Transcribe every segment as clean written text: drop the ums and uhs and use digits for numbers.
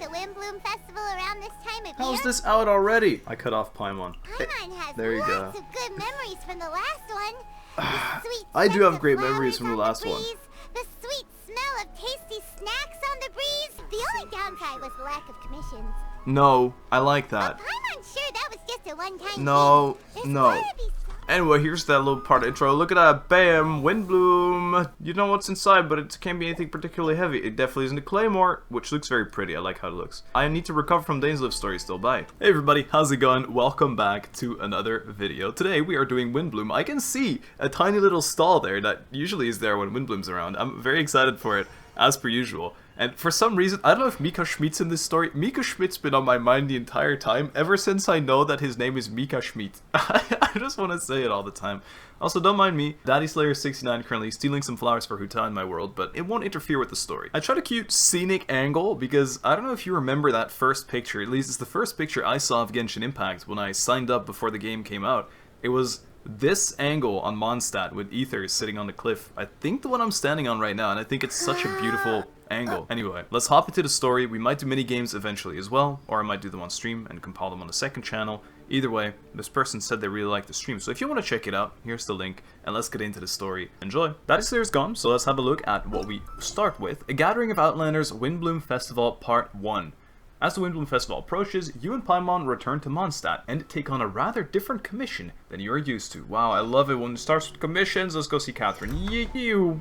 the windblume festival around this time of year? How's this out already? I cut off Paimon. Paimon has There you go. lots of good memories from the last one. The sweet I do scent have of great flowers memories from the on last one. breeze, the sweet smell of tasty snacks on the breeze. The only downside was the lack of commissions. No, I like that. Paimon's sure that was just a one-time No, thing. There's no. gotta be some- Anyway, here's that little part of intro. Look at that, bam, windblume. You know what's inside, but it can't be anything particularly heavy. It definitely isn't a claymore, which looks very pretty. I like how it looks. I need to recover from Dane's Live story still. Bye. Hey everybody, how's it going? Welcome back to another video. Today we are doing windblume. I can see a tiny little stall there that usually is there when windblume's around. I'm very excited for it, as per usual. And for some reason, I don't know if Mika Schmidt's in this story. Mika Schmidt's been on my mind the entire time, ever since I know that his name is Mika Schmidt. I just want to say it all the time. Also, don't mind me, Daddy Slayer69 currently stealing some flowers for Huta in my world, but it won't interfere with the story. I tried a cute scenic angle because I don't know if you remember that first picture, at least it's the first picture I saw of Genshin Impact when I signed up before the game came out. It was this angle on Mondstadt with Aether sitting on the cliff. I think the one I'm standing on right now, and I think it's such a beautiful angle. Anyway, let's hop into the story. We might do mini games eventually as well, or I might do them on stream and compile them on the second channel. Either way, this person said they really liked the stream, so if you want to check it out, here's the link, and let's get into the story. Enjoy! Daddy Slayer's gone, so let's have a look at what we start with. A Gathering of Outlanders Windblume Festival Part 1. As the Windblume Festival approaches, you and Paimon return to Mondstadt and take on a rather different commission than you are used to. Wow, I love it when it starts with commissions. Let's go see Catherine. Yeew!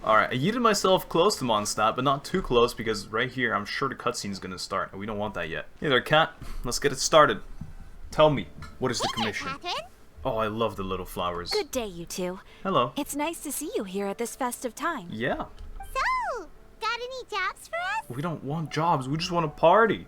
Alright, I yeeted myself close to Mondstadt, but not too close because right here I'm sure the cutscene's gonna start, and we don't want that yet. Hey there, Cat. Let's get it started. Tell me, what is the commission? Catherine? Oh, I love the little flowers. Good day, you two. Hello. It's nice to see you here at this festive time. Yeah. So, got any jobs for us? We don't want jobs, we just want a party.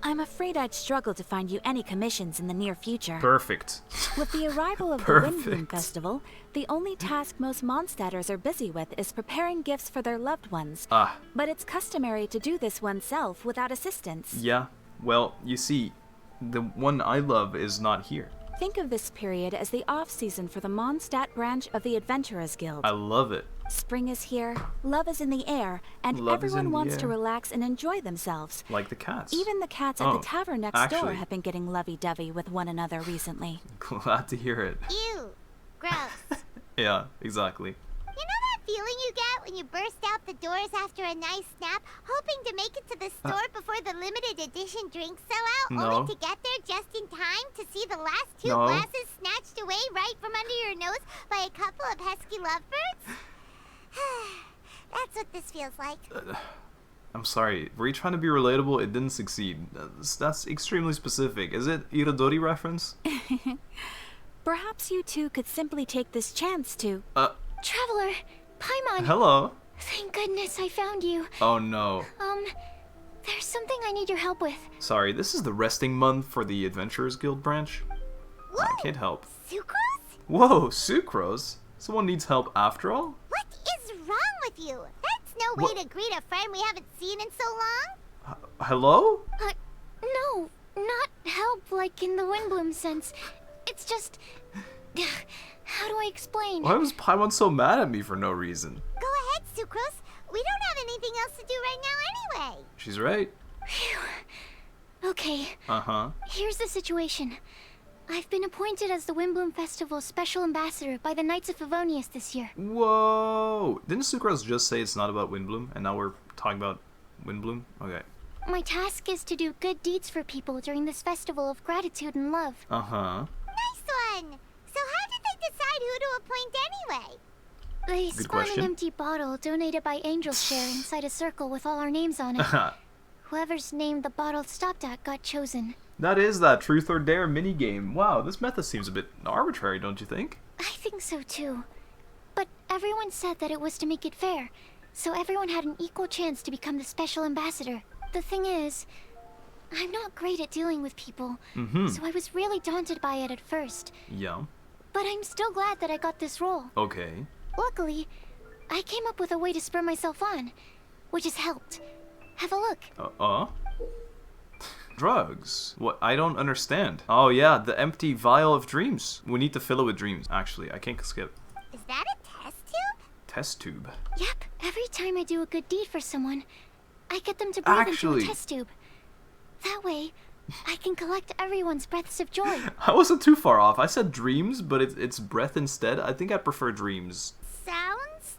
I'm afraid I'd struggle to find you any commissions in the near future. Perfect. With the arrival of the Perfect. Windblume Festival, the only task most Mondstadters are busy with is preparing gifts for their loved ones. Ah. But it's customary to do this oneself without assistance. Yeah. Well, you see, the one I love is not here. Think of this period as the off-season for the Mondstadt branch of the Adventurers Guild. I love it. Spring is here, love is in the air, and Love is in everyone the wants to air. relax and enjoy themselves. Like the cats. Even the cats at Oh, the tavern next door actually. have been getting lovey-dovey with one another recently. Glad to hear it. Ew. Gross. Yeah, exactly. You know that feeling you get when you burst out the doors after a nice nap, hoping to make it to the store before the limited edition drinks sell out, No. only to get there just in time to see the last two No. glasses snatched away right from under your nose by a couple of pesky lovebirds? That's what this feels like. I'm sorry, were you trying to be relatable? It didn't succeed. That's extremely specific. Is it Irodori reference? Perhaps you two could simply take this chance to... Traveler, Paimon, Hello? thank goodness I found you. Oh no. There's something I need your help with. Sorry, this is the resting month for the Adventurers Guild branch. I can't help. Sucrose? Whoa, Sucrose? Someone needs help after all? What is wrong with you? That's no way What? to greet a friend we haven't seen in so long. Hello? No, not help like in the Windblume sense. It's just... How do I explain? Why was Paimon so mad at me for no reason? Go ahead, Sucrose. We don't have anything else to do right now anyway. She's right. Okay, Uh-huh. here's the situation. I've been appointed as the Windblume Festival's special ambassador by the Knights of Favonius this year. Whoa! Didn't Sucrose just say it's not about Windblume, and now we're talking about Windblume? Okay. My task is to do good deeds for people during this festival of gratitude and love. Uh-huh. Nice one. So how did they decide who to appoint anyway? They Good spun question. an empty bottle donated by Angel's Share inside a circle with all our names on it. Whoever's name the bottle stopped at got chosen. That is that Truth or Dare minigame. Wow, this method seems a bit arbitrary, don't you think? I think so too. But everyone said that it was to make it fair, so everyone had an equal chance to become the special ambassador. The thing is, I'm not great at dealing with people, so I was really daunted by it at first. Yeah. But I'm still glad that I got this role. Okay. Luckily, I came up with a way to spur myself on, which has helped. Have a look. Drugs? What? I don't understand. Oh yeah, the empty vial of dreams. We need to fill it with dreams. Actually, I can't skip. Is that a test tube? Test tube. Yep, every time I do a good deed for someone, I get them to breathe into Actually. a test tube. That way, I can collect everyone's breaths of joy. I wasn't too far off. I said dreams, but it's breath instead. I think I prefer dreams. Sounds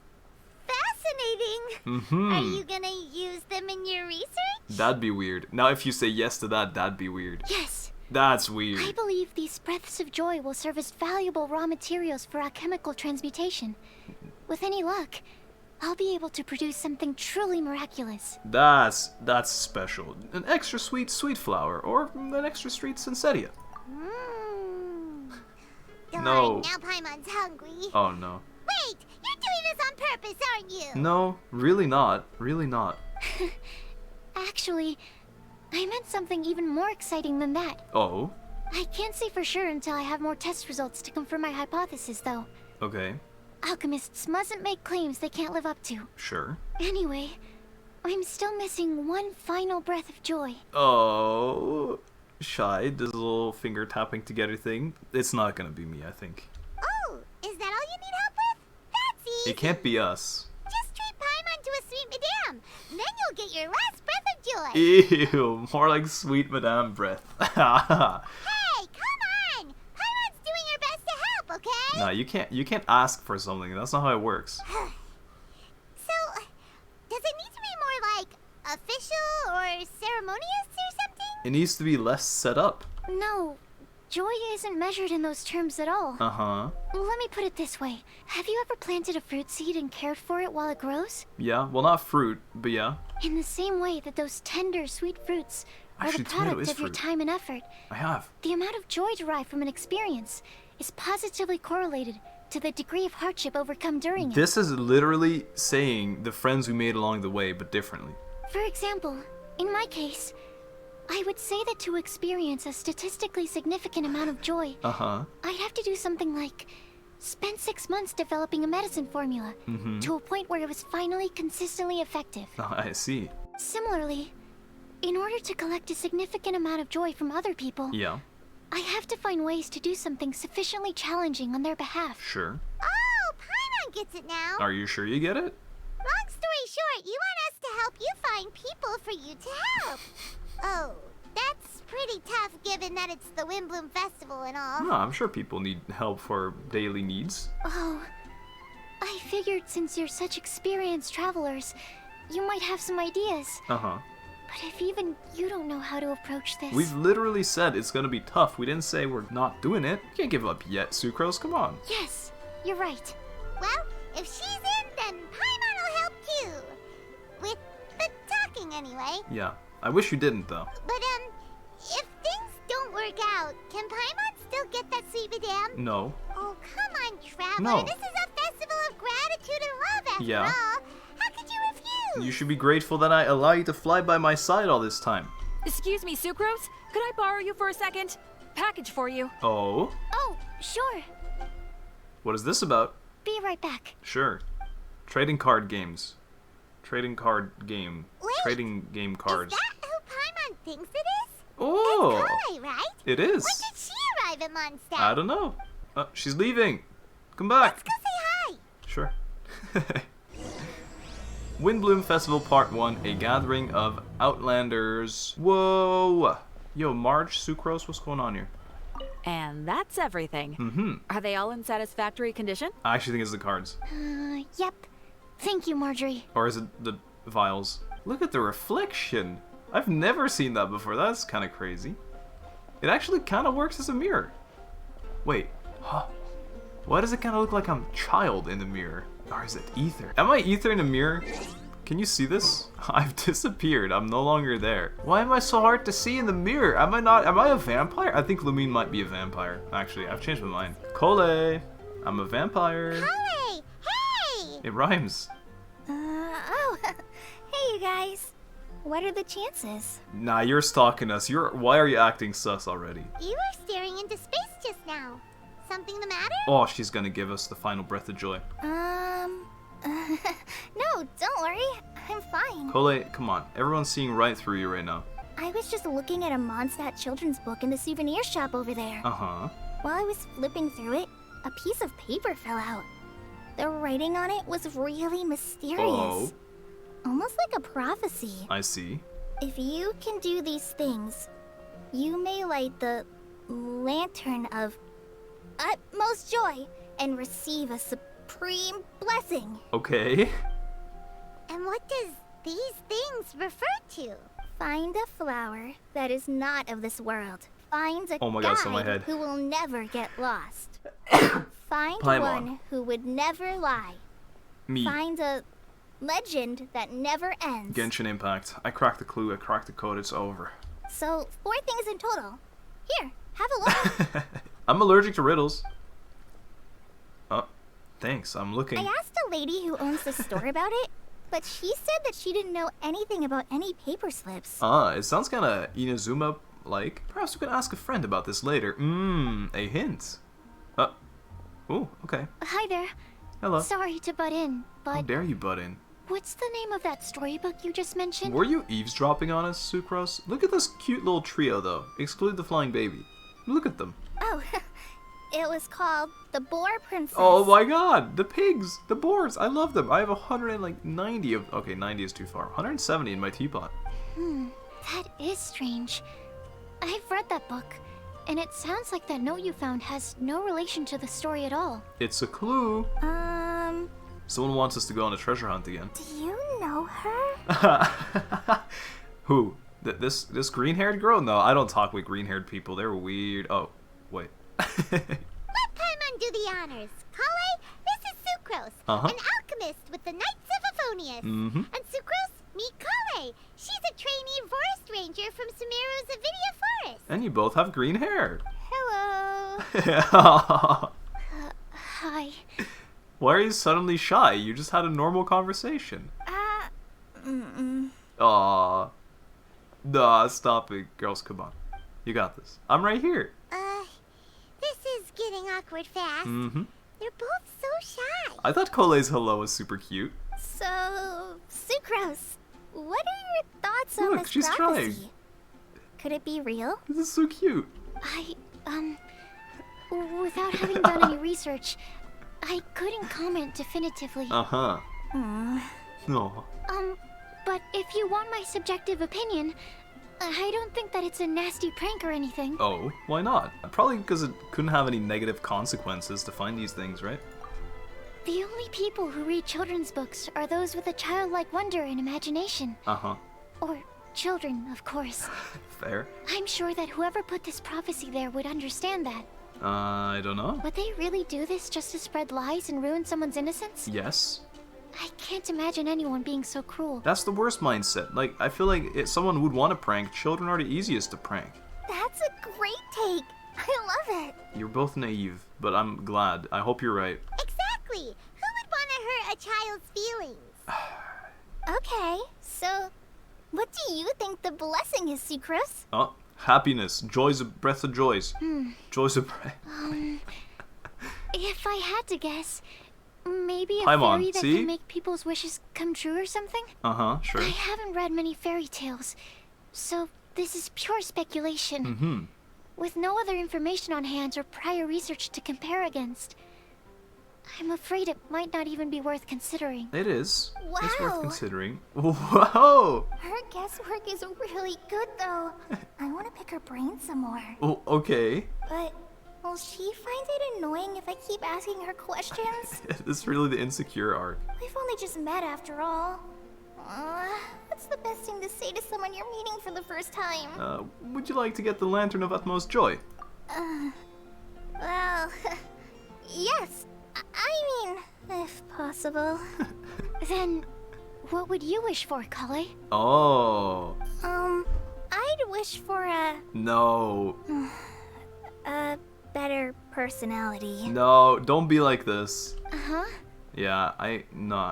fascinating. Mm-hmm. Are you gonna use them in your research? That'd be weird. Now, if you say yes to that, that'd be weird. Yes. That's I weird. believe these breaths of joy will serve as valuable raw materials for alchemical transmutation. With any luck, I'll be able to produce something truly miraculous. That's special. An extra sweet flower, or an extra sweet Sensetia. Darn, No. now Paimon's hungry. Oh no. Wait, you're doing this on purpose, aren't you? No, really not. Really not. Actually, I meant something even more exciting than that. Oh, I can't say for sure until I have more test results to confirm my hypothesis, though. okay. Alchemists mustn't make claims they can't live up to. Sure. Anyway, I'm still missing one final breath of joy. Oh, Shy does a little finger tapping together thing. It's not gonna be me, I think. Oh, is that all you need help with? That's easy. It can't be us. Just treat Paimon to a sweet madame. Then you'll get your last breath of joy. Ew, more like sweet madame breath. Hey, come on! Paimon's doing her best to help, okay? No, you can't ask for something. That's not how it works. So, does it need to be more like official or ceremonious or something? It needs to be less set up. No, joy isn't measured in those terms at all. Uh-huh. Let me put it this way. Have you ever planted a fruit seed and cared for it while it grows? Yeah, well, not fruit, but yeah. In the same way that those tender, sweet fruits are Actually, the tomato product is of your fruit. time and effort, I have. the amount of joy derived from an experience is positively correlated to the degree of hardship overcome during it. This is literally saying the friends we made along the way, but differently. For example, in my case, I would say that to experience a statistically significant amount of joy, Uh-huh. I'd have to do something like spend 6 months developing a medicine formula to a point where it was finally consistently effective. Oh, I see. Similarly, in order to collect a significant amount of joy from other people, Yeah, I have to find ways to do something sufficiently challenging on their behalf. sure. Oh, Paimon gets it now. Are you sure you get it? Long story short, you want us to help you find people for you to help. Oh, that's pretty tough given that it's the Windblume Festival and all. No, I'm sure people need help for daily needs. Oh, I figured since you're such experienced travelers, you might have some ideas. Uh-huh. But if even you don't know how to approach this... We've literally said it's gonna be tough. We didn't say we're not doing it. You can't give up yet, Sucrose. Come on. Yes, you're right. Well, if she's in, then Paimon will help too. With the talking anyway. Yeah. I wish you didn't, though. But, if things don't work out, can Paimon still get that sweet madame? No. Oh, come on, Traveler. No. This is a festival of gratitude and love after Yeah. all. How could you refuse? You should be grateful that I allow you to fly by my side all this time. Excuse me, Sucrose? Could I borrow you for a second? Package for you. Oh? Oh, sure. What is this about? Be right back. Sure. Trading card games. Trading card game. Wait, Trading game cards. Is that who Paimon thinks it is? Oh! Collei, right? It When is. did she arrive at Mondstadt? I don't know. She's leaving. Come back. Let's go say hi. Sure. Windblume Festival Part 1, a gathering of Outlanders. Whoa! Yo, Marge, Sucrose, what's going on here? And that's everything. Are they all in satisfactory condition? I actually think it's the cards. Yep. Thank you, Marjorie. Or is it the vials? Look at the reflection. I've never seen that before. That's kind of crazy. It actually kind of works as a mirror. Wait, huh? Why does it kind of look like I'm child in the mirror? Or is it ether? Am I ether in a mirror? Can you see this? I've disappeared. I'm no longer there. Why am I so hard to see in the mirror? Am I a vampire? I think Lumine might be a vampire. Actually, I've changed my mind. Collei, I'm a vampire. Collei, hey! It rhymes. Hey, you guys. What are the chances? Nah, you're stalking us. Why are you acting sus already? You were staring into space just now. Something the matter? Oh, she's gonna give us the final breath of joy. No, don't worry. I'm fine. Collei, come on. Everyone's seeing right through you right now. I was just looking at a Mondstadt children's book in the souvenir shop over there. Uh-huh. While I was flipping through it, a piece of paper fell out. The writing on it was really mysterious. Oh. almost like a prophecy. I see. If you can do these things, you may light the lantern of utmost joy and receive a supreme blessing. Okay. And what does these things refer to? Find a flower that is not of this world. Find a Oh my God, it's in my guide head. who will never get lost. Find Paimon. one who would never lie. Me. Find a legend that never ends. Genshin Impact. I cracked the clue, I cracked the code, it's over. So, 4 things in total. Here, have a look. I'm allergic to riddles. Oh, thanks, I'm looking. I asked a lady who owns the store about it, but she said that she didn't know anything about any paper slips. It sounds kinda Inazuma-like. Perhaps we can ask a friend about this later. A hint. Oh, okay. Hi there. Hello. Sorry to butt in, How but dare you butt in? what's the name of that storybook you just mentioned? Were you eavesdropping on us, Sucrose? Look at this cute little trio, though. Exclude the flying baby. Look at them. Oh, it was called The Boar Princess. Oh my god! The pigs! The boars! I love them! I have 190 of... Okay, 90 is too far. 170 in my teapot. That is strange. I've read that book, and it sounds like that note you found has no relation to the story at all. It's a clue. Someone wants us to go on a treasure hunt again. Do you know her? Who? This green-haired girl? No, I don't talk with green-haired people. They're weird. Oh, wait. Let Paimon do the honors. Collei, this is Sucrose, an alchemist with the Knights of Aphonius. And Sucrose, meet Collei. She's a trainee forest ranger from Sumeru's Avidia Forest. And you both have green hair. Hello. Hi. Why are you suddenly shy? You just had a normal conversation. Aww. Nah, stop it. Girls, come on. You got this. I'm right here. This is getting awkward fast. They're both so shy. I thought Collei's hello was super cute. So, Sucrose, what are your thoughts on Look, this she's prophecy? trying. Could it be real? This is so cute. Without having done any research, I couldn't comment definitively. Uh-huh. No. But if you want my subjective opinion, I don't think that it's a nasty prank or anything. Oh, why not? Probably because it couldn't have any negative consequences to find these things, right? The only people who read children's books are those with a childlike wonder and imagination. Uh-huh. Or children, of course. Fair. I'm sure that whoever put this prophecy there would understand that. I don't know. Would they really do this just to spread lies and ruin someone's innocence? Yes. I can't imagine anyone being so cruel. That's the worst mindset. Like, I feel like if someone would want to prank, children are the easiest to prank. That's a great take. I love it. You're both naive, but I'm glad. I hope you're right. Exactly. Who would want to hurt a child's feelings? Okay, so what do you think the blessing is, Sucrose? Oh, happiness. Joy's a breath of joys. Joy's a breath. If I had to guess, maybe a Paimon, fairy that see? can make people's wishes come true or something? Uh-huh, sure. I haven't read many fairy tales, so this is pure speculation. With no other information on hand or prior research to compare against. I'm afraid it might not even be worth considering. It is. It's worth Wow. considering. Whoa! Her guesswork is really good, though. I want to pick her brain some more. Oh, okay. But will she find it annoying if I keep asking her questions? This is really the insecure arc. We've only just met after all. What's the best thing to say to someone you're meeting for the first time? Would you like to get the Lantern of Utmost Joy? Well, yes. I mean, if possible. Then, what would you wish for, Collei? Oh. I'd wish for No. a better personality. No, don't be like this. Uh-huh. Yeah,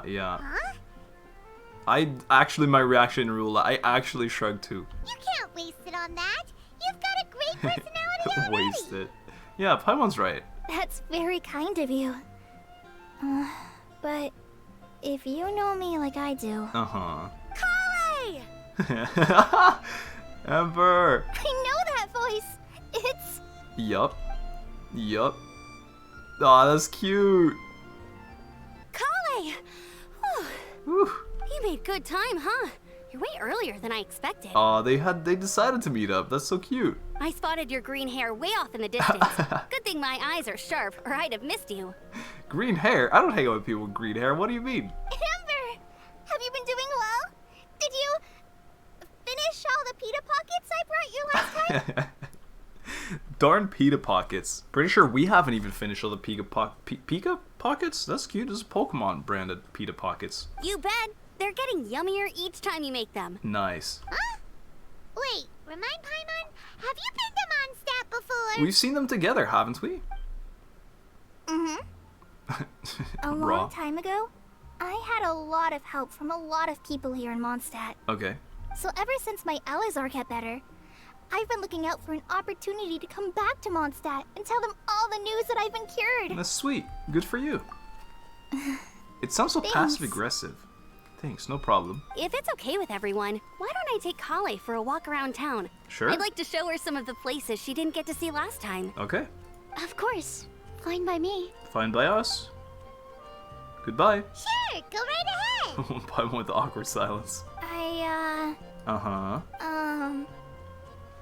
yeah. Huh? My reaction rule, I actually shrugged too. You can't waste it on that. You've got a great personality already. Waste it. Yeah, Paimon's right. That's very kind of you. But if you know me like I do... Uh-huh. Collei! Amber! I know that voice! It's... Yup. Aw, that's cute. Collei! Whew. You made good time, huh? You're way earlier than I expected. Aw, they decided to meet up. That's so cute. I spotted your green hair way off in the distance. Good thing my eyes are sharp, or I'd have missed you. Green hair? I don't hang out with people with green hair. What do you mean? Amber, have you been doing well? Did you finish all the pita pockets I brought you last time? Darn pita pockets. Pretty sure we haven't even finished all the pika pockets? That's cute. This is Pokemon branded pita pockets. You bet. They're getting yummier each time you make them. Nice. Huh? Wait, remind Paimon, have you been to Mondstadt before? We've seen them together, haven't we? Mm-hmm. A Raw. long time ago, I had a lot of help from a lot of people here in Mondstadt. Okay. So ever since my Elazar got better, I've been looking out for an opportunity to come back to Mondstadt and tell them all the news that I've been cured. That's sweet. Good for you. It sounds so Thanks. passive-aggressive. Thanks, no problem. If it's okay with everyone, why don't I take Collei for a walk around town? Sure. I'd like to show her some of the places she didn't get to see last time. Okay. Of course. Fine by me. Fine by us. Goodbye. Sure, go right ahead. Paimon with the awkward silence. Uh-huh.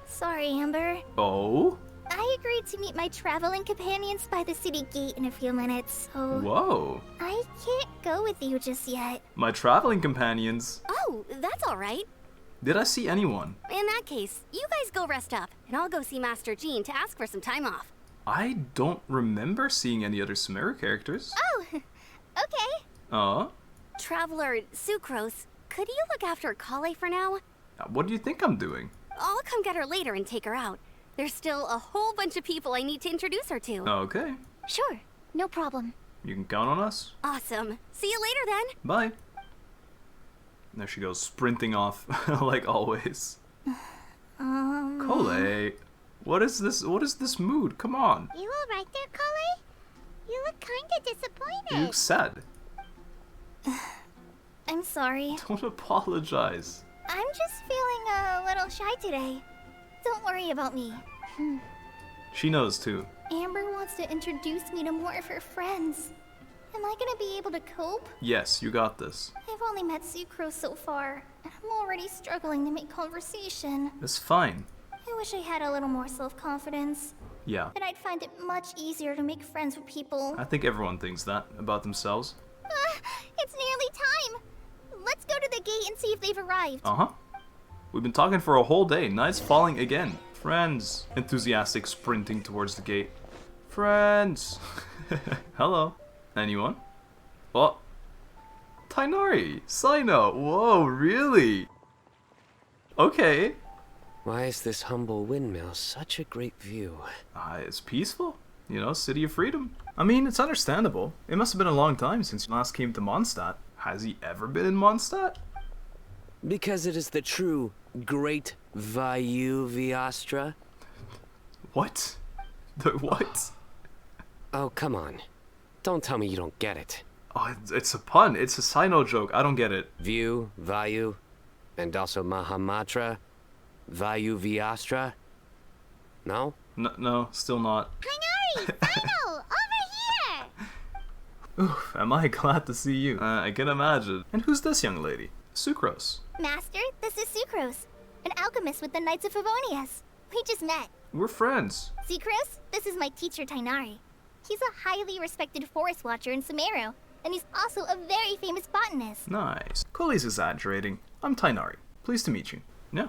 Sorry, Amber. Oh? I agreed to meet my traveling companions by the city gate in a few minutes, so Whoa. I can't go with you just yet. My traveling companions. Oh, that's all right. Did I see anyone? In that case, you guys go rest up, and I'll go see Master Jean to ask for some time off. I don't remember seeing any other Sumeru characters. Oh, okay. Oh? Traveler Sucrose, could you look after Collei for now? What do you think I'm doing? I'll come get her later and take her out. There's still a whole bunch of people I need to introduce her to. Okay. Sure, no problem. You can count on us. Awesome. See you later then. Bye. There she goes, sprinting off, like always. Collei, what is this? What is this mood? Come on. You all right there, Collei? You look kinda disappointed. You look sad. I'm sorry. Don't apologize. I'm just feeling a little shy today. Don't worry about me. She knows too. Amber wants to introduce me to more of her friends. Am I gonna be able to cope? Yes, you got this. I've only met Sucrose so far, and I'm already struggling to make conversation. It's fine. I wish I had a little more self-confidence. Yeah. Then I'd find it much easier to make friends with people. I think everyone thinks that about themselves. It's nearly time! Let's go to the gate and see if they've arrived. Uh-huh. We've been talking for a whole day. Night's falling again. Friends. Enthusiastic sprinting towards the gate. Friends. Hello. Anyone? Oh. Tighnari. Cyno. Whoa, really? Okay. Why is this humble windmill such a great view? It's peaceful. You know, City of Freedom. I mean, it's understandable. It must have been a long time since you last came to Mondstadt. Has he ever been in Mondstadt? Because it is the true Great Vayu Viastra? What? The what? Oh, come on. Don't tell me you don't get it. Oh, it's a pun. It's a Cyno joke. I don't get it. View, Vayu, and also Mahamatra, Vayu Viastra? No? No, still not. Tighnari, Cyno, over here! Oof, am I glad to see you. I can imagine. And who's this young lady? Sucrose. Master, this is Sucrose, an alchemist with the Knights of Favonius. We just met. We're friends. Sucrose, this is my teacher Tighnari. He's a highly respected forest watcher in Sumeru, and he's also a very famous botanist. Nice. Collei's exaggerating. I'm Tighnari. Pleased to meet you. Yeah.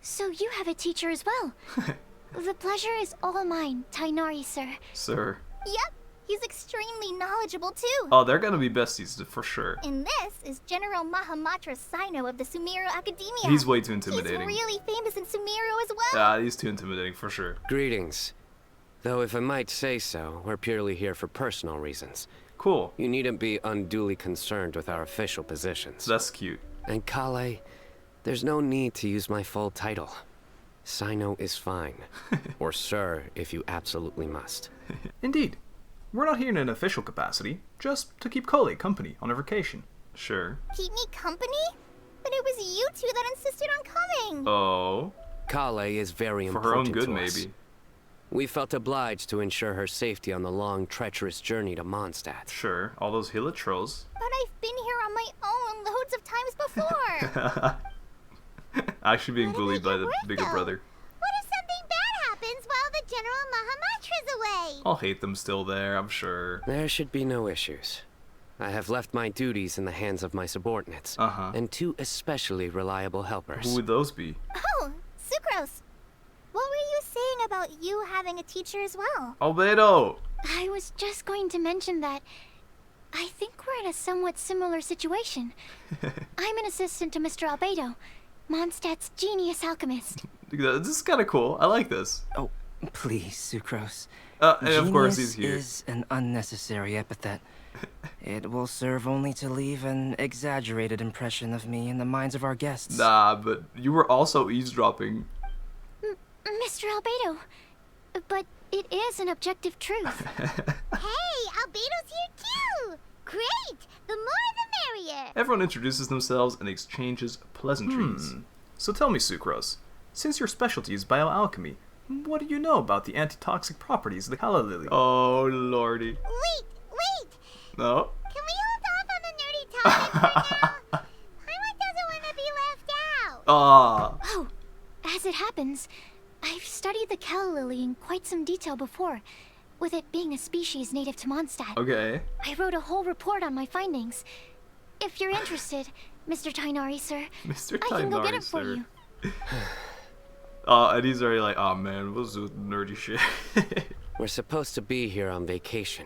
So you have a teacher as well. The pleasure is all mine, Tighnari, sir. Sir. Yep, he's extremely knowledgeable too. Oh, they're gonna be besties for sure. And this is General Mahamatra Cyno of the Sumeru Academia. He's way too intimidating. He's really famous in Sumeru as well. He's too intimidating for sure. Greetings. Though if I might say so, we're purely here for personal reasons. Cool. You needn't be unduly concerned with our official positions. That's cute. And Collei, there's no need to use my full title. Cyno is fine. Or sir, if you absolutely must. Indeed. We're not here in an official capacity, just to keep Collei company on her vacation. Sure. Keep me company? But it was you two that insisted on coming. Oh. Collei is very For important her own good, to us. maybe. We felt obliged to ensure her safety on the long, treacherous journey to Mondstadt. Sure. All those Hilla trolls. But I've been here on my own loads this before. Actually being What did bullied by it the work, bigger though? brother. What if something bad happens while the General Mahamatra's away? I'll hate them still there, I'm sure. There should be no issues. I have left my duties in the hands of my subordinates, and 2 especially reliable helpers. Who would those be? Oh, Sucrose. What were you saying about you having a teacher as well? Albedo! I was just going to mention that I think we're in a somewhat similar situation. I'm an assistant to Mr. Albedo, Mondstadt's genius alchemist. This is kind of cool. I like this. Oh, please, Sucrose. And of course he's Genius here. is an unnecessary epithet. It will serve only to leave an exaggerated impression of me in the minds of our guests. Nah, but you were also eavesdropping. Mr. Albedo, but it is an objective truth. Hey, Albedo's here too! Great! The more the merrier! Everyone introduces themselves and exchanges pleasantries. So tell me, Sucrose, since your specialty is bioalchemy, what do you know about the antitoxic properties of the calla lily? Oh, lordy. Wait! No? Can we hold off on the nerdy topic for now? Paimon doesn't want to be left out! Ah. Oh, as it happens, I've studied the calla lily in quite some detail before, with it being a species native to Mondstadt. Okay. I wrote a whole report on my findings. If you're interested, Mr. Tighnari, sir, Mr. I can go get Tighnari, it for sir. you. And he's already like, oh man, what's this nerdy shit? We're supposed to be here on vacation,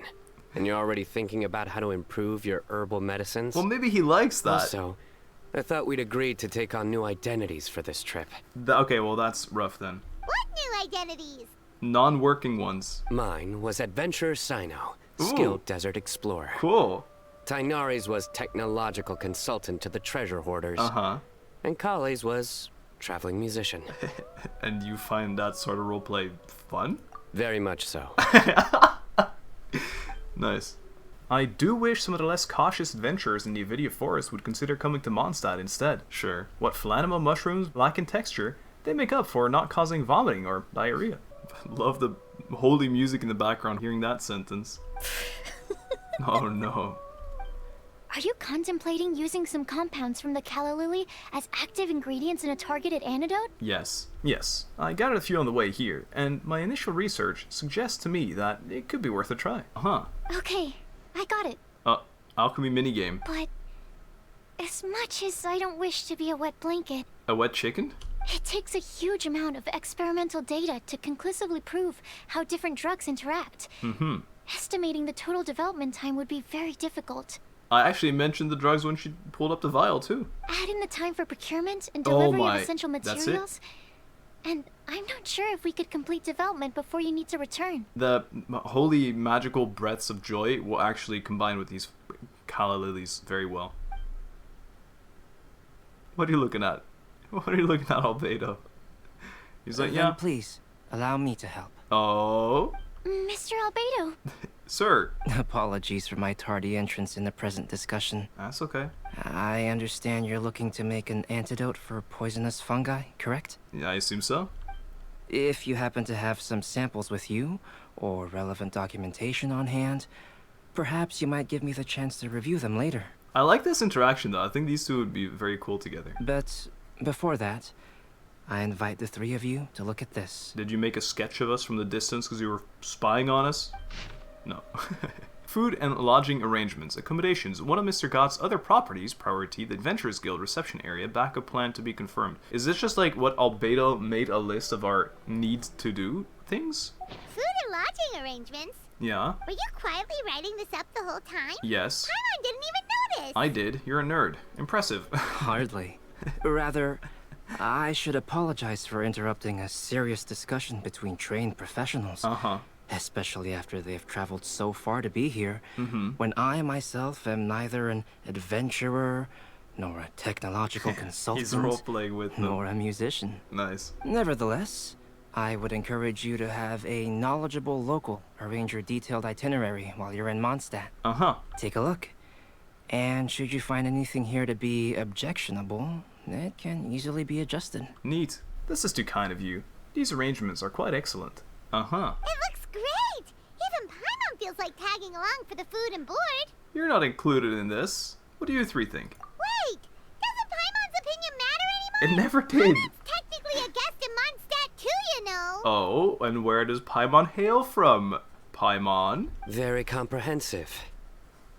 and you're already thinking about how to improve your herbal medicines? Well, maybe he likes that. Also, I thought we'd agreed to take on new identities for this trip. Okay, well that's rough then. What new identities? Non-working ones. Mine was Adventurer Sino, Ooh. skilled desert explorer. Cool. Tighnari's was technological consultant to the treasure hoarders. And Collei's was traveling musician. And you find that sort of roleplay fun? Very much so. Nice. I do wish some of the less cautious adventurers in the Avidia forest would consider coming to Mondstadt instead. Sure, what Flanima mushrooms lack in texture, they make up for not causing vomiting or diarrhea. Love the holy music in the background hearing that sentence. Oh no. Are you contemplating using some compounds from the calla lily as active ingredients in a targeted antidote? Yes. I gathered a few on the way here, and my initial research suggests to me that it could be worth a try. Okay, I got it. Alchemy minigame. But as much as I don't wish to be a wet blanket, A wet chicken? it takes a huge amount of experimental data to conclusively prove how different drugs interact. Estimating the total development time would be very difficult. I actually mentioned the drugs when she pulled up the vial, too. Add in the time for procurement and Oh delivery my, of essential that's it? materials. And I'm not sure if we could complete development before you need to return. The holy magical breaths of joy will actually combine with these calla lilies very well. What are you looking at? What are you looking at, Albedo? He's like, Then yeah. please, allow me to help. Oh, Mr. Albedo, sir. Apologies for my tardy entrance in the present discussion. That's okay. I understand you're looking to make an antidote for poisonous fungi, correct? Yeah, I assume so. If you happen to have some samples with you, or relevant documentation on hand, perhaps you might give me the chance to review them later. I like this interaction, though. I think these two would be very cool together. But before that, I invite the 3 of you to look at this. Did you make a sketch of us from the distance because you were spying on us? No. Food and lodging arrangements, accommodations, one of Mr. Gott's other properties, priority, the Adventurers Guild reception area, backup plan to be confirmed. Is this just like what Albedo made a list of our needs to do things? Food and lodging arrangements? Yeah. Were you quietly writing this up the whole time? Yes. Paimon didn't even notice! I did. You're a nerd. Impressive. Hardly. Rather, I should apologize for interrupting a serious discussion between trained professionals. Especially after they've traveled so far to be here, when I myself am neither an adventurer, nor a technological consultant, He's role-playing with them. nor a musician. Nice. Nevertheless, I would encourage you to have a knowledgeable local arrange your detailed itinerary while you're in Mondstadt. Take a look. And should you find anything here to be objectionable, it can easily be adjusted. Neat. This is too kind of you. These arrangements are quite excellent. It looks great! Even Paimon feels like tagging along for the food and board. You're not included in this. What do you 3 think? Wait! Doesn't It never did. It's technically a guest in Mondstadt too, you know. Oh, and where does Paimon hail from? Paimon? Very comprehensive.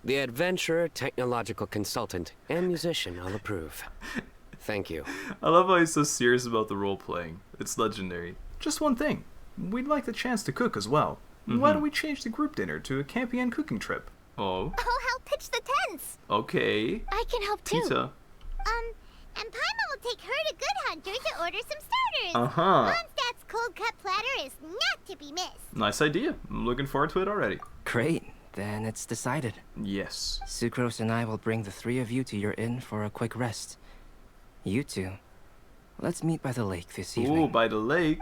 The adventurer, technological consultant, and musician, I'll approve. Thank you. I love how he's so serious about the role-playing. It's legendary. Just one thing. We'd like the chance to cook as well. Why don't we change the group dinner to a camping and cooking trip? Oh. I'll help pitch the tents. Okay. I can help too. Pizza. And Paimon will take her to Good Hunter to order some starters. Uh-huh. Mondstadt's cold cut platter is not to be missed. Nice idea. I'm looking forward to it already. Great. Then it's decided. Yes. Sucrose and I will bring the three of you to your inn for a quick rest. You two, let's meet by the lake this evening. Ooh, by the lake.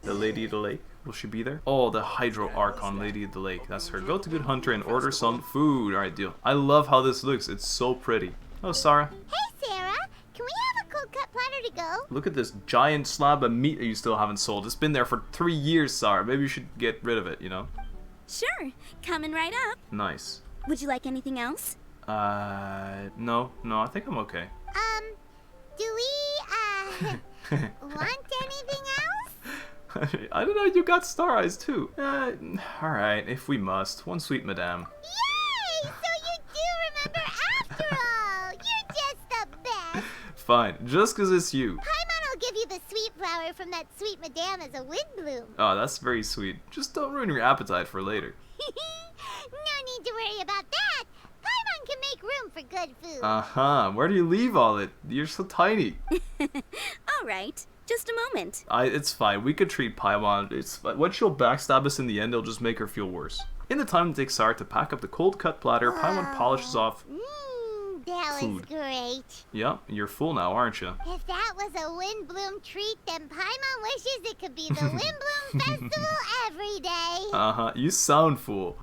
The Lady of the Lake. Will she be there? Oh, the Hydro Archon Lady of the Lake. That's her. Go to Good Hunter and order some food. Alright, deal. I love how this looks. It's so pretty. Oh, Sarah. Hey, Sarah. Can we have a cold cut platter to go? Look at this giant slab of meat that you still haven't sold. It's been there for 3 years, Sarah. Maybe you should get rid of it, you know? Sure, coming right up. Nice. Would you like anything else? No, I think I'm okay. Do we, want anything else? I don't know, you got star eyes too. Alright, if we must. One sweet madame. Yay! So you do remember after all. You're just the best. Fine, just 'cause it's you. Paimon will give you the sweet flower from that sweet madame as a windblume. Oh, that's very sweet. Just don't ruin your appetite for later. No need to worry about that. Paimon can make room for good food. Uh-huh. Where do you leave all it? You're so tiny. All right, just a moment. It's fine. We could treat Paimon. When she'll backstab us in the end, it'll just make her feel worse. In the time it takes Sarah to pack up the cold cut platter, Paimon polishes off. That was Food. great. Yeah, you're full now, aren't you? If that was a windblume treat, then Paimon wishes it could be the Windblume Festival every day. Uh-huh. You sound full.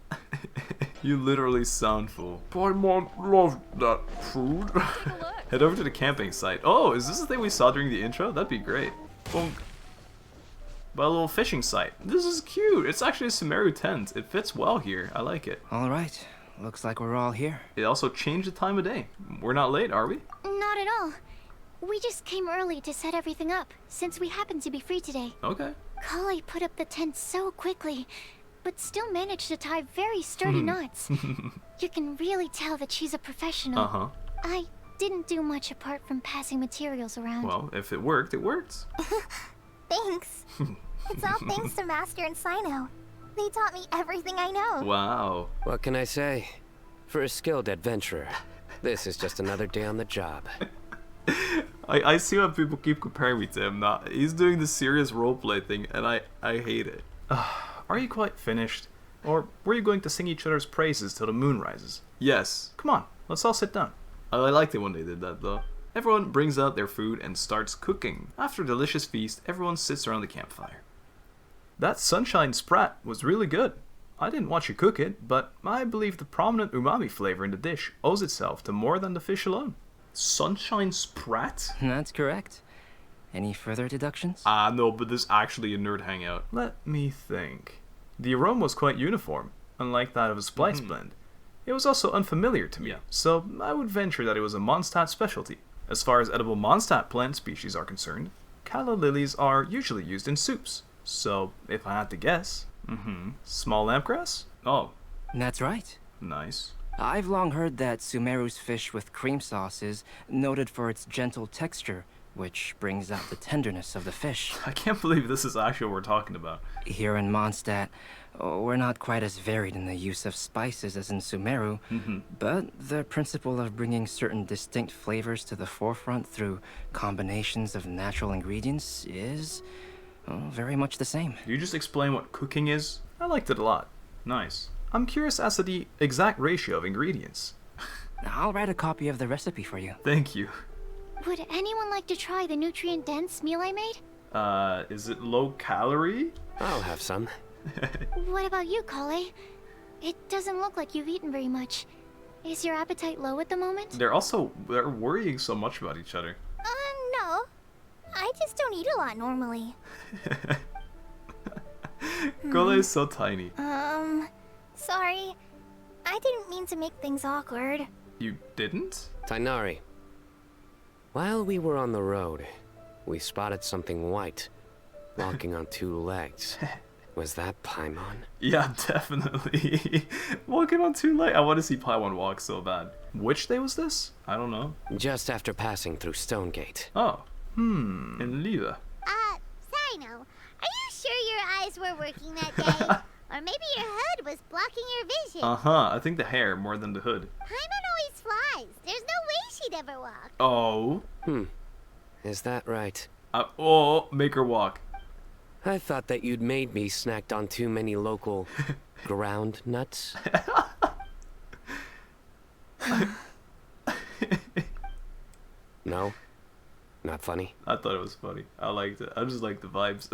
You literally sound full. Paimon loved that food. Head over to the camping site. Oh, is this the thing we saw during the intro? That'd be great. Bonk. By a little fishing site. This is cute. It's actually a Sumeru tent. It fits well here. I like it. All right. Looks like we're all here. It also changed the time of day. We're not late, are we? Not at all. We just came early to set everything up, since we happen to be free today. Okay. Collei put up the tent so quickly, but still managed to tie very sturdy knots. You can really tell that she's a professional. Uh-huh. I didn't do much apart from passing materials around. Well, if it worked, it worked. Thanks. It's all thanks to Master and Sino. They taught me everything I know. Wow. What can I say? For a skilled adventurer, this is just another day on the job. I see why people keep comparing me to him. Now, he's doing the serious roleplay thing, and I hate it. Are you quite finished? Or were you going to sing each other's praises till the moon rises? Yes. Come on, let's all sit down. I liked it when they did that, though. Everyone brings out their food and starts cooking. After a delicious feast, everyone sits around the campfire. That sunshine sprat was really good. I didn't watch you cook it, but I believe the prominent umami flavor in the dish owes itself to more than the fish alone. Sunshine sprat? That's correct. Any further deductions? No, but this is actually a nerd hangout. Let me think. The aroma was quite uniform, unlike that of a splice blend. It was also unfamiliar to me, so I would venture that it was a Mondstadt specialty. As far as edible Mondstadt plant species are concerned, calla lilies are usually used in soups. So, if I had to guess, small lampgrass? Oh, That's right. nice. I've long heard that Sumeru's fish with cream sauce is noted for its gentle texture, which brings out the tenderness of the fish. I can't believe this is actually what we're talking about. Here in Mondstadt, we're not quite as varied in the use of spices as in Sumeru, but the principle of bringing certain distinct flavors to the forefront through combinations of natural ingredients is very much the same. You just explain what cooking is? I liked it a lot. Nice. I'm curious as to the exact ratio of ingredients. I'll write a copy of the recipe for you. Thank you. Would anyone like to try the nutrient-dense meal I made? Is it low calorie? I'll have some. What about you, Collei? It doesn't look like you've eaten very much. Is your appetite low at the moment? They're worrying so much about each other. No. I just don't eat a lot normally. Collei is so tiny. Sorry. I didn't mean to make things awkward. You didn't? Tighnari. While we were on the road, we spotted something white, walking on two legs. Was that Paimon? Yeah, definitely. Walking on two legs. I want to see Paimon walk so bad. Which day was this? I don't know. Just after passing through Stonegate. Oh. In Lila. Sino, are you sure your eyes were working that day? Or maybe your hood was blocking your vision? I think the hair more than the hood. Paimon always flies. There's no way she'd ever walk. Oh. Is that right? Make her walk. I thought that you'd made me snacked on too many local ground nuts. No? Not funny? I thought it was funny. I liked it. I just like the vibes.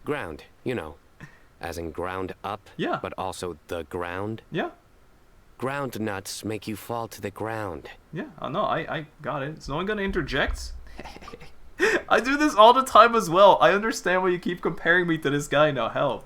Ground, you know. As in ground up, Yeah. but also the ground. Yeah. Ground nuts make you fall to the ground. Yeah. No, I got it. Is no one gonna interject? I do this all the time as well. I understand why you keep comparing me to this guy now. Hell.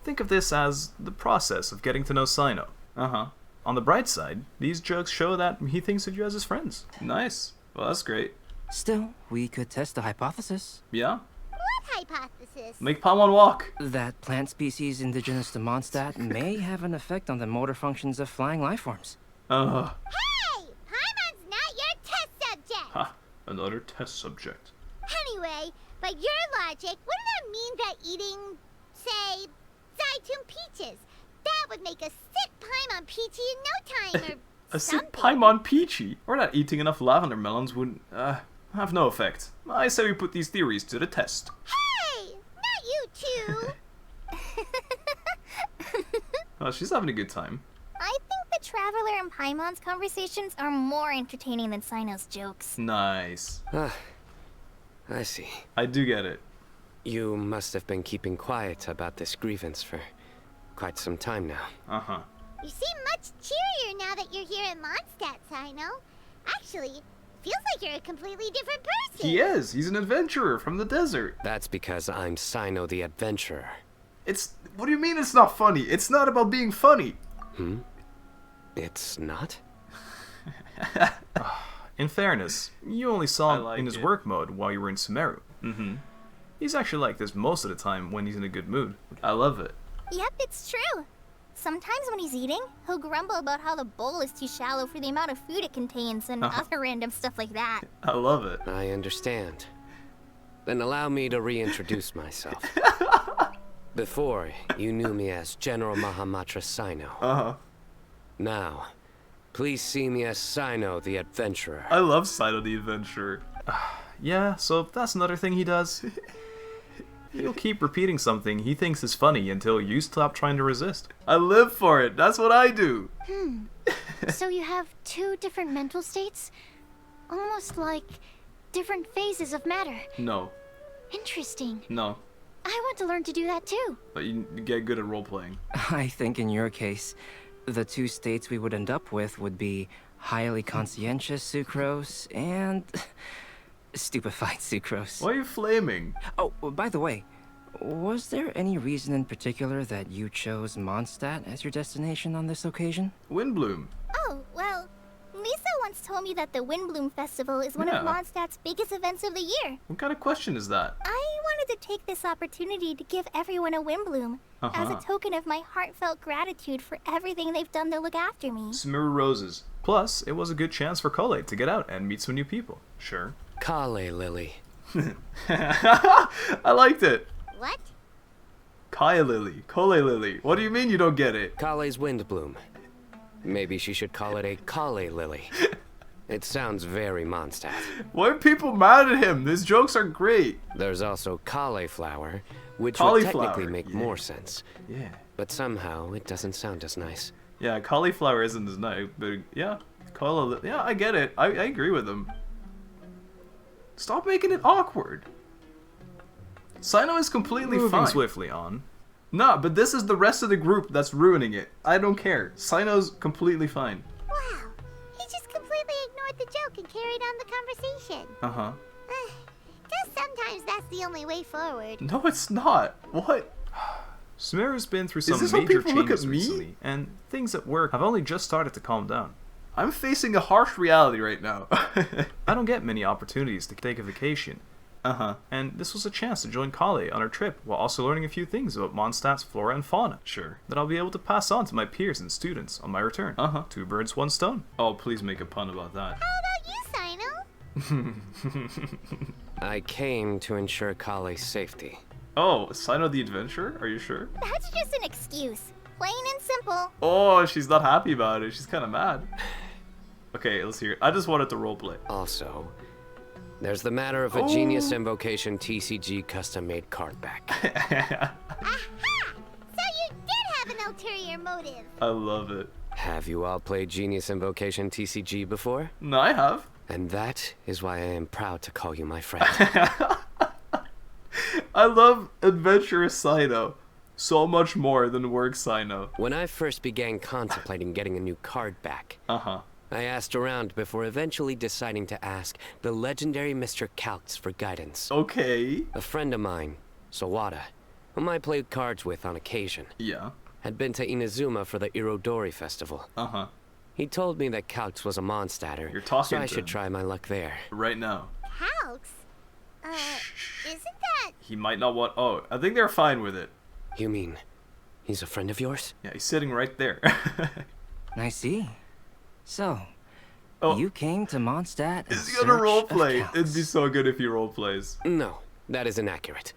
Think of this as the process of getting to know Sino. On the bright side, these jokes show that he thinks of you as his friends. Nice. Well, that's great. Still, we could test the hypothesis. Yeah? What hypothesis? Make Paimon walk. That plant species indigenous to Mondstadt may have an effect on the motor functions of flying life forms. Hey! Paimon's not your test subject! Ha. Another test subject. Anyway, by your logic, wouldn't that mean that eating, say, Zaitun peaches, that would make a sick Paimon peachy in no time, or A sick something? Paimon peachy. Or that eating enough lavender melons would, have no effect. I say we put these theories to the test. Hey! Not you two! Oh, she's having a good time. I think the Traveler and Paimon's conversations are more entertaining than Sino's jokes. Nice. I see. I do get it. You must have been keeping quiet about this grievance for quite some time now. You seem much cheerier now that you're here in Mondstadt, Sino. Actually, feels like you're a completely different person. He is. He's an adventurer from the desert. That's because I'm Sino the Adventurer. What do you mean it's not funny? It's not about being funny. It's not? In fairness, you only saw him in his work mode while you were in Sumeru. He's actually like this most of the time when he's in a good mood. I love it. Yep, it's true. Sometimes when he's eating, he'll grumble about how the bowl is too shallow for the amount of food it contains and other random stuff like that. I love it. I understand. Then allow me to reintroduce myself. Before, you knew me as General Mahamatra Sino. Now, please see me as Sino the Adventurer. I love Sino the Adventurer. Yeah, so that's another thing he does. He'll keep repeating something he thinks is funny until you stop trying to resist. I live for it. That's what I do. So you have two different mental states? Almost like different phases of matter. No. Interesting. No. I want to learn to do that too. But you get good at role-playing. I think in your case, the two states we would end up with would be highly conscientious Sucrose and stupefied Sucrose. Why are you flaming? Oh, by the way, was there any reason in particular that you chose Mondstadt as your destination on this occasion? Windblume. Oh, well, Lisa once told me that the Windblume Festival is one of Mondstadt's biggest events of the year. What kind of question is that? I wanted to take this opportunity to give everyone a Windblume as a token of my heartfelt gratitude for everything they've done to look after me. Sumeru roses. Plus, it was a good chance for Collei to get out and meet some new people. Sure. Collei Lily. I liked it. What? Kaya Lily. Collei Lily. What do you mean you don't get it? Collei's Windblume. Maybe she should call it a Collei Lily. It sounds very Mondstadt. Why are people mad at him? His jokes are great. There's also cauliflower, which would Cauliflower, technically make more sense. Yeah. But somehow it doesn't sound as nice. Yeah, cauliflower isn't as nice, but yeah. Yeah, I get it. I agree with him. Stop making it awkward. Sino is completely fine. Swiftly on. Nah, but this is the rest of the group that's ruining it. I don't care. Sino's completely fine. Wow. He just completely ignored the joke and carried on the conversation. Guess sometimes that's the only way forward. No, it's not. What? Sumeru's been through some this how major people look changes at me? recently, and things at work have only just started to calm down. I'm facing a harsh reality right now. I don't get many opportunities to take a vacation. And this was a chance to join Collei on our trip while also learning a few things about Mondstadt's flora and fauna. Sure. That I'll be able to pass on to my peers and students on my return. Two birds, one stone. Oh, please make a pun about that. How about you, Sino? I came to ensure Collei's safety. Oh, Sino the Adventurer? Are you sure? That's just an excuse. Plain and simple. Oh, she's not happy about it. She's kind of mad. Okay, let's hear it. I just wanted to roleplay. Also, there's the matter of a Genius Invocation TCG custom-made card back. Aha! So you did have an ulterior motive. I love it. Have you all played Genius Invocation TCG before? No, I have. And that is why I am proud to call you my friend. I love Adventurous Sino so much more than Work Sino. When I first began contemplating getting a new card back, I asked around before eventually deciding to ask the legendary Mr. Calx for guidance. Okay. A friend of mine, Sawada, whom I played cards with on occasion, had been to Inazuma for the Irodori festival. He told me that Calx was a Mondstadter, You're talking so I to should him. try my luck there. Right now. Calx? Isn't that... He might not want... Oh, I think they're fine with it. You mean he's a friend of yours? Yeah, he's sitting right there. I see. So, Oh. you came to Mondstadt in Is he gonna search of roleplay? Calx. It'd be so good if he roleplays. No, that is inaccurate.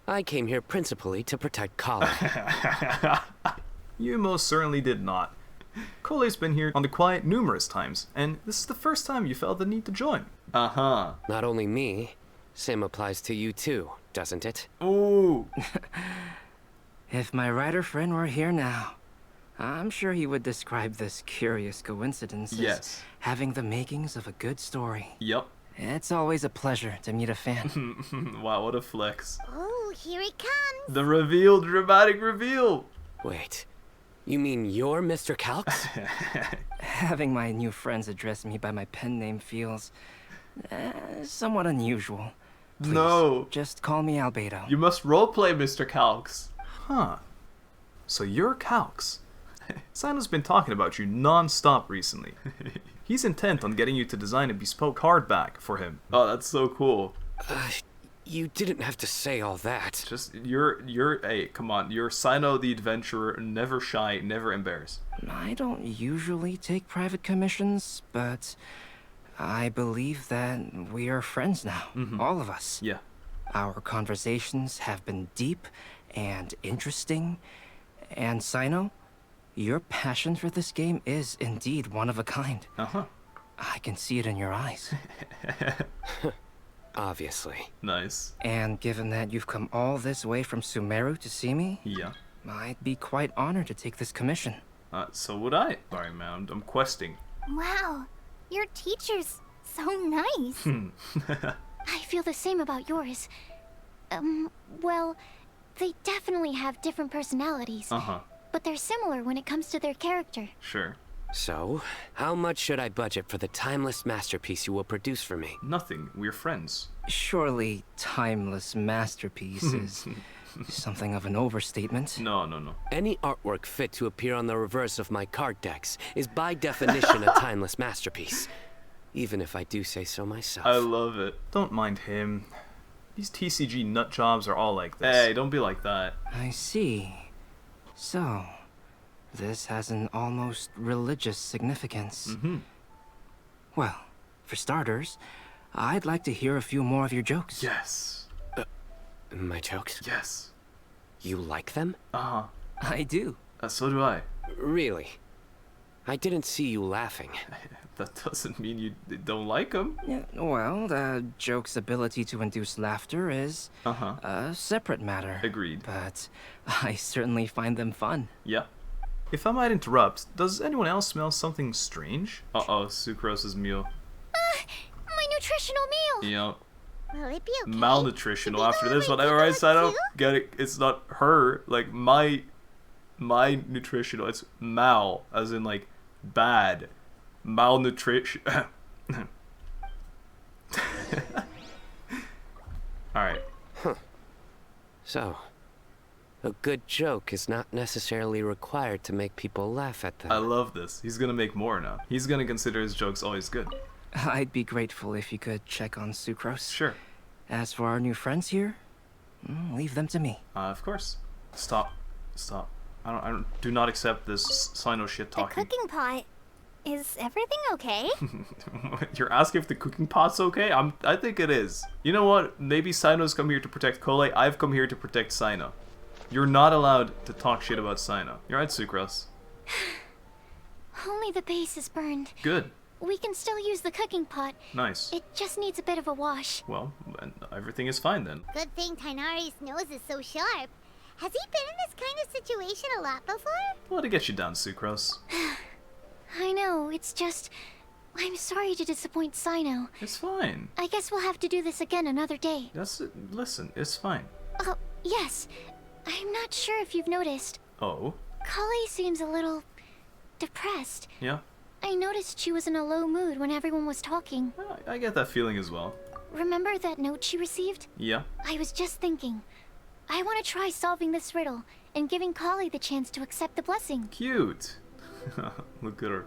I came here principally to protect Collei. You most certainly did not. Collei's been here on the quiet numerous times, and this is the first time you felt the need to join. Not only me, same applies to you too, doesn't it? Ooh. If my writer friend were here now, I'm sure he would describe this curious coincidence as having the makings of a good story. Yep. It's always a pleasure to meet a fan. Wow, what a flex. Oh, here it comes. The reveal, dramatic reveal. Wait, you mean you're Mr. Calx? Having my new friends address me by my pen name feels somewhat unusual. Please, No. just call me Albedo. You must roleplay Mr. Calx. Huh. So you're Calx. Sino's been talking about you non-stop recently. He's intent on getting you to design a bespoke card back for him. Oh, that's so cool. You didn't have to say all that. Just, hey, come on. You're Sino the Adventurer, never shy, never embarrassed. I don't usually take private commissions, but I believe that we are friends now, all of us. Yeah. Our conversations have been deep and interesting, and Sino, your passion for this game is indeed one of a kind. I can see it in your eyes. Obviously. Nice. And given that you've come all this way from Sumeru to see me, Yeah. I'd be quite honored to take this commission. So would I. Sorry, man. I'm questing. Wow, your teacher's so nice. I feel the same about yours. Well, they definitely have different personalities. But they're similar when it comes to their character. Sure. So, how much should I budget for the timeless masterpiece you will produce for me? Nothing. We're friends. Surely timeless masterpiece is something of an overstatement. No. Any artwork fit to appear on the reverse of my card decks is by definition a timeless masterpiece. Even if I do say so myself. I love it. Don't mind him. These TCG nut jobs are all like this. Hey, don't be like that. I see. So, this has an almost religious significance. Well, for starters, I'd like to hear a few more of your jokes. Yes. My jokes? Yes. You like them? I do. So do I. Really? I didn't see you laughing. That doesn't mean you don't like them. Yeah, well, the joke's ability to induce laughter is a separate matter. Agreed. But I certainly find them fun. Yeah. If I might interrupt, does anyone else smell something strange? Uh-oh, Sucrose's meal. My nutritional meal. You know, Will it be okay? malnutritional after this one. Alright, Sino, get it? It's not her. Like, my nutritional. It's mal, as in, like, bad. Malnutrition. Alright. So, A good joke is not necessarily required to make people laugh at them. I love this. He's gonna make more now. He's gonna consider his jokes always good. I'd be grateful if you could check on Sucrose. Sure. As for our new friends here, leave them to me. Of course. Stop. Stop. I do not accept this Sino shit The talking. cooking pot. Is everything okay? You're asking if the cooking pot's okay? I think it is. You know what? Maybe Sino's come here to protect Collei. I've come here to protect Sino. You're not allowed to talk shit about Sino. You're right, Sucrose. Only the base is burned. Good. We can still use the cooking pot. Nice. It just needs a bit of a wash. Well, everything is fine then. Good thing Tighnari's nose is so sharp. Has he been in this kind of situation a lot before? Well, to get you down, Sucrose. I know, it's just... I'm sorry to disappoint Sino. It's fine. I guess we'll have to do this again another day. Listen, it's fine. Yes. I'm not sure if you've noticed. Oh? Collei seems a little... depressed. Yeah? I noticed she was in a low mood when everyone was talking. I get that feeling as well. Remember that note she received? Yeah? I was just thinking. I want to try solving this riddle and giving Collei the chance to accept the blessing. Cute. Look at her.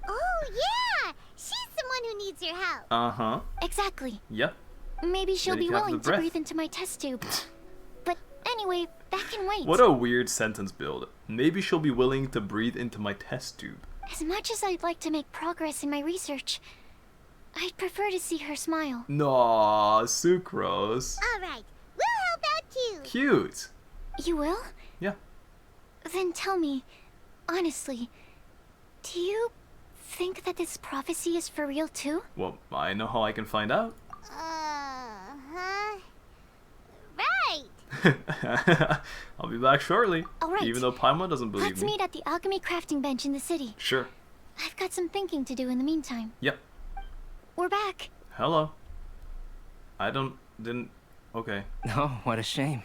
Oh, yeah! She's someone who needs your help. Uh-huh. Exactly. Yep. Maybe she'll Then you be can have willing the to breath. breathe into my test tube. But anyway, that can wait. What a weird sentence build. Maybe she'll be willing to breathe into my test tube. As much as I'd like to make progress in my research, I'd prefer to see her smile. Nah, Sucrose. All right, we'll help out too. Cute. You will? Yeah. Then tell me, honestly, do you think that this prophecy is for real too? Well, I know how I can find out. Uh-huh. Right. I'll be back shortly. All right. Even though Paimon doesn't believe Let's me. meet at the alchemy crafting bench in the city. Sure. I've got some thinking to do in the meantime. Yep. We're back. Hello. Didn't... Okay. Oh, what a shame.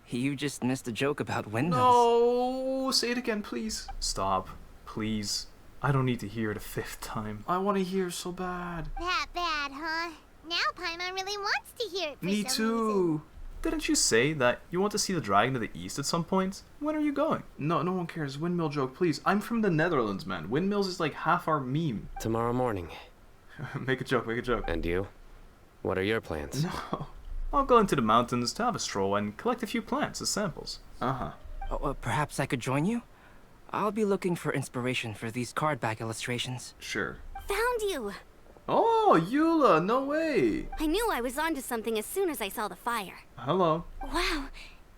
You just missed a joke about windmills. No! Say it again, please. Stop. Please. I don't need to hear it a 5th time. I want to hear so bad. That bad, huh? Now Paimon really wants to hear it for Me some too. reason. Didn't you say that you want to see the Dragon of the East at some point? When are you going? No one cares. Windmill joke, please. I'm from the Netherlands, man. Windmills is like half our meme. Tomorrow morning. Make a joke, make a joke. And you? What are your plans? No. I'll go into the mountains to have a stroll and collect a few plants as samples. Uh-huh. Perhaps I could join you? I'll be looking for inspiration for these card back illustrations. Sure. Found you! Oh, Eula, no way! I knew I was onto something as soon as I saw the fire. Hello. Wow,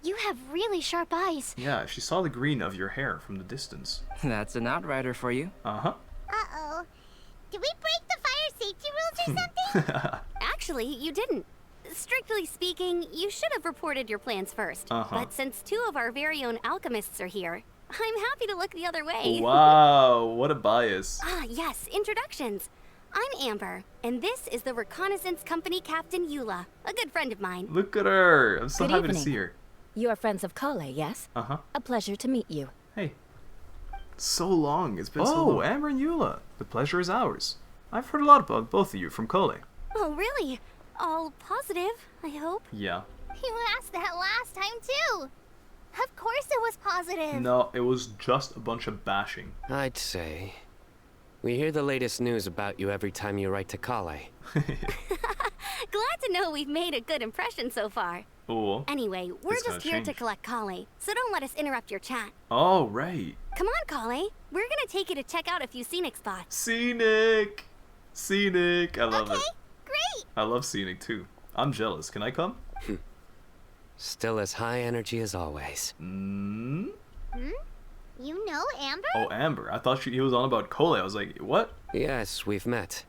you have really sharp eyes. Yeah, she saw the green of your hair from the distance. That's an outrider for you. Uh-huh. Uh-oh. Did we break the fire safety rules or something? Actually, you didn't. Strictly speaking, you should have reported your plans first. But since 2 of our very own alchemists are here, I'm happy to look the other way. Wow, what a bias. Ah, yes, introductions. I'm Amber, and this is the Reconnaissance Company Captain Eula, a good friend of mine. Look at her. I'm so Good happy to evening. see her. You are friends of Collei, yes? Uh-huh. A pleasure to meet you. Hey. So long. It's been so long. Oh, Amber and Eula. The pleasure is ours. I've heard a lot about both of you from Collei. Oh, really? All positive, I hope. Yeah. You asked that last time too. Of course it was positive. No, it was just a bunch of bashing. I'd say. We hear the latest news about you every time you write to Collei. Glad to know we've made a good impression so far. Oh. Anyway, we're It's just gonna here to change. collect Collei, so don't let us interrupt your chat. Oh, right. Come on, Collei. We're gonna take you to check out a few scenic spots. Scenic. Scenic. I love it. Okay, great. I love scenic too. I'm jealous. Can I come? Still as high energy as always. You know Amber? Oh, Amber. I thought he was on about Collei. I was like, what? Yes, we've met.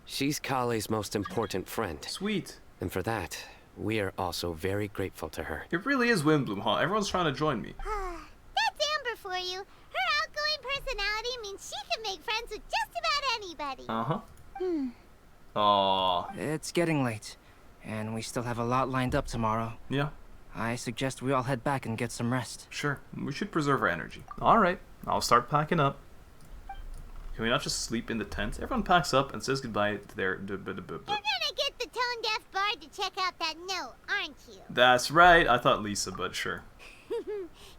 She's Collei's most important friend. Sweet. And for that, we are also very grateful to her. It really is Windblume, huh? Everyone's trying to join me. That's Amber for you. Her outgoing personality means she can make friends with just about anybody. Uh-huh. Aww. It's getting late, and we still have a lot lined up tomorrow. Yeah, I suggest we all head back and get some rest. sure. We should preserve our energy. Alright, I'll start packing up. Can we not just sleep in the tent? Everyone packs up and says goodbye to their... You're gonna get the tone-deaf bark bard to check out that note, aren't you? That's right. I thought Lisa, but sure.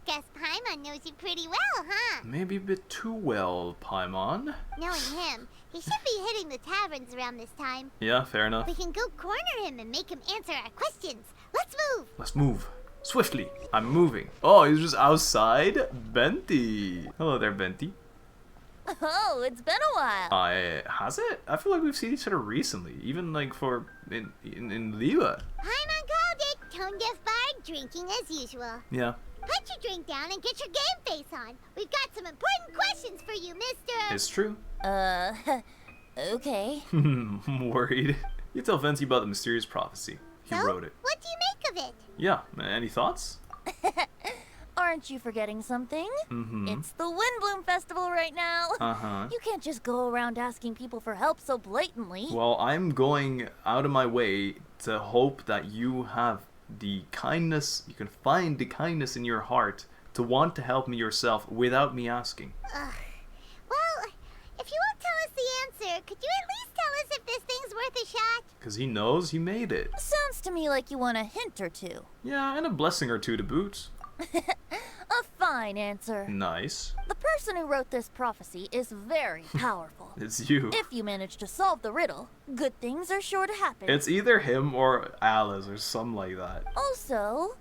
Guess Paimon knows you pretty well, huh? Maybe a bit too well, Paimon. Knowing him, he should be hitting the taverns around this time. Yeah, fair enough. We can go corner him and make him answer our questions. Let's move! Let's move. Swiftly. I'm moving. Oh, he's just outside? Venti. Hello there, Venti. Oh, it's been a while. Has it? I feel like we've seen each other recently. Even like for in Dehya. Paimon called it. Tone-deaf bard drinking as usual. Yeah. Put your drink down and get your game face on. We've got some important questions for you, mister. It's true. Okay. I'm worried. You tell Venti about the mysterious prophecy. He So, wrote it. what do you make of it? Yeah. Any thoughts? Aren't you forgetting something? Mm-hmm. It's the Windblume Festival right now. Uh-huh. You can't just go around asking people for help so blatantly. Well, I'm going out of my way to hope that you have the kindness, you can find the kindness in your heart to want to help me yourself without me asking. Well, if you won't tell us the answer, could you at least tell us if this thing's worth a shot? Because he knows he made it. Sounds to me like you want a hint or two. Yeah, and a blessing or two to boot. A fine answer. Nice. The person who wrote this prophecy is very powerful. It's you. If you manage to solve the riddle, good things are sure to happen. It's either him or Alice or something like that. Also,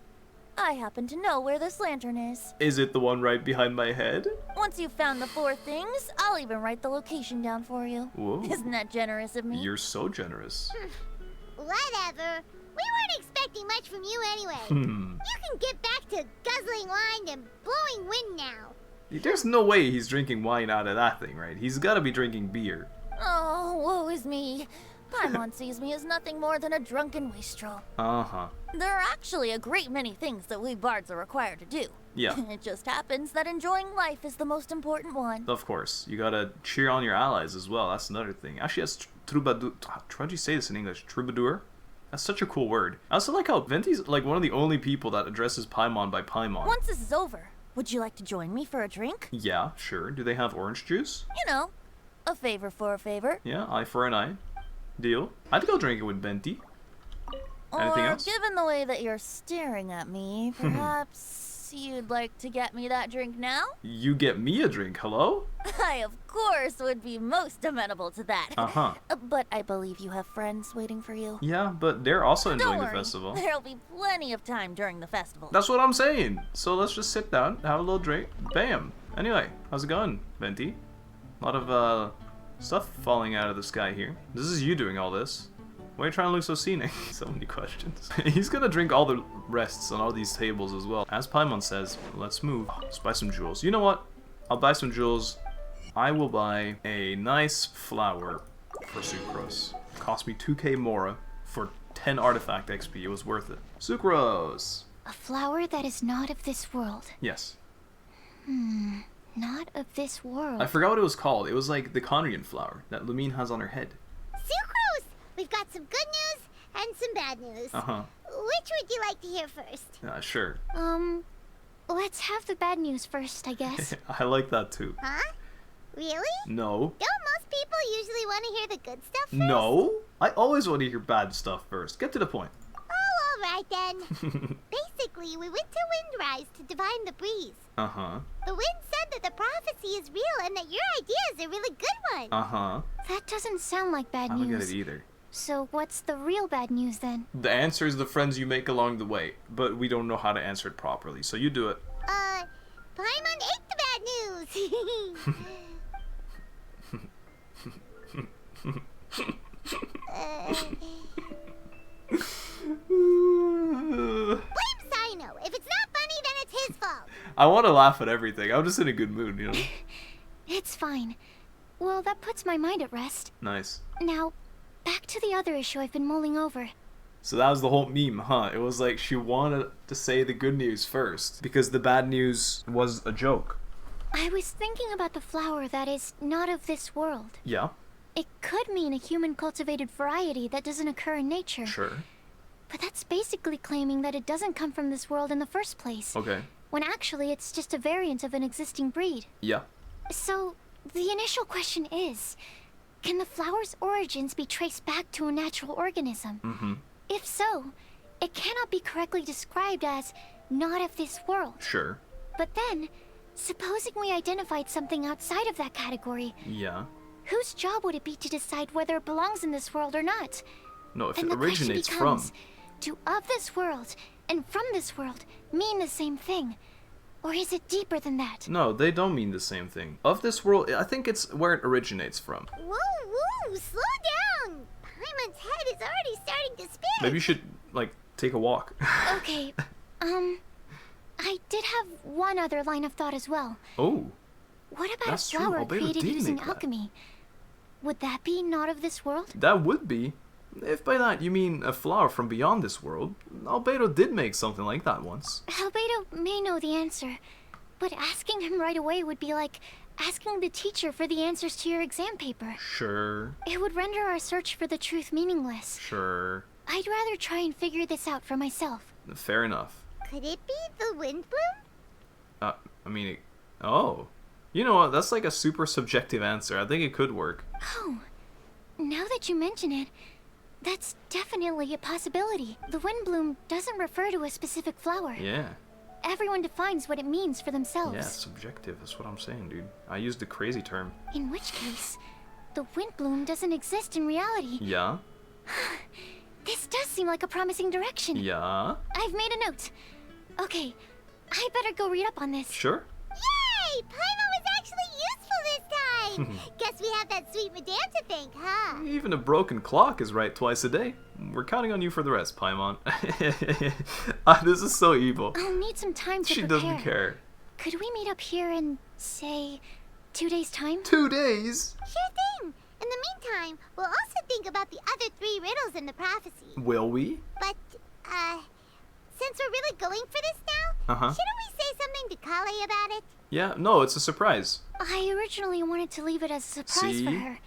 I happen to know where this lantern is. Is it the one right behind my head? Once you've found the 4 things, I'll even write the location down for you. Whoa. Isn't that generous of me? You're so generous. Whatever. We weren't expecting much from you anyway. You can get back to guzzling wine and blowing wind now. There's no way he's drinking wine out of that thing, right? He's gotta be drinking beer. Oh, woe is me. Paimon sees me as nothing more than a drunken wastrel. Uh-huh. There are actually a great many things that we bards are required to do. Yeah. It just happens that enjoying life is the most important one. Of course. You gotta cheer on your allies as well. That's another thing. Actually, that's troubadour. How'd you say this in English? Troubadour? That's such a cool word. I also like how Venti's like one of the only people that addresses Paimon by Paimon. Once this is over, would you like to join me for a drink? Yeah, sure. Do they have orange juice? You know, a favor for a favor. Yeah, eye for an eye. Deal. I'd go drink it with Venti. Anything Or, else? given the way that you're staring at me, perhaps you'd like to get me that drink now? You get me a drink, hello? I, of course, would be most amenable to that. Uh-huh. But I believe you have friends waiting for you. Yeah, but they're also Don't enjoying worry, the festival. there'll be plenty of time during the festival. That's what I'm saying. So let's just sit down, have a little drink. Bam. Anyway, how's it going, Venti? A lot of, stuff falling out of the sky here. This is you doing all this. Why are you trying to look so scenic? So many questions. He's gonna drink all the rests on all these tables as well. As Paimon says, let's move. Let's buy some jewels. You know what? I'll buy some jewels. I will buy a nice flower for Sucrose. Cost me 2k more for 10 artifact XP. It was worth it. Sucrose! A flower that is not of this world. Yes. Not of this world. I forgot what it was called. It was like the khaenri'ah flower that Lumine has on her head. Sucrose! We've got some good news and some bad news. Uh-huh. Which would you like to hear first? Sure. Let's have the bad news first, I guess. I like that too. Huh? Really? No. Don't most people usually want to hear the good stuff first? No? I always want to hear bad stuff first. Get to the point. Oh, alright then. Basically, we went to Windrise to divine the breeze. Uh-huh. The wind said that the prophecy is real and that your idea is a really good one. Uh-huh. That doesn't sound like bad I don't get news. it either. So what's the real bad news then? The answer is the friends you make along the way, but we don't know how to answer it properly, so you do it. Paimon ate the bad news. Blame Sino. If it's not funny, then it's his fault. I want to laugh at everything. I'm just in a good mood, you know? It's fine. Well, that puts my mind at rest. Nice. Now, back to the other issue I've been mulling over. So that was the whole meme, huh? It was like she wanted to say the good news first, because the bad news was a joke. I was thinking about the flower that is not of this world. Yeah? It could mean a human-cultivated variety that doesn't occur in nature. Sure. But that's basically claiming that it doesn't come from this world in the first place. Okay. When actually it's just a variant of an existing breed. Yeah. So, the initial question is, can the flower's origins be traced back to a natural organism? Mm-hmm. If so, it cannot be correctly described as not of this world. Sure. But then, supposing we identified something outside of that category, Yeah. whose job would it be to decide whether it belongs in this world or not? No, if And it the question originates becomes, from... do of this world and from this world mean the same thing? Or is it deeper than that? No, they don't mean the same thing. Of this world, I think it's where it originates from. Whoa, whoa, slow down! Paimon's head is already starting to spin. Maybe you should, like, take a walk. Okay, I did have one other line of thought as well. Oh. What about That's a true, flower Albedo created did using make that. alchemy? Would that be not of this world? That would be. If by that you mean a flower from beyond this world, Albedo did make something like that once. Albedo may know the answer, but asking him right away would be like asking the teacher for the answers to your exam paper. Sure. It would render our search for the truth meaningless. Sure. I'd rather try and figure this out for myself. Fair enough. Could it be the windblume? I mean, oh. You know what, that's like a super subjective answer. I think it could work. Oh, now that you mention it, that's definitely a possibility. The windblume doesn't refer to a specific flower. Yeah. Everyone defines what it means for themselves. Yeah, subjective, that's what I'm saying, dude. I used the crazy term. In which case, the windblume doesn't exist in reality. Yeah? This does seem like a promising direction. Yeah? I've made a note. Okay, I better go read up on this. Sure? Yay! Paimon was actually useful this time! Guess we have that sweet madame to thank, huh? Even a broken clock is right twice a day. We're counting on you for the rest, Paimon. This is so evil. I'll need some time to She prepare. doesn't care. Could we meet up here in, say, 2 days' time? 2 days? Sure thing. In the meantime, we'll also think about the other 3 riddles in the prophecy. Will we? But, since we're really going for this now, shouldn't we say something to Collei about it? Yeah, no, it's a surprise. I originally wanted to leave it as a surprise for See? her.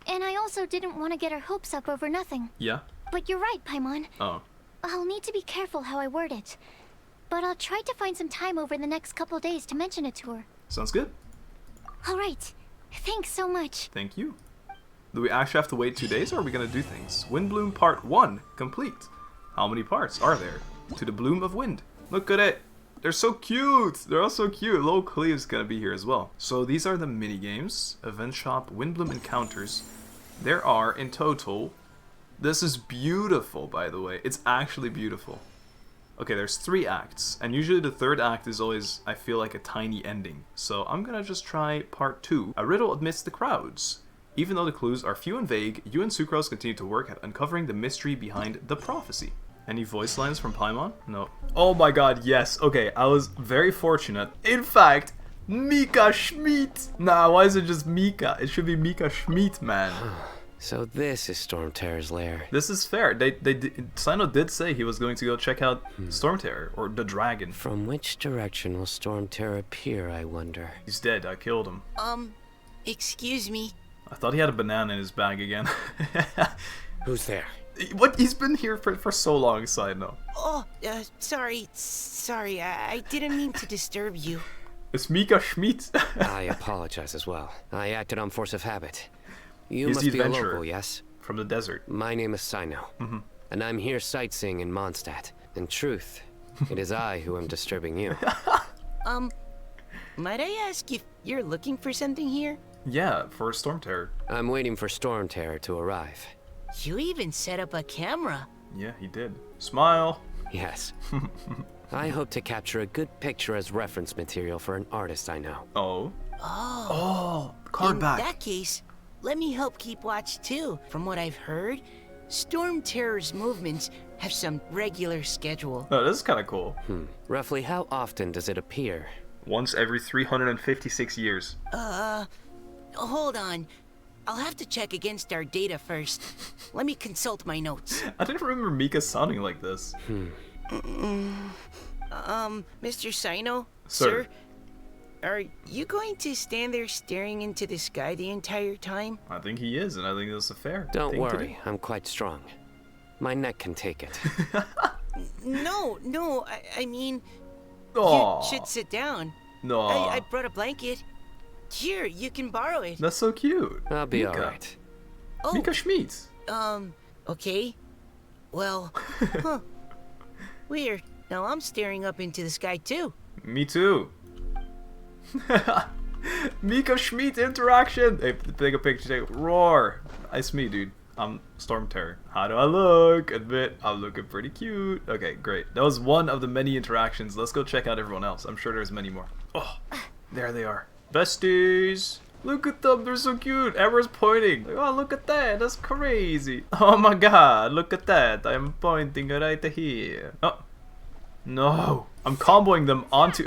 And I also didn't want to get her hopes up over nothing. Yeah? But you're right, Paimon. Oh. I'll need to be careful how I word it. But I'll try to find some time over the next couple days to mention it to her. Sounds good. Alright. Thanks so much. Thank you. Do we actually have to wait 2 days, or are we gonna do things? Windblume Part 1, complete. How many parts are there to the bloom of wind? Look at it. They're so cute. They're all so cute. Little Cleve's gonna be here as well. So these are the mini games. Event shop, Windblume encounters. There are in total. This is beautiful, by the way. It's actually beautiful. Okay, there's 3 acts, and usually the 3rd act is always, I feel like, a tiny ending. So I'm gonna just try part 2. A riddle amidst the crowds. Even though the clues are few and vague, you and Sucrose continue to work at uncovering the mystery behind the prophecy. Any voice lines from Paimon? No. Oh my god, yes. Okay, I was very fortunate. In fact, Mika Schmidt. Nah, why is it just Mika? It should be Mika Schmidt, man. So this is Storm Terror's lair. This is fair. Sino did say he was going to go check out Storm Terror, or the dragon. From which direction will Storm Terror appear, I wonder? He's dead. I killed him. Excuse me. I thought he had a banana in his bag again. Who's there? What? He's been here for so long, Sino. Oh, sorry, I didn't mean to disturb you. It's Mika Schmidt. I apologize as well. I acted on force of habit. You He's must the be a adventurer local, yes? from the desert. My name is Sino, and I'm here sightseeing in Mondstadt. In truth, it is I who am disturbing you. Might I ask if you're looking for something here? Yeah, for Storm Terror. I'm waiting for Storm Terror to arrive. You even set up a camera. Yeah, he did. Smile. Yes. I hope to capture a good picture as reference material for an artist I know. Oh. Oh. Card In back. that case, let me help keep watch too. From what I've heard, Storm Terror's movements have some regular schedule. Oh, this is kind of cool. Roughly how often does it appear? Once every 356 years. Hold on. I'll have to check against our data first. Let me consult my notes. I didn't remember Mika sounding like this. Mr. Sino? Sir? Are you going to stand there staring into the sky the entire time? I think he is, and I think that's a fair Don't thing to do. worry, I'm quite strong. My neck can take it. No, I mean, Aw. you should sit down. No. I brought a blanket. Here, you can borrow it. That's so cute. I'll be Mika. alright. Oh, Mika Schmidt. okay. Well, Huh. Weird. Now I'm staring up into the sky too. Me too. Mika Schmidt interaction. Hey, take a picture. Roar. It's me, dude. I'm Storm Terror. How do I look? Admit, I'm looking pretty cute. Okay, great. That was one of the many interactions. Let's go check out everyone else. I'm sure there's many more. Oh, there they are. Besties. Look at them. They're so cute. Amber's pointing. Like, oh, look at that. That's crazy. Oh my god. Look at that. I'm pointing right here. Oh. No. I'm comboing them onto...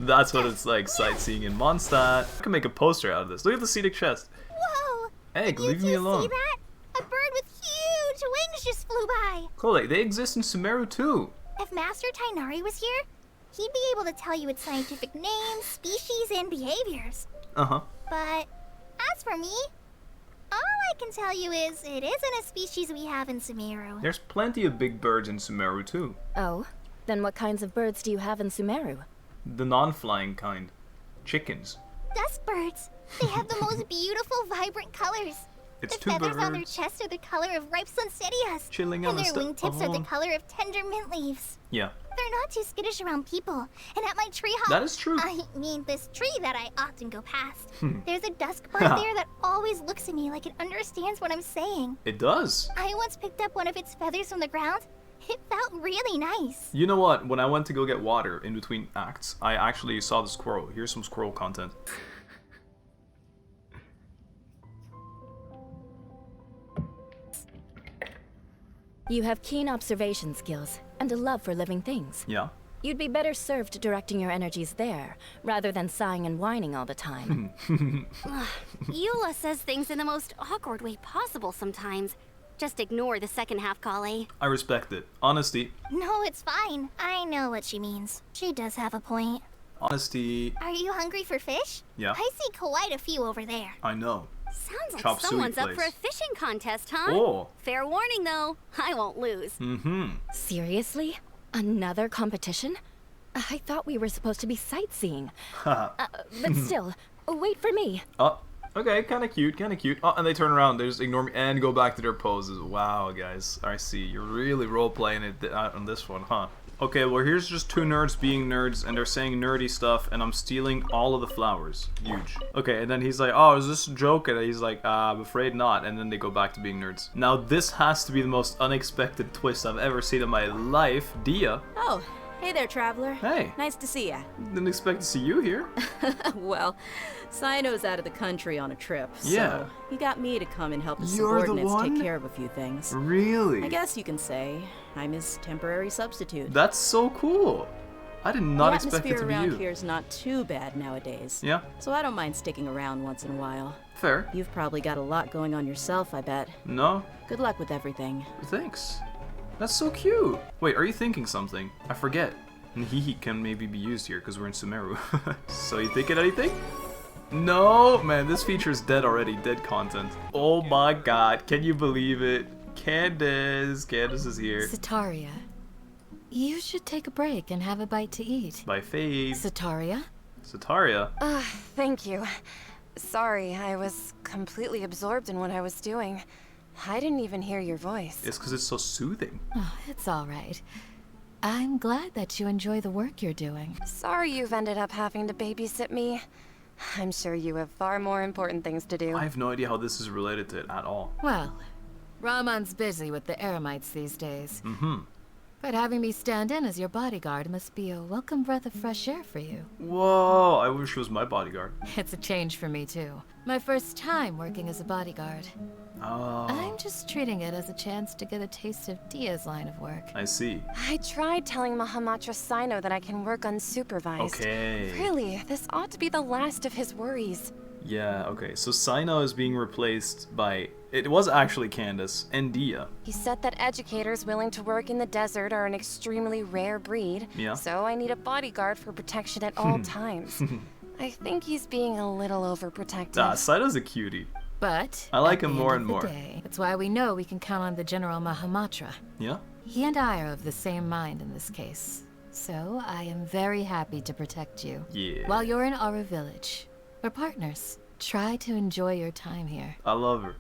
That's what it's like sightseeing in Mondstadt. I can make a poster out of this. Look at the scenic chest. Whoa! Egg, leave me alone. See that? A bird with huge wings just flew by. Collei, they exist in Sumeru too. If Master Tighnari was here, he'd be able to tell you its scientific names, species, and behaviors. Uh-huh. But as for me, all I can tell you is it isn't a species we have in Sumeru. There's plenty of big birds in Sumeru too. Oh, then what kinds of birds do you have in Sumeru? The non-flying kind. Chickens. Dusk birds. They have the most beautiful, vibrant colors. It's the two feathers on their birds. chests are the color of ripe sunsettias. Chilling on and the their wingtips are the oh. color of tender mint leaves. Yeah. They're not too skittish around people. And at my tree hop... That is true. I mean, this tree that I often go past. Hmm. There's a dusk bird there that always looks at me like it understands what I'm saying. It does. I once picked up one of its feathers from the ground. It felt really nice. You know what? When I went to go get water in between acts, I actually saw the squirrel. Here's some squirrel content. You have keen observation skills and a love for living things. Yeah. You'd be better served directing your energies there, rather than sighing and whining all the time. Eula says things in the most awkward way possible sometimes. Just ignore the second half, Collei. I respect it. Honesty. No, it's fine. I know what she means. She does have a point. Honesty. Are you hungry for fish? Yeah. I see quite a few over there. I know. Sounds like Chop suey someone's up place. for a fishing contest, huh? Oh. Fair warning, though. I won't lose. Mm-hmm. Seriously? Another competition? I thought we were supposed to be sightseeing. But still, wait for me. Oh. Okay, kind of cute, kind of cute. Oh, and they turn around, they just ignore me and go back to their poses. Wow, guys, I see. You're really role-playing it on this one, huh? Okay, well, here's just two nerds being nerds, and they're saying nerdy stuff, and I'm stealing all of the flowers. Huge. Okay, and then he's like, oh, is this a joke? And he's like, I'm afraid not. And then they go back to being nerds. Now, this has to be the most unexpected twist I've ever seen in my life. Dehya. Oh, hey there, traveler. Hey. Nice to see ya. Didn't expect to see you here. Well, Sino's out of the country on a trip, Yeah. so he got me to come and help his You're the subordinates one? take care of a few things. Really? I guess you can say I'm his temporary substitute. That's so cool. I did not the expect it atmosphere to be around you. here's not too bad nowadays. Yeah, So I don't mind sticking around once in a while. fair. You've probably got a lot going on yourself, I bet. No, Good luck with everything. thanks. That's so cute. Wait, are you thinking something? I forget. And he can maybe be used here because we're in Sumeru. So you thinking anything? No, man, this feature is dead already. Dead content. Oh my god, can you believe it? Candace is here. Sataria, you should take a break and have a bite to eat. By Fade. Sataria? Sataria. Thank you. Sorry, I was completely absorbed in what I was doing. I didn't even hear your voice. It's because it's so soothing. Oh, it's all right. I'm glad that you enjoy the work you're doing. Sorry you've ended up having to babysit me. I'm sure you have far more important things to do. I have no idea how this is related to it at all. Well, Ramon's busy with the Eremites these days. Mm-hmm. But having me stand in as your bodyguard must be a welcome breath of fresh air for you. Whoa, I wish it was my bodyguard. It's a change for me, too. My first time working as a bodyguard. Oh, I'm just treating it as a chance to get a taste of Dehya's line of work. I see. I tried telling Mahamatra Sino that I can work unsupervised. Okay. Really, this ought to be the last of his worries. Yeah, okay. So Sino is being replaced by... It was actually Candace and Dehya. He said that educators willing to work in the desert are an extremely rare breed. Yeah. So I need a bodyguard for protection at all times. I think he's being a little overprotective. Ah, Sino's a cutie. But I like at him the more end and of the more. day, that's why we know we can count on the General Mahamatra. Yeah? He and I are of the same mind in this case. So I am very happy to protect you. Yeah. While you're in our village. We're partners. Try to enjoy your time here. I love her.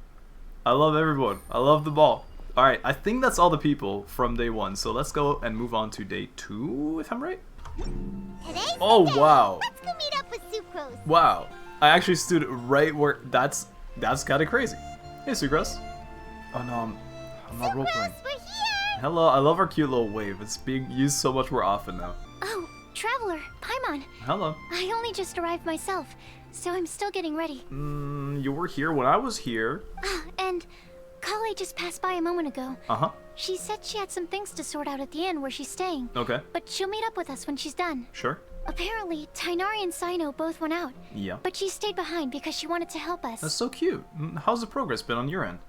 I love everyone. I love them all. Alright, I think that's all the people from day 1. So let's go and move on to day 2, if I'm right. Today's Oh, the day. wow. Let's go meet up with Sucrose. Wow. I actually stood right where... That's kind of crazy. Hey, Sucrose. Oh, no, I'm not roleplaying. We're here. Hello, I love our cute little wave. It's being used so much more often now. Oh, Traveler, Paimon. Hello. I only just arrived myself, so I'm still getting ready. You were here when I was here. And Collei just passed by a moment ago. Uh-huh. She said she had some things to sort out at the inn where she's staying. Okay. But she'll meet up with us when she's done. Sure. Apparently, Tighnari and Cyno both went out. Yeah. But she stayed behind because she wanted to help us. That's so cute. How's the progress been on your end?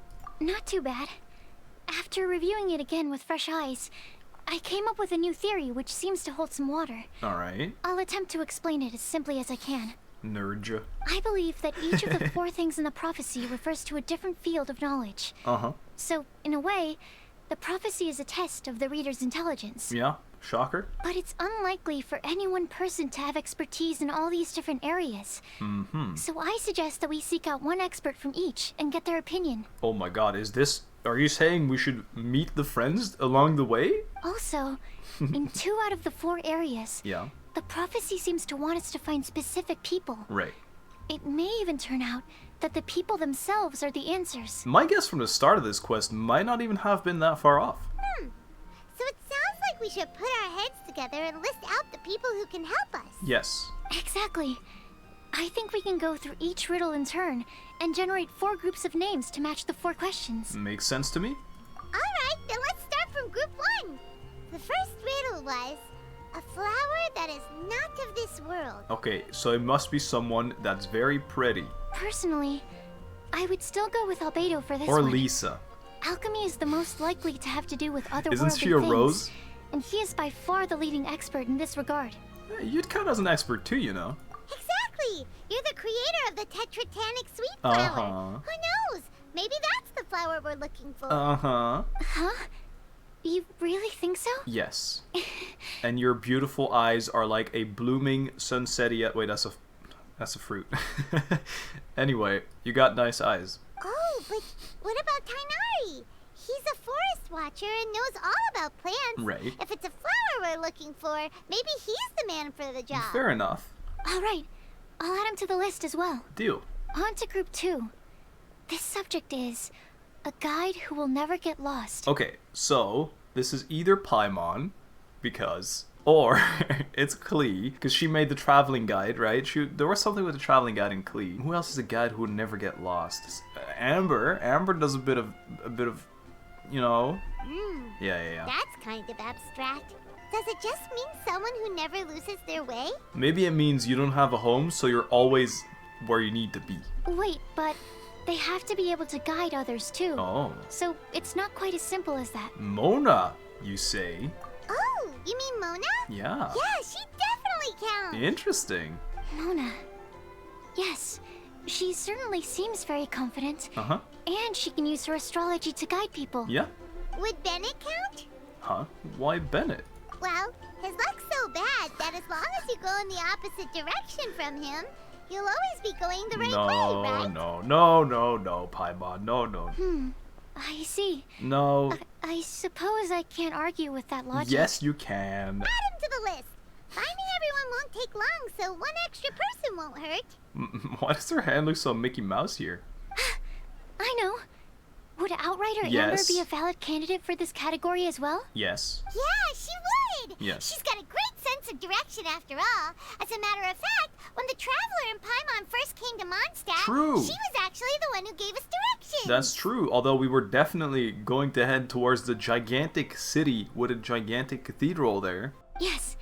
Not too bad. After reviewing it again with fresh eyes, I came up with a new theory which seems to hold some water. Alright. I'll attempt to explain it as simply as I can. Nerd. I believe that each of the 4 things in the prophecy refers to a different field of knowledge. Uh-huh. So, in a way, the prophecy is a test of the reader's intelligence. Yeah, shocker. But it's unlikely for any one person to have expertise in all these different areas. Mm-hmm. So I suggest that we seek out one expert from each and get their opinion. Oh my god, is this... Are you saying we should meet the friends along the way? Also, in 2 out of the 4 areas, Yeah. the prophecy seems to want us to find specific people. Right. It may even turn out that the people themselves are the answers. My guess from the start of this quest might not even have been that far off. So it sounds like we should put our heads together and list out the people who can help us. Yes. Exactly. I think we can go through each riddle in turn and generate 4 groups of names to match the 4 questions. Makes sense to me. Alright, then let's start from group 1. The first riddle was, a flower that is not of this world. Okay, so it must be someone that's very pretty. Personally, I would still go with Albedo for this Or one. Lisa. Alchemy is the most likely to have to do with otherworldly Isn't she a things, rose? and he is by far the leading expert in this regard. You'd count as an expert too, you know. Exactly! You're the creator of the tetratanic sweet flower. Uh-huh. Who knows? Maybe that's the flower we're looking for. Uh-huh. Huh? You really think so? Yes. And your beautiful eyes are like a blooming sunsetia... Wait, that's a fruit. Anyway, you got nice eyes. Oh, but what about Tighnari? He's a forest watcher and knows all about plants. Right. If it's a flower we're looking for, maybe he's the man for the job. Fair enough. Alright, I'll add him to the list as well. Deal. On to group 2. This subject is a guide who will never get lost. Okay, so this is either Paimon, because... Or it's Collei, because she made the traveling guide, right? There was something with the traveling guide in Collei. Who else is a guide who would never get lost? Amber. Amber does a bit of, you know. Yeah. That's kind of abstract. Does it just mean someone who never loses their way? Maybe it means you don't have a home, so you're always where you need to be. Wait, but they have to be able to guide others too. Oh. So it's not quite as simple as that. Mona, you say? Oh, you mean Mona? Yeah. Yeah, she definitely counts. Interesting. Mona. Yes, she certainly seems very confident. Uh-huh. And she can use her astrology to guide people. Yeah. Would Bennett count? Huh? Why Bennett? Well, his luck's so bad that as long as you go in the opposite direction from him, you'll always be going the right way, right? No, Paimon. No. I see. No. I suppose I can't argue with that logic. Yes, you can. Add him to the list. Finding everyone won't take long, so one extra person won't hurt. Why does her hand look so Mickey Mouse here? I know. Would Outrider Amber Yes. be a valid candidate for this category as well? Yes. Yeah, she would. Yes. She's got a great sense of direction after all. As a matter of fact, when the Traveler and Paimon first came to Mondstadt, True. she was actually the one who gave us directions. That's true, although we were definitely going to head towards the gigantic city with a gigantic cathedral there. Yes,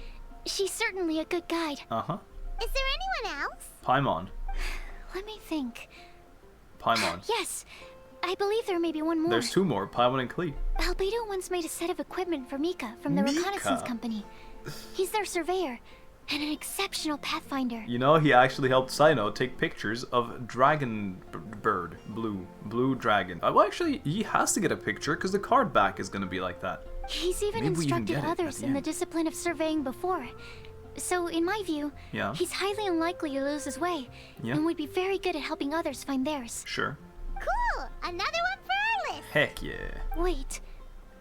she's certainly a good guide. Uh-huh. Is there anyone else? Paimon. Let me think. Paimon. Yes, I believe there may be one more. There's 2 more, Paimon and Collei. Albedo once made a set of equipment for Mika from the Mika? reconnaissance company. He's their surveyor and an exceptional pathfinder. You know, he actually helped Cyno take pictures of dragon bird, blue dragon. Well, actually, he has to get a picture because the card back is going to be like that. He's even Maybe we even instructed get it at others the in the end. discipline of surveying before. So, in my view, Yeah. he's highly unlikely to lose his way Yeah. and would be very good at helping others find theirs. Sure. Cool. Another one Heck yeah. Wait,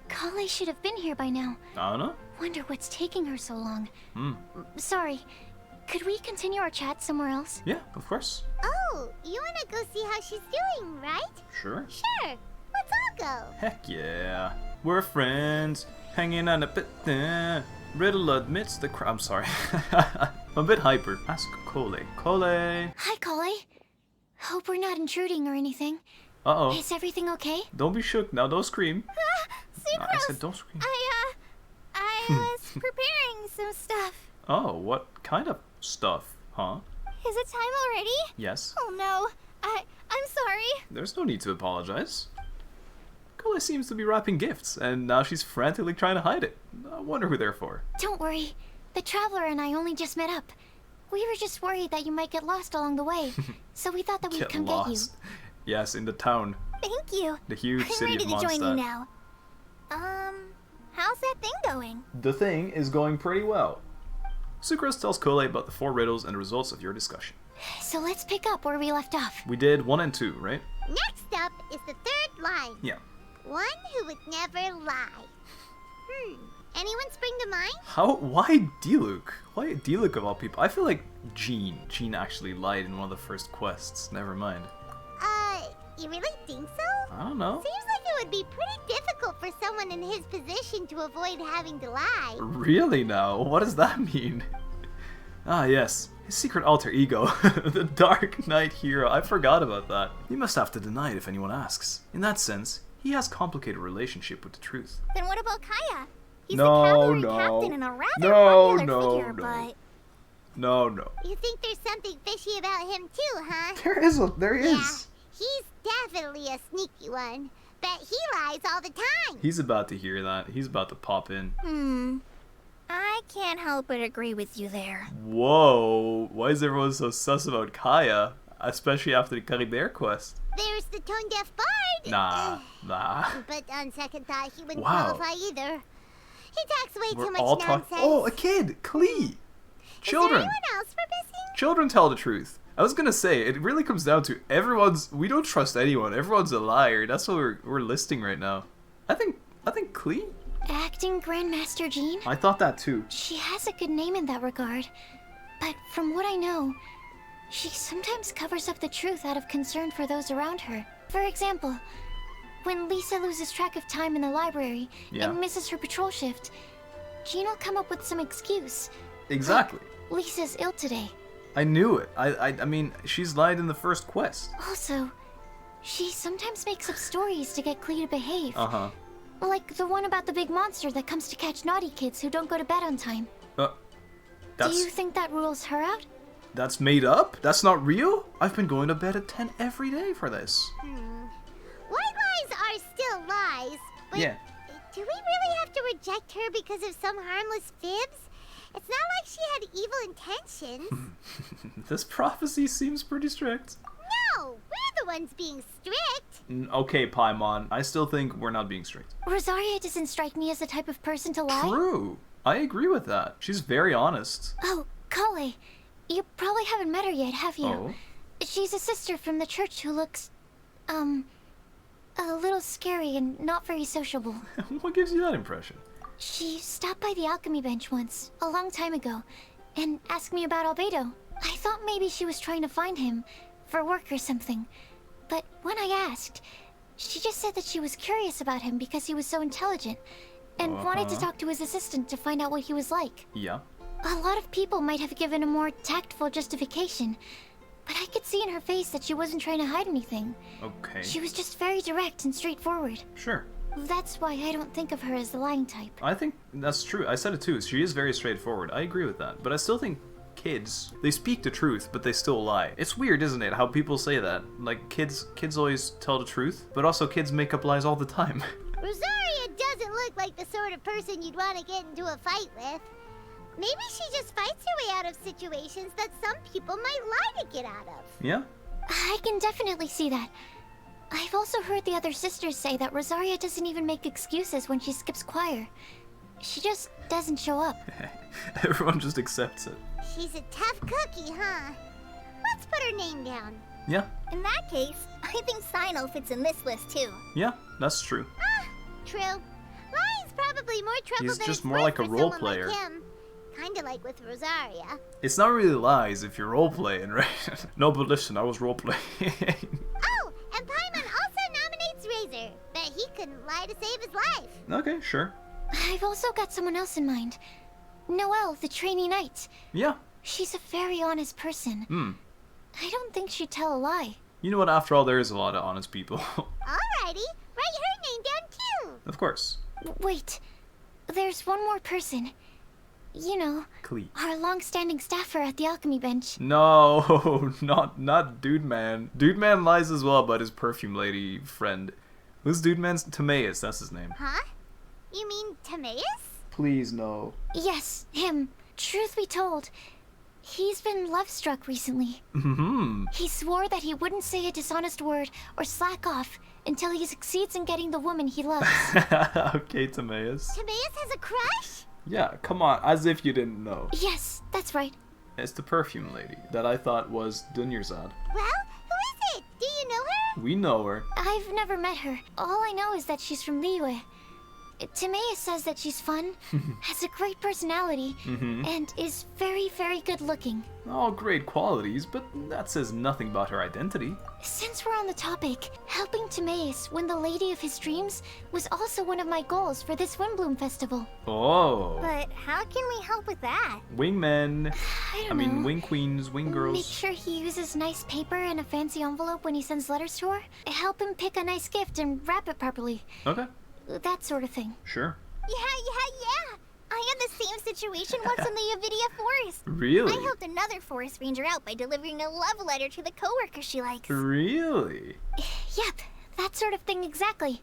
Collei should have been here by now. I don't know. Wonder what's taking her so long. Hmm. Sorry, could we continue our chat somewhere else? Yeah, of course. Oh, you wanna go see how she's doing, right? Sure. Sure. Let's all go. Heck yeah. We're friends, hanging on a bit. Riddle admits the I'm sorry. I'm a bit hyper. Ask Collei. Collei. Hi, Collei. Hope we're not intruding or anything. Uh-oh. Is everything okay? Don't be shook now. Don't scream. Sucrose! I said don't scream. I was preparing some stuff. Oh, what kind of stuff, huh? Is it time already? Yes. Oh no. I'm sorry. There's no need to apologize. Collei seems to be wrapping gifts, and now she's frantically trying to hide it. I wonder who they're for. Don't worry. The Traveler and I only just met up. We were just worried that you might get lost along the way, so we thought that we'd come get you. Yes, in the town. Thank you. The huge I'm city ready of to join you Mondstadt. now. How's that thing going? The thing is going pretty well. Sucrose tells Collei about the 4 riddles and the results of your discussion. So let's pick up where we left off. We did 1 and 2, right? Next up is the 3rd line. Yeah. One who would never lie. Anyone spring to mind? Why Diluc? Why Diluc of all people? I feel like Jean actually lied in one of the first quests. Never mind. You really think so? I don't know. Seems like it would be pretty difficult for someone in his position to avoid having to lie. Really now? What does that mean? Ah, yes. His secret alter ego. The Dark Knight hero. I forgot about that. You must have to deny it if anyone asks. In that sense, he has a complicated relationship with the truth. Then what about Kaya? He's No, the cavalry no. captain and a rather No, popular figure, no. but No. You think there's something fishy about him too, huh? There is. Yeah, he's definitely a sneaky one. Bet he lies all the time. He's about to hear that. He's about to pop in. I can't help but agree with you there. Whoa. Why is everyone so sus about Kaya? Especially after the khaenri'ah quest. There's the tone-deaf bard. Nah. But on second thought, he wouldn't Wow. qualify either. He talks way We're too much all nonsense. Oh, a kid! Klee! Children! Is there anyone else for missing? Children tell the truth. I was gonna say, it really comes down to we don't trust anyone. Everyone's a liar. That's what we're listing right now. I think Klee? Acting Grandmaster Jean? I thought that too. She has a good name in that regard. But from what I know, she sometimes covers up the truth out of concern for those around her. For example, when Lisa loses track of time in the library and misses her patrol shift, Jean will come up with some excuse. Exactly. Like, Lisa's ill today. I knew it. I mean, she's lied in the first quest. Also, she sometimes makes up stories to get Klee to behave. Uh-huh. Like the one about the big monster that comes to catch naughty kids who don't go to bed on time. Do you think that rules her out? That's made up? That's not real? I've been going to bed at 10 every day for this. White lies are still lies, but Yeah. do we really have to reject her because of some harmless fibs? It's not like she had evil intentions. This prophecy seems pretty strict. No, we're the ones being strict. Okay, Paimon. I still think we're not being strict. Rosaria doesn't strike me as the type of person to lie. True. I agree with that. She's very honest. Oh, Collei. You probably haven't met her yet, have you? Oh. She's a sister from the church who looks, a little scary and not very sociable. What gives you that impression? She stopped by the alchemy bench once, a long time ago, and asked me about Albedo. I thought maybe she was trying to find him, for work or something. But when I asked, she just said that she was curious about him because he was so intelligent, and wanted to talk to his assistant to find out what he was like. Yeah. A lot of people might have given a more tactful justification, but I could see in her face that she wasn't trying to hide anything. Okay. She was just very direct and straightforward. Sure. That's why I don't think of her as the lying type. I think that's true. I said it too. She is very straightforward. I agree with that. But I still think kids, they speak the truth, but they still lie. It's weird, isn't it, how people say that? Like, kids always tell the truth, but also kids make up lies all the time. Rosaria doesn't look like the sort of person you'd want to get into a fight with. Maybe she just fights her way out of situations that some people might lie to get out of. Yeah? I can definitely see that. I've also heard the other sisters say that Rosaria doesn't even make excuses when she skips choir. She just doesn't show up. Everyone just accepts it. She's a tough cookie, huh? Let's put her name down. Yeah. In that case, I think Sino fits in this list too. Yeah, that's true. True. Lai's probably more trouble He's than just it's more worth like a for role someone player. Like him. Kinda like with Rosaria. It's not really lies if you're role-playing, right? No, but listen, I was role-playing. Oh, and Paimon also nominates Razor. Bet he couldn't lie to save his life. Okay, sure. I've also got someone else in mind. Noelle, the trainee knight. Yeah. She's a very honest person. I don't think she'd tell a lie. You know what, after all, there is a lot of honest people. Alrighty, write her name down too. Of course. Wait, there's one more person. You know, Collei. our long-standing staffer at the alchemy bench. No, not Dude Man. Dude Man lies as well about his perfume lady friend. Who's Dude Man's? Timaeus, that's his name. Huh? You mean Timaeus? Please, no. Yes, him. Truth be told, he's been love-struck recently. He swore that he wouldn't say a dishonest word or slack off until he succeeds in getting the woman he loves. Okay, Timaeus. Timaeus has a crush? Yeah, come on, as if you didn't know. Yes, that's right. It's the perfume lady that I thought was Dunyarzad. Well, who is it? Do you know her? We know her. I've never met her. All I know is that she's from Liyue. Timaeus says that she's fun, has a great personality, and is very, very good looking. All great qualities, but that says nothing about her identity. Since we're on the topic, helping Timaeus win the lady of his dreams was also one of my goals for this Windblume festival. Oh. But how can we help with that? Wingmen. I I don't mean, know. wing queens, wing girls. Make sure he uses nice paper and a fancy envelope when he sends letters to her. Help him pick a nice gift and wrap it properly. Okay, That sort of thing. sure. Yeah. I had the same situation once in the Avidia Forest. Really? I helped another forest ranger out by delivering a love letter to the coworker she likes. Really? Yep, that sort of thing exactly.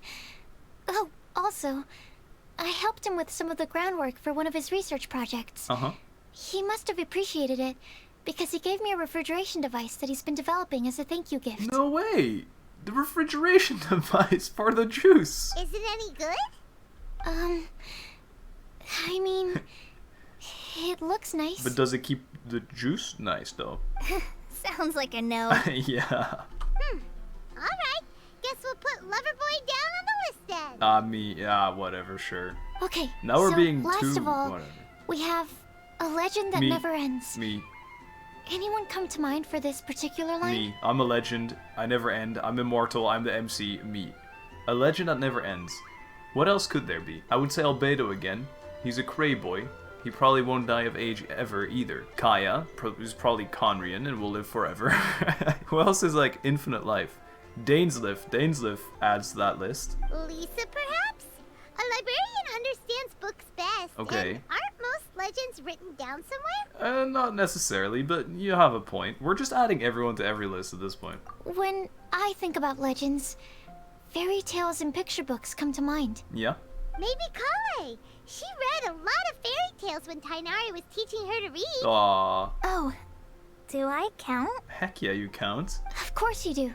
Oh, also, I helped him with some of the groundwork for one of his research projects. He must have appreciated it, because he gave me a refrigeration device that he's been developing as a thank you gift. No way! The refrigeration device for the juice! Is it any good? I mean, it looks nice. But does it keep the juice nice, though? Sounds like a no. Yeah. Alright, guess we'll put Loverboy down on the list then. Yeah, whatever, sure. Okay, Now we're so being last too... of all, whatever. we have a legend that Me. never ends. Me. Anyone come to mind for this particular line? Me. I'm a legend. I never end. I'm immortal. I'm the MC. Me. A legend that never ends. What else could there be? I would say Albedo again. He's a cray boy. He probably won't die of age ever either. Kaya, who's probably Khaenri'ah and will live forever. Who else is like infinite life? Dainsleif adds to that list. Lisa, perhaps? A librarian understands books best. Okay. And aren't most legends written down somewhere? Not necessarily, but you have a point. We're just adding everyone to every list at this point. When I think about legends, fairy tales and picture books come to mind. Yeah? Maybe Collei. She read a lot of fairy tales when Tighnari was teaching her to read. Aww. Oh, do I count? Heck yeah, you count. Of course you do.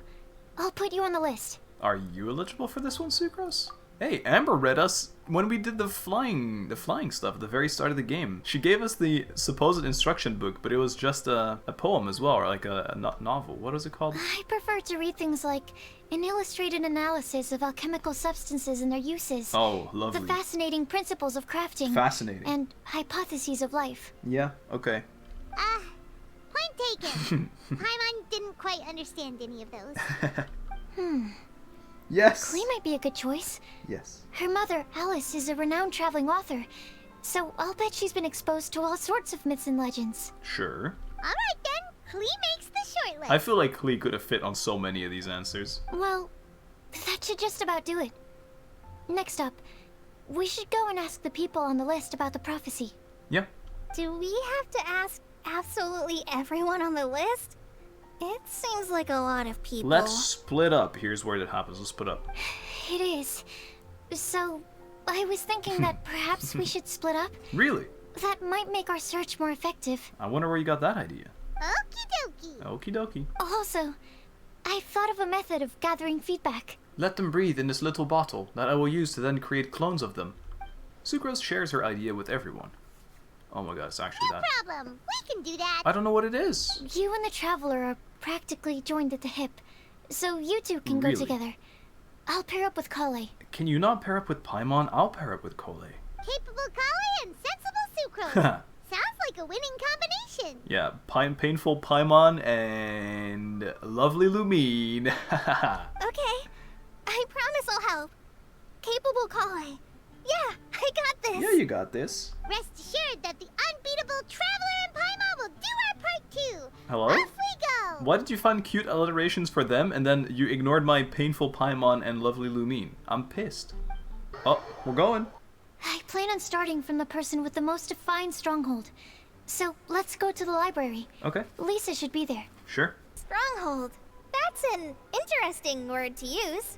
I'll put you on the list. Are you eligible for this one, Sucrose? Hey, Amber read us when we did the flying stuff at the very start of the game. She gave us the supposed instruction book, but it was just a poem as well, or like a novel. What is it called? I prefer to read things like an illustrated analysis of alchemical substances and their uses. Oh, lovely. The fascinating principles of crafting. Fascinating. And hypotheses of life. Yeah, okay. Point taken. Paimon didn't quite understand any of those. Yes. Collei might be a good choice. Yes. Her mother, Alice, is a renowned traveling author. So I'll bet she's been exposed to all sorts of myths and legends. Sure. Alright then, Collei makes the short list. I feel like Collei could have fit on so many of these answers. Well, that should just about do it. Next up, we should go and ask the people on the list about the prophecy. Yeah. Do we have to ask absolutely everyone on the list? It seems like a lot of people. Let's split up. Here's where it happens. Let's split up. It is. So, I was thinking that perhaps we should split up. Really? That might make our search more effective. I wonder where you got that idea. Okie dokie. Okie dokie. Also, I've thought of a method of gathering feedback. Let them breathe in this little bottle that I will use to then create clones of them. Sucrose shares her idea with everyone. Oh my god, it's actually that. No problem. We can do that. I don't know what it is. You and the Traveler are practically joined at the hip, so you two can go together. I'll pair up with Collei. Can you not pair up with Paimon? I'll pair up with Collei. Capable Collei and sensible Sucrose. Sounds like a winning combination. Yeah, painful Paimon and lovely Lumine. Okay, I promise I'll help. Capable Collei. Yeah, I got this. Yeah, you got this. Rest assured that the unbeatable Traveler and Paimon will do our part too. Hello? Off we go. Why did you find cute alliterations for them and then you ignored my painful Paimon and lovely Lumine? I'm pissed. Oh, we're going. I plan on starting from the person with the most defined stronghold. So let's go to the library. Okay. Lisa should be there. Sure. Stronghold. That's an interesting word to use.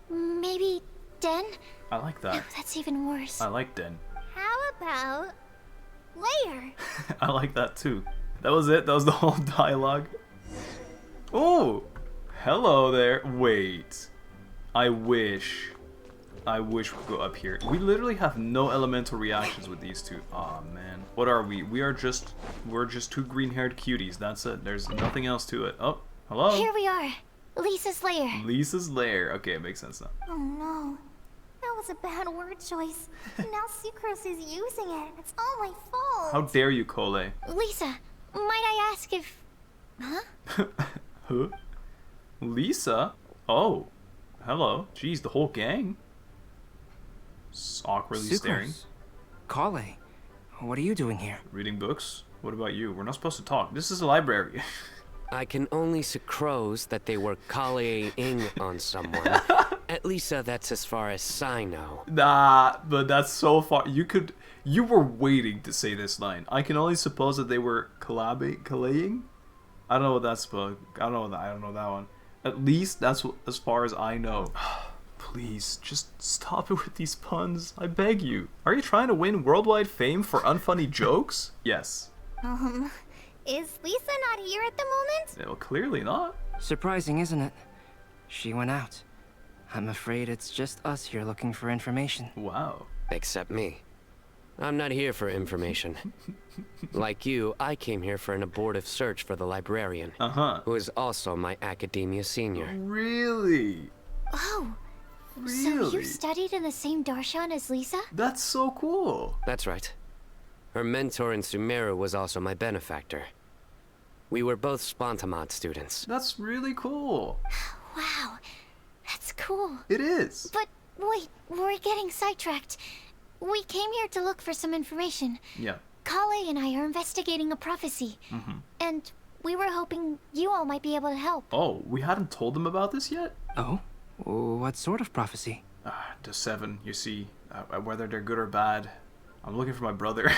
Maybe den? I like No, that. that's even worse. I like Den. How about layer? I like that too. That was it. That was the whole dialogue. Oh, hello there. Wait. I wish we could go up here. We literally have no elemental reactions with these two. Aw, man. What are we? We're just two green-haired cuties. That's it. There's nothing else to it. Oh, hello. Here we are. Lisa's lair. Lisa's lair. Okay, it makes sense now. Oh no. That was a bad word choice. Now Sucrose is using it. It's all my fault. How dare you, Collei? Lisa, might I ask if... Huh? Huh? Lisa? Oh. Hello. Jeez, the whole gang? Awkwardly staring. Collei, what are you doing here? Reading books? What about you? We're not supposed to talk. This is a library. I can only Sucrose that they were Collei-ing on someone. At least that's as far as I know. Nah, but that's so far. You were waiting to say this line. I can only suppose that they were Collei-ing? I don't know what that's about. I don't know that one. At least that's as far as I know. Please, just stop it with these puns. I beg you. Are you trying to win worldwide fame for unfunny jokes? Yes. Is Lisa not here at the moment? Yeah, well, clearly not. Surprising, isn't it? She went out. I'm afraid it's just us here looking for information. Wow. Except me. I'm not here for information. Like you, I came here for an abortive search for the librarian, who is also my academia senior. Really? Oh. Really? So you studied in the same darshan as Lisa? That's so cool. That's right. Her mentor in Sumeru was also my benefactor. We were both Spontamod students. That's really cool. Wow. That's cool. It is. But wait, we're getting sidetracked. We came here to look for some information. Yeah. Collei and I are investigating a prophecy. And we were hoping you all might be able to help. Oh, we hadn't told them about this yet? Oh? What sort of prophecy? The 7, you see. Whether they're good or bad. I'm looking for my brother.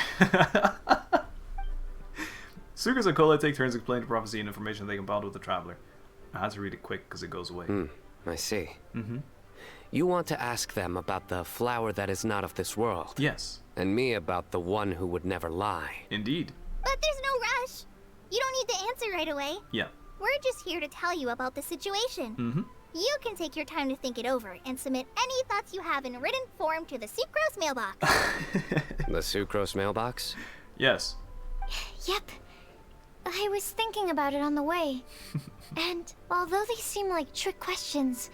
Sucrose and Collei take turns explaining the prophecy and information they compiled with the Traveler. I had to read it quick because it goes away. I see. You want to ask them about the flower that is not of this world. Yes. And me about the one who would never lie. Indeed. But there's no rush. You don't need to answer right away. Yeah. We're just here to tell you about the situation. You can take your time to think it over and submit any thoughts you have in written form to the Sucrose mailbox. The Sucrose mailbox? Yes. Yep. I was thinking about it on the way. And although they seem like trick questions,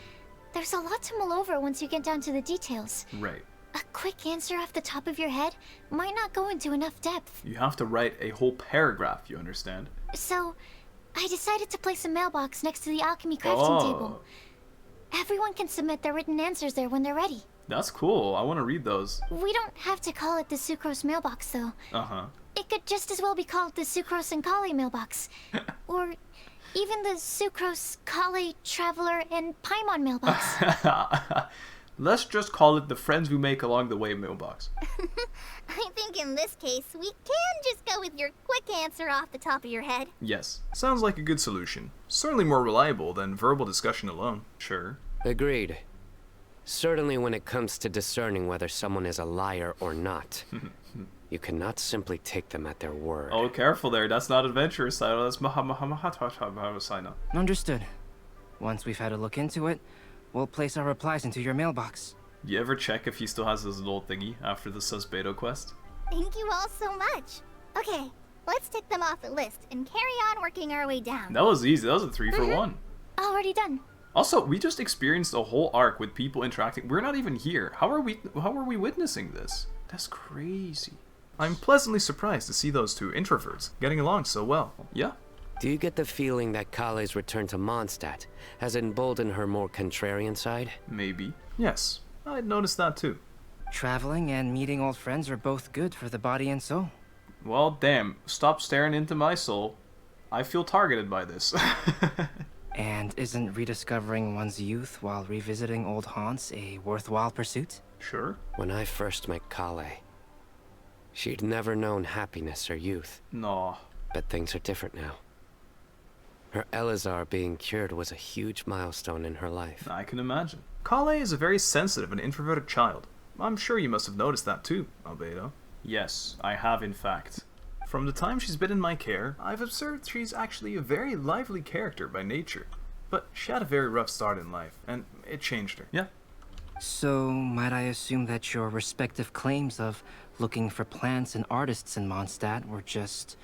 there's a lot to mull over once you get down to the details. Right. A quick answer off the top of your head might not go into enough depth. You have to write a whole paragraph, you understand? So, I decided to place a mailbox next to the alchemy crafting table. Everyone can submit their written answers there when they're ready. That's cool. I want to read those. We don't have to call it the Sucrose mailbox, though. It could just as well be called the Sucrose and Collei mailbox. Or even the Sucrose, Collei, Traveler, and Paimon mailbox. Let's just call it the friends we make along the way mailbox. I think in this case, we can just go with your quick answer off the top of your head. Yes. Sounds like a good solution. Certainly more reliable than verbal discussion alone. Sure. Agreed. Certainly when it comes to discerning whether someone is a liar or not, you cannot simply take them at their word. Oh, careful there. That's not adventurous, Sino. That's Sino. Understood. Once we've had a look into it, we'll place our replies into your mailbox. You ever check if he still has his little thingy after the Susbeto quest? Thank you all so much. Okay, let's tick them off the list and carry on working our way down. That was easy. That was a 3 for 1. Already done. Also, we just experienced a whole arc with people interacting. We're not even here. How are we witnessing this? That's crazy. I'm pleasantly surprised to see those two introverts getting along so well. Yeah? Do you get the feeling that Collei's return to Mondstadt has emboldened her more contrarian side? Maybe. Yes. I'd noticed that too. Traveling and meeting old friends are both good for the body and soul. Well, damn. Stop staring into my soul. I feel targeted by this. And isn't rediscovering one's youth while revisiting old haunts a worthwhile pursuit? Sure. When I first met Collei, she'd never known happiness or youth. No. But things are different now. Her Elazar being cured was a huge milestone in her life. I can imagine. Collei is a very sensitive and introverted child. I'm sure you must have noticed that too, Albedo. Yes, I have in fact. From the time she's been in my care, I've observed she's actually a very lively character by nature. But she had a very rough start in life, and it changed her. Yeah. So, might I assume that your respective claims of looking for plants and artists in Mondstadt were just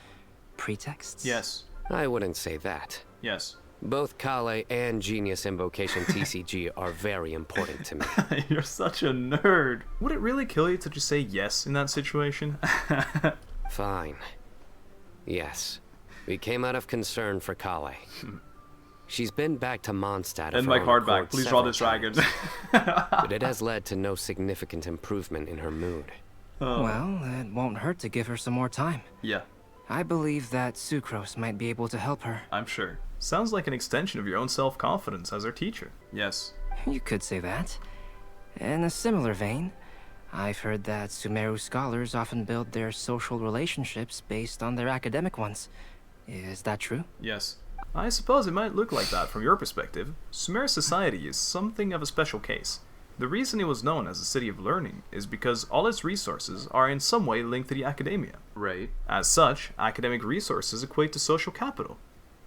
pretexts? Yes. I wouldn't say that. Yes. Both Collei and Genius Invocation TCG are very important to me. You're such a nerd. Would it really kill you to just say yes in that situation? Fine. Yes. We came out of concern for Collei. She's been back to Mondstadt. And my card back. Please draw this dragon. But it has led to no significant improvement in her mood. Oh. Well, it won't hurt to give her some more time. Yeah. I believe that Sucrose might be able to help her. I'm sure. Sounds like an extension of your own self-confidence as her teacher. Yes. You could say that. In a similar vein, I've heard that Sumeru scholars often build their social relationships based on their academic ones. Is that true? Yes. I suppose it might look like that from your perspective. Sumeru society is something of a special case. The reason it was known as a city of learning is because all its resources are in some way linked to the academia. Right. As such, academic resources equate to social capital.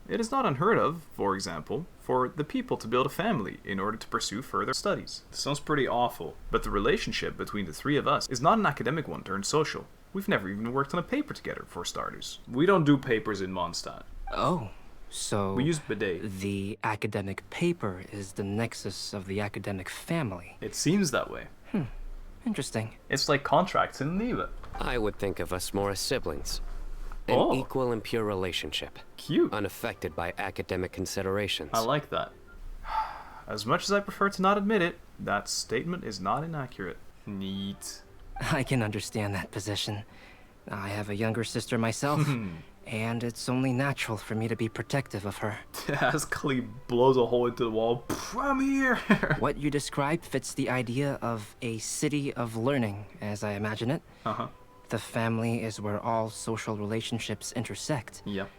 It is not unheard of, for example, for the people to build a family in order to pursue further studies. This sounds pretty awful, but the relationship between the three of us is not an academic one turned social. We've never even worked on a paper together, for starters. We don't do papers in Mondstadt. Oh, so we use bidet. The academic paper is the nexus of the academic family. It seems that way. Interesting. It's like contracts in Neva. I would think of us more as siblings. An equal and pure relationship. Cute. Unaffected by academic considerations. I like that. As much as I prefer to not admit it, that statement is not inaccurate. Neat. I can understand that position. I have a younger sister myself, and it's only natural for me to be protective of her. As Collei blows a hole into the wall, I'm here! What you described fits the idea of a city of learning, as I imagine it. Uh-huh. The family is where all social relationships intersect. Yep.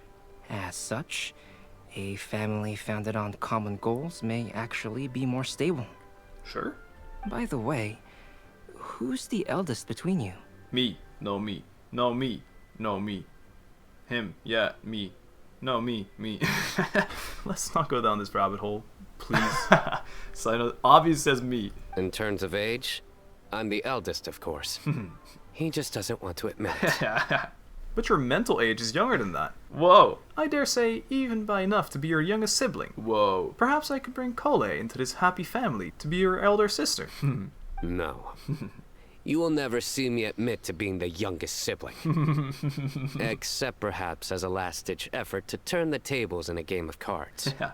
As such, a family founded on common goals may actually be more stable. Sure. By the way, who's the eldest between you? Me. No, me. No, me. No, me. Him. Yeah, me. No, me. Me. Let's not go down this rabbit hole, please. So obvious says me. In terms of age, I'm the eldest, of course. He just doesn't want to admit it. But your mental age is younger than that. Whoa. I dare say, even by enough to be your youngest sibling. Whoa. Perhaps I could bring Collei into this happy family to be your elder sister. No. You will never see me admit to being the youngest sibling. Except perhaps as a last-ditch effort to turn the tables in a game of cards. Yeah.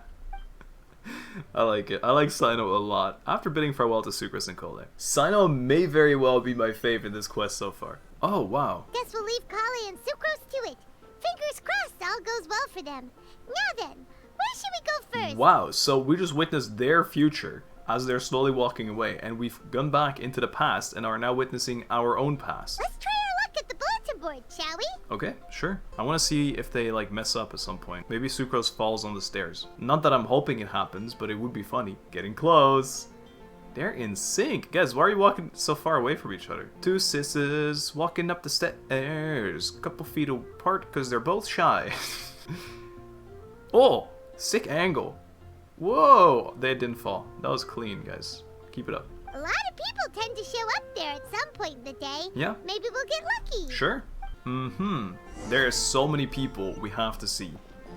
I like it. I like Cyno a lot. After bidding farewell to Sucrose and Collei, Cyno may very well be my fave in this quest so far. Oh, wow. Guess we'll leave Collei and Sucrose to it. Fingers crossed all goes well for them. Now then, where should we go first? Wow, so we just witnessed their future as they're slowly walking away, and we've gone back into the past and are now witnessing our own past. Let's try our luck at the bulletin board, shall we? Okay, sure. I want to see if they like mess up at some point. Maybe Sucrose falls on the stairs. Not that I'm hoping it happens, but it would be funny. Getting close. They're in sync. Guys, why are you walking so far away from each other? Two sisters walking up the stairs. Couple feet apart because they're both shy. Oh, sick angle. Whoa, they didn't fall. That was clean, guys. Keep it up. A lot of people tend to show up there at some point in the day. Yeah. Maybe we'll get lucky. Sure. There are so many people we have to see.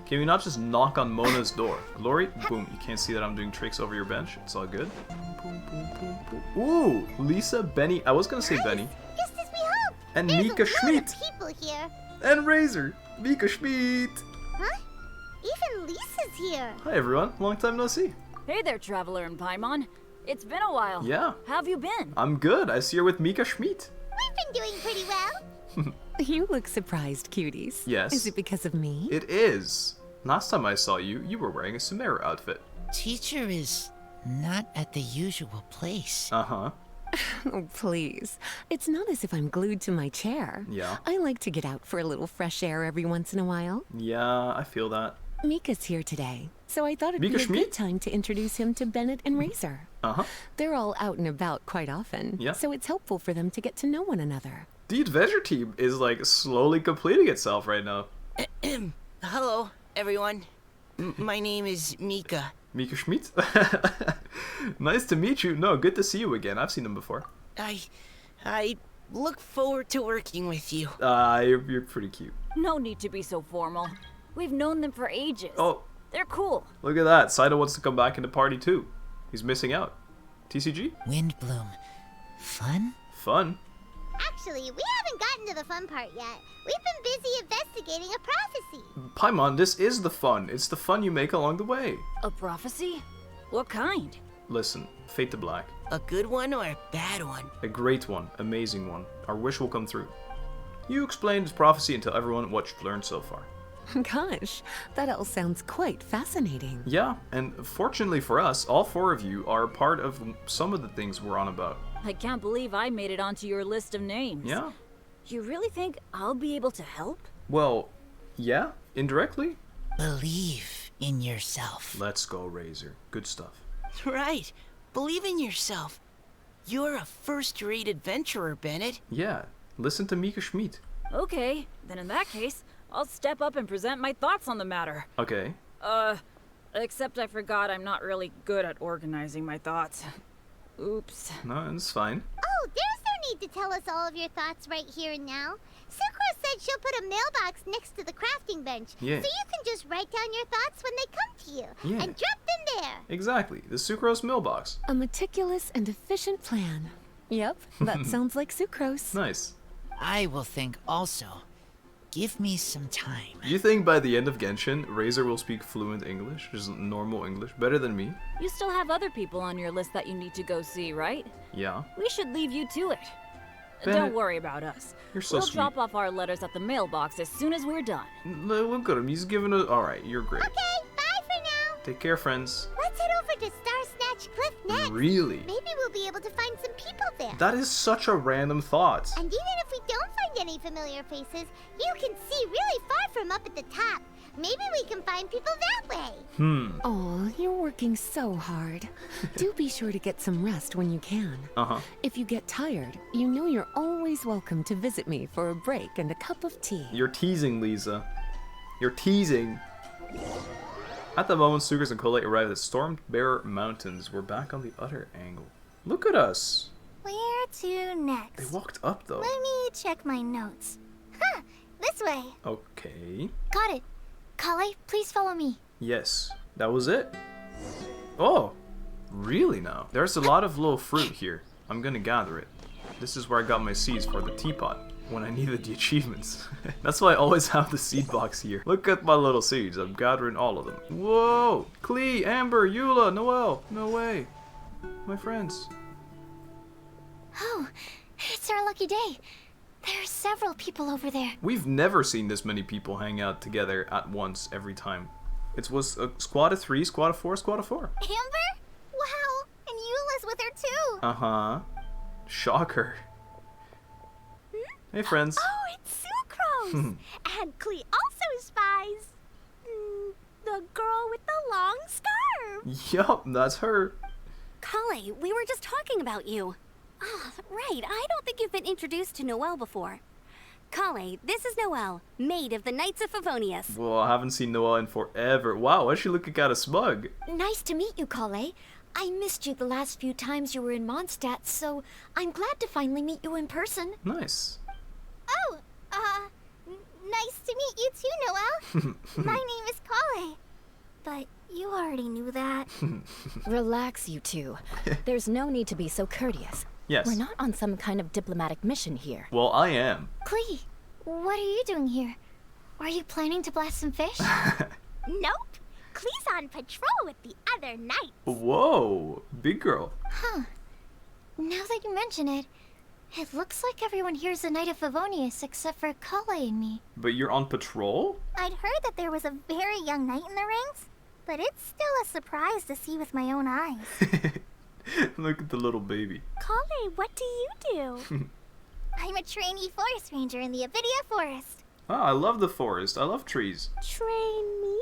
Can we not just knock on Mona's door? Lori, boom. You can't see that I'm doing tricks over your bench. It's all good. Boom, boom, boom, boom. Ooh, Lisa, Benny. I was gonna say Benny. Just as we hoped. And There's Mika a Schmidt. lot of people here. And Razor. Mika Schmidt. Huh? Even Lisa's here. Hi, everyone. Long time no see. Hey there, Traveler and Paimon. It's been a while. Yeah. How have you been? I'm good. I see her with Mika Schmidt. We've been doing pretty well. You look surprised, cuties. Yes. Is it because of me? It is. Last time I saw you, you were wearing a Sumeru outfit. Teacher is not at the usual place. Uh-huh. Oh, please. It's not as if I'm glued to my chair. Yeah. I like to get out for a little fresh air every once in a while. Yeah, I feel that. Mika's here today, so I thought it'd Mika be a Schmidt? good time to introduce him to Bennett and Razor. Uh-huh. They're all out and about quite often, Yeah. so it's helpful for them to get to know one another. The adventure team is like slowly completing itself right now. Hello, everyone. My name is Mika. Mika Schmidt? Nice to meet you. No, good to see you again. I've seen them before. I look forward to working with you. You're pretty cute. No need to be so formal. We've known them for ages. Oh. They're cool. Look at that. Saito wants to come back in the party too. He's missing out. TCG? Windblume. Fun? Fun? Actually, we haven't gotten to the fun part yet. We've been busy investigating a prophecy. Paimon, this is the fun. It's the fun you make along the way. A prophecy? What kind? Listen, Fate to Black. A good one or a bad one? A great one. Amazing one. Our wish will come through. You explain this prophecy and tell everyone what you've learned so far. Gosh, that all sounds quite fascinating. Yeah, and fortunately for us, all four of you are part of some of the things we're on about. I can't believe I made it onto your list of names. Yeah? You really think I'll be able to help? Well, yeah, indirectly. Believe in yourself. Let's go, Razor. Good stuff. Right. Believe in yourself. You're a first-rate adventurer, Bennett. Yeah, listen to Mika Schmidt. Okay, then in that case, I'll step up and present my thoughts on the matter. Okay. Except I forgot I'm not really good at organizing my thoughts. Oops. No, it's fine. Oh, there's no need to tell us all of your thoughts right here and now. Sucrose said she'll put a mailbox next to the crafting bench. Yeah. So you can just write down your thoughts when they come to you. Yeah. And drop them there. Exactly, the Sucrose mailbox. A meticulous and efficient plan. Yep, that sounds like Sucrose. Nice. I will think also. Give me some time. You think by the end of Genshin, Razor will speak fluent English, just normal English, better than me? You still have other people on your list that you need to go see, right? Yeah. We should leave you to it. Bennett, Don't worry about us. you're so We'll sweet. drop off our letters at the mailbox as soon as we're done. Look at him, he's giving a... Alright, you're great. Okay, bye for now. Take care, friends. Let's head over to Star Snatch Cliff next. Really? Maybe we'll be able to find some people there. That is such a random thought. And even if we don't find any familiar faces, you can see really far from up at the top. Maybe we can find people that way. Oh, you're working so hard. Do be sure to get some rest when you can. Uh-huh. If you get tired, you know you're always welcome to visit me for a break and a cup of tea. You're teasing, Lisa. You're teasing. At the moment Sucrose and Collei arrived at Stormbearer Mountains, we're back on the other angle. Look at us. Where to next? They walked up, though. Let me check my notes. Huh, this way. Okay. Got it. Collei, please follow me. Yes, that was it. Oh, really now? There's a lot of little fruit here. I'm gonna gather it. This is where I got my seeds for the teapot, when I needed the achievements. That's why I always have the seed box here. Look at my little seeds, I'm gathering all of them. Whoa! Collei, Amber, Eula, Noelle, no way. My friends. Oh, it's our lucky day. There are several people over there. We've never seen this many people hang out together at once every time. It was a squad of 3, squad of 4, squad of 4. Amber? Wow, and Eula's with her too. Uh-huh. Shocker. Hey, friends. Oh, it's Sucrose! And Collei also spies the girl with the long scarf. Yup, that's her. Collei, we were just talking about you. Ah, right. I don't think you've been introduced to Noelle before. Collei, this is Noelle, maid of the Knights of Favonius. Well, I haven't seen Noelle in forever. Wow, why is she looking kind of smug? Nice to meet you, Collei. I missed you the last few times you were in Mondstadt, so I'm glad to finally meet you in person. Nice. Oh, nice to meet you too, Noelle. My name is Collei. But you already knew that. Relax, you two. There's no need to be so courteous. Yes. We're not on some kind of diplomatic mission here. Well, I am. Collei, what are you doing here? Are you planning to blast some fish? Nope. Collei's on patrol with the other knights. Whoa, big girl. Huh. Now that you mention it, it looks like everyone here is a Knight of Favonius except for Collei and me. But you're on patrol? I'd heard that there was a very young knight in the rings, but it's still a surprise to see with my own eyes. Look at the little baby. Collei, what do you do? I'm a trainee forest ranger in the Avidia Forest. Oh, I love the forest. I love trees. Trainee?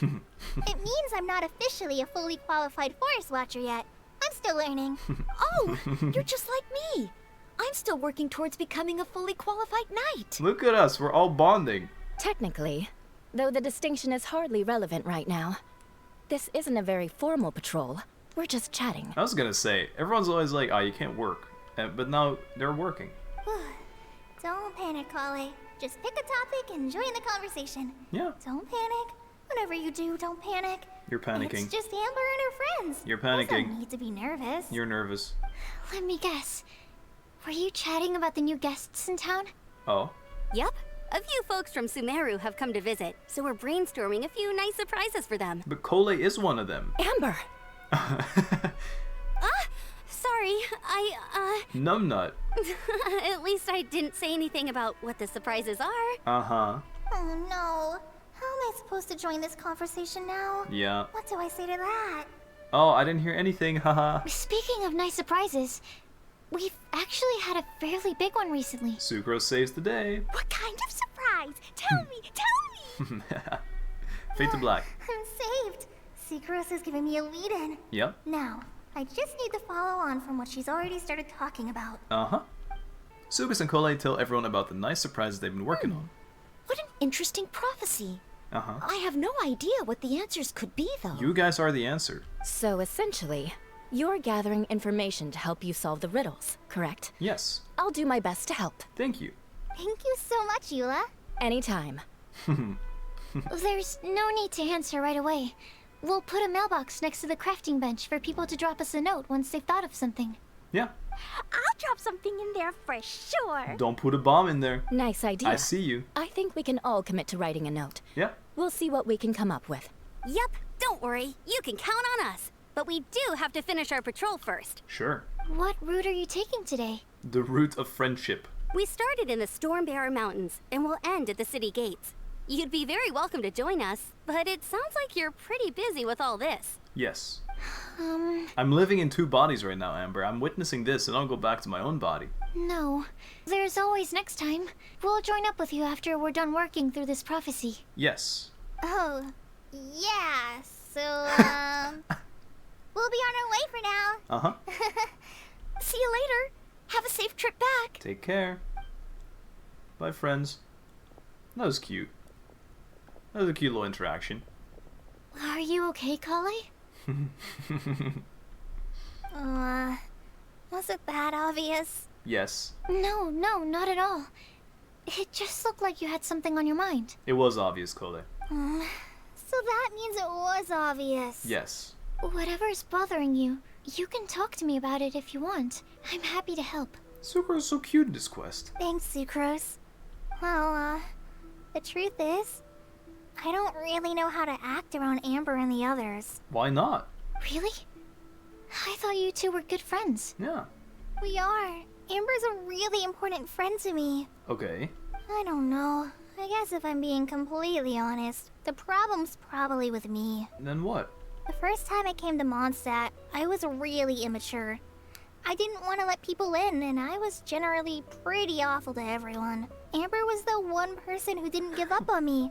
It means I'm not officially a fully qualified forest watcher yet. I'm still learning. Oh, you're just like me. I'm still working towards becoming a fully qualified knight. Look at us. We're all bonding. Technically, though the distinction is hardly relevant right now. This isn't a very formal patrol. We're just chatting. I was gonna say, everyone's always like, oh, you can't work. But now they're working. Don't panic, Collei. Just pick a topic and join the conversation. Yeah. Don't panic. Whatever you do, don't panic. You're panicking. It's just Amber and her friends. You're There's panicking. no need to be nervous. You're nervous. Let me guess. Were you chatting about the new guests in town? Oh. Yep. A few folks from Sumeru have come to visit, so we're brainstorming a few nice surprises for them. But Collei is one of them. Amber! Sorry, Numbnut. At least I didn't say anything about what the surprises are. Uh-huh. Oh no. How am I supposed to join this conversation now? Yeah. What do I say to that? Oh, I didn't hear anything, haha. Speaking of nice surprises, we've actually had a fairly big one recently. Sucrose saves the day. What kind of surprise? Tell me! Fade to black. I'm saved. Sucrose is giving me a lead-in. Yep. Now, I just need to follow on from what she's already started talking about. Uh-huh. Sucrose and Collei tell everyone about the nice surprises they've been working on. What an interesting prophecy. Uh-huh. I have no idea what the answers could be, though. You guys are the answer. So essentially, you're gathering information to help you solve the riddles, correct? Yes. I'll do my best to help. Thank you. Thank you so much, Eula. Anytime. There's no need to answer right away. We'll put a mailbox next to the crafting bench for people to drop us a note once they've thought of something. Yeah. I'll drop something in there for sure. Don't put a bomb in there. Nice idea. I see you. I think we can all commit to writing a note. Yeah. We'll see what we can come up with. Yep, don't worry. You can count on us. But we do have to finish our patrol first. Sure. What route are you taking today? The route of friendship. We started in the Stormbearer Mountains, and we'll end at the city gates. You'd be very welcome to join us, but it sounds like you're pretty busy with all this. Yes. I'm living in two bodies right now, Amber. I'm witnessing this, and I'll go back to my own body. No. There's always next time. We'll join up with you after we're done working through this prophecy. Yes. Oh, yeah. So, we'll be on our way for now. Uh-huh. See you later. Have a safe trip back. Take care. Bye, friends. That was cute. That was a cute little interaction. Are you okay, Collei? Was it that obvious? Yes. No, not at all. It just looked like you had something on your mind. It was obvious, Collei. So that means it was obvious. Yes. Whatever is bothering you, you can talk to me about it if you want. I'm happy to help. Sucrose is so cute in this quest. Thanks, Sucrose. Well, the truth is, I don't really know how to act around Amber and the others. Why not? Really? I thought you two were good friends. Yeah. We are. Amber's a really important friend to me. Okay. I don't know. I guess if I'm being completely honest, the problem's probably with me. Then what? The first time I came to Mondstadt, I was really immature. I didn't want to let people in, and I was generally pretty awful to everyone. Amber was the one person who didn't give up on me.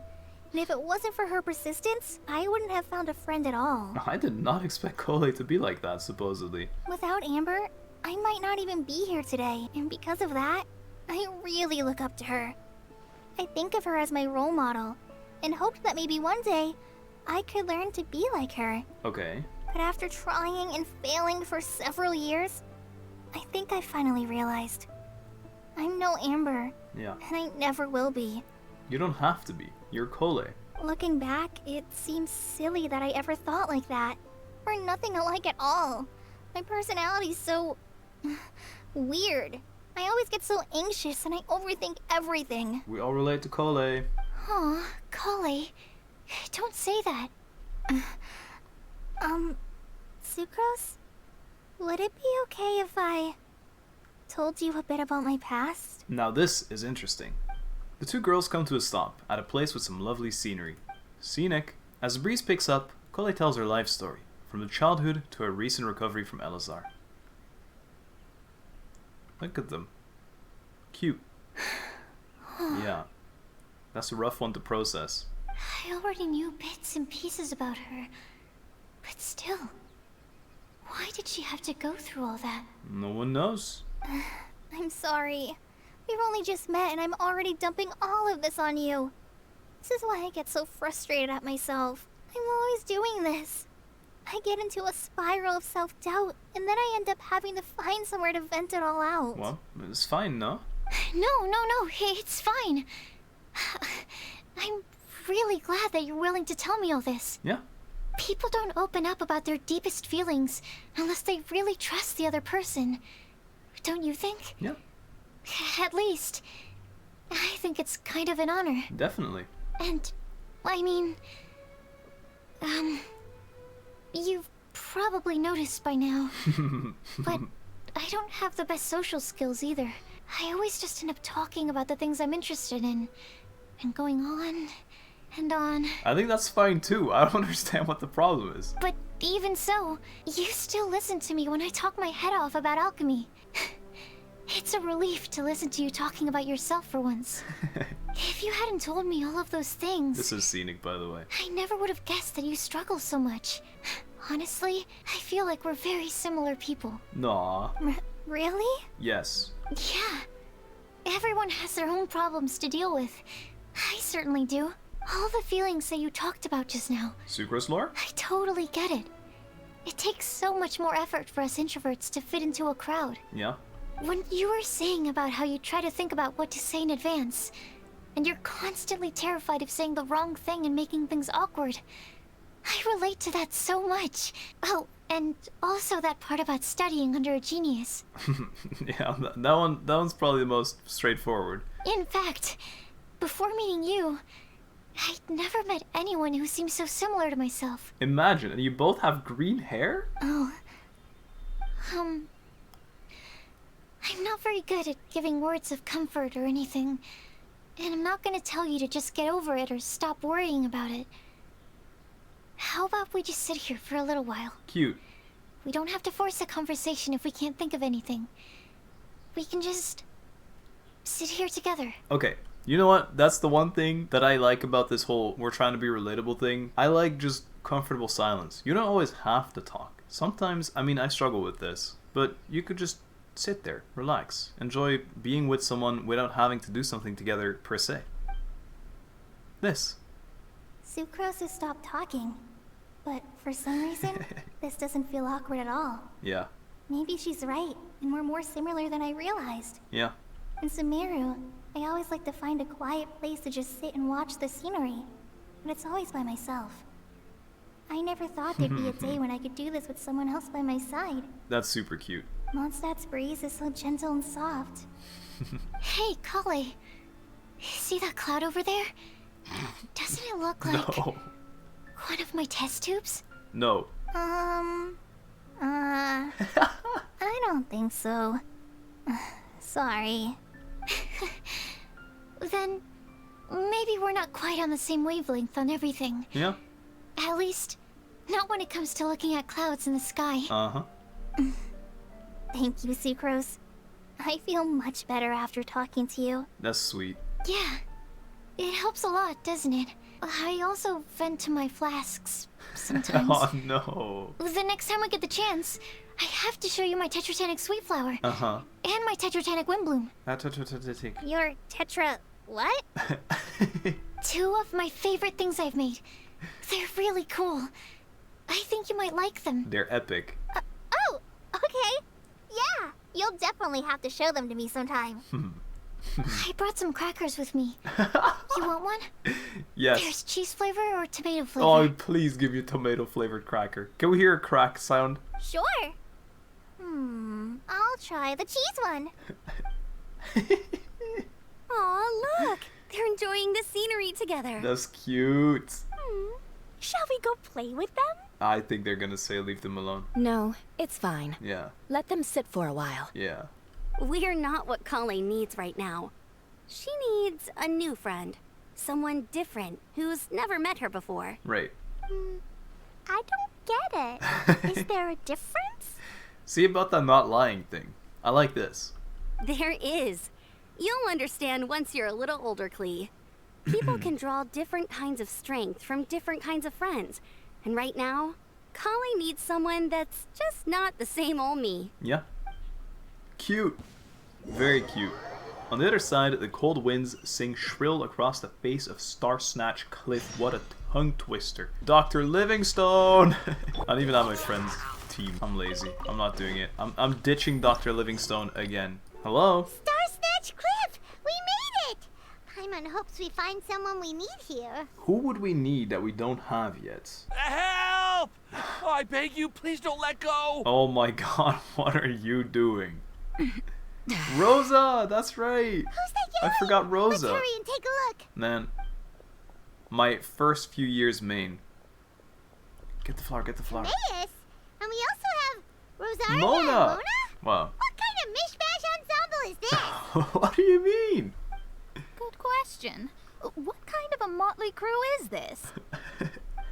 And if it wasn't for her persistence, I wouldn't have found a friend at all. I did not expect Collei to be like that, supposedly. Without Amber, I might not even be here today. And because of that, I really look up to her. I think of her as my role model, and hoped that maybe one day, I could learn to be like her. Okay. But after trying and failing for several years, I think I finally realized I'm no Amber. Yeah. And I never will be. You don't have to be. You're Collei. Looking back, it seems silly that I ever thought like that. We're nothing alike at all. My personality's so weird. I always get so anxious and I overthink everything. We all relate to Collei. Aw, Collei. Don't say that. Sucrose? Would it be okay if I told you a bit about my past? Now this is interesting. The two girls come to a stop at a place with some lovely scenery. Scenic. As the breeze picks up, Collei tells her life story, from her childhood to her recent recovery from Elazar. Look at them. Cute. Yeah. That's a rough one to process. I already knew bits and pieces about her. But still, why did she have to go through all that? No one knows. I'm sorry. We've only just met and I'm already dumping all of this on you. This is why I get so frustrated at myself. I'm always doing this. I get into a spiral of self-doubt, and then I end up having to find somewhere to vent it all out. Well, it's fine, no? No, it's fine. I'm really glad that you're willing to tell me all this. Yeah. People don't open up about their deepest feelings unless they really trust the other person. Don't you think? Yeah. At least, I think it's kind of an honor. Definitely. And, I mean, you've probably noticed by now, but I don't have the best social skills either. I always just end up talking about the things I'm interested in, and going on and on. I think that's fine too. I don't understand what the problem is. But even so, you still listen to me when I talk my head off about alchemy. It's a relief to listen to you talking about yourself for once. If you hadn't told me all of those things... This is scenic, by the way. I never would have guessed that you struggle so much. Honestly, I feel like we're very similar people. Nah. Really? Yes. Yeah. Everyone has their own problems to deal with. I certainly do. All the feelings that you talked about just now. Sucrose lore? I totally get it. It takes so much more effort for us introverts to fit into a crowd. Yeah. When you were saying about how you try to think about what to say in advance, and you're constantly terrified of saying the wrong thing and making things awkward, I relate to that so much. Oh, and also that part about studying under a genius. Yeah, that one's probably the most straightforward. In fact, before meeting you, I'd never met anyone who seemed so similar to myself. Imagine, and you both have green hair? Oh. I'm not very good at giving words of comfort or anything, and I'm not gonna tell you to just get over it or stop worrying about it. How about we just sit here for a little while? Cute. We don't have to force a conversation if we can't think of anything. We can just sit here together. Okay, you know what? That's the one thing that I like about this whole we're trying to be relatable thing. I like just comfortable silence. You don't always have to talk. Sometimes, I mean, I struggle with this, but you could just sit there, relax, enjoy being with someone without having to do something together per se. This. Sucrose has stopped talking, but for some reason, this doesn't feel awkward at all. Yeah. Maybe she's right, and we're more similar than I realized. Yeah. In Sumeru, I always like to find a quiet place to just sit and watch the scenery, but it's always by myself. I never thought there'd be a day when I could do this with someone else by my side. That's super cute. Mondstadt's breeze is so gentle and soft. Hey, Collei. See that cloud over there? Doesn't it look like one of my test tubes? No. I don't think so. Sorry. Then maybe we're not quite on the same wavelength on everything. Yeah. At least, not when it comes to looking at clouds in the sky. Uh-huh. Thank you, Sucrose. I feel much better after talking to you. That's sweet. Yeah. It helps a lot, doesn't it? I also vent to my flasks sometimes. Oh no. The next time I get the chance, I have to show you my tetratanic sweet flower. Uh-huh. And my tetratanic windblume. Your tetra... what? Uh-huh. Two of my favorite things I've made. They're really cool. I think you might like them. They're epic. Oh, okay. Yeah, you'll definitely have to show them to me sometime. I brought some crackers with me. You want one? Yes. There's cheese flavor or tomato flavor? Oh, please give me a tomato flavored cracker. Can we hear a crack sound? Sure. I'll try the cheese one. Aw, look! They're enjoying the scenery together. That's cute. Shall we go play with them? I think they're gonna say leave them alone. No, it's fine. Yeah. Let them sit for a while. Yeah. We're not what Collei needs right now. She needs a new friend. Someone different, who's never met her before. Right. I don't get it. Is there a difference? See about that not lying thing. I like this. There is. You'll understand once you're a little older, Klee. People can draw different kinds of strength from different kinds of friends. And right now, Collei needs someone that's just not the same old me. Yeah. Cute. Very cute. On the other side, the cold winds sing shrill across the face of Star Snatch Cliff. What a tongue twister. Dr. Livingstone! I don't even have my friend's team. I'm lazy. I'm not doing it. I'm ditching Dr. Livingstone again. Hello? Star Snatch Cliff! We made it! Paimon hopes we find someone we need here. Who would we need that we don't have yet? Help! Oh, I beg you, please don't let go! Oh my god, what are you doing? Rosa! That's right! Who's that yelling? I forgot Rosa. Let's hurry and take a look. Man, my first few years main. Get the flower, get the flower. Timaeus? And we also have Rosaria Mona! and Mona? Wow. What kind of mishmash ensemble is this? What do you mean? Good question. What kind of a motley crew is this?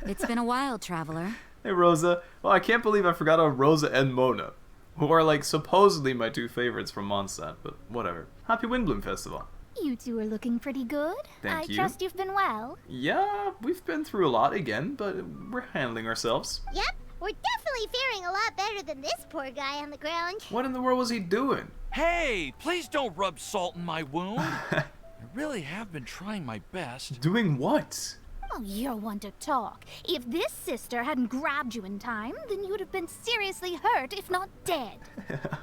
It's been a while, traveler. Hey Rosa. Well, I can't believe I forgot about Rosa and Mona, who are like supposedly my two favorites from Mondstadt, but whatever. Happy Windblume Festival. You two are looking pretty good. Thank you. I trust you've been well. Yeah, we've been through a lot again, but we're handling ourselves. Yep, we're definitely faring a lot better than this poor guy on the ground. What in the world was he doing? Hey, please don't rub salt in my wound. I really have been trying my best. Doing what? Oh, you're one to talk. If this sister hadn't grabbed you in time, then you'd have been seriously hurt, if not dead.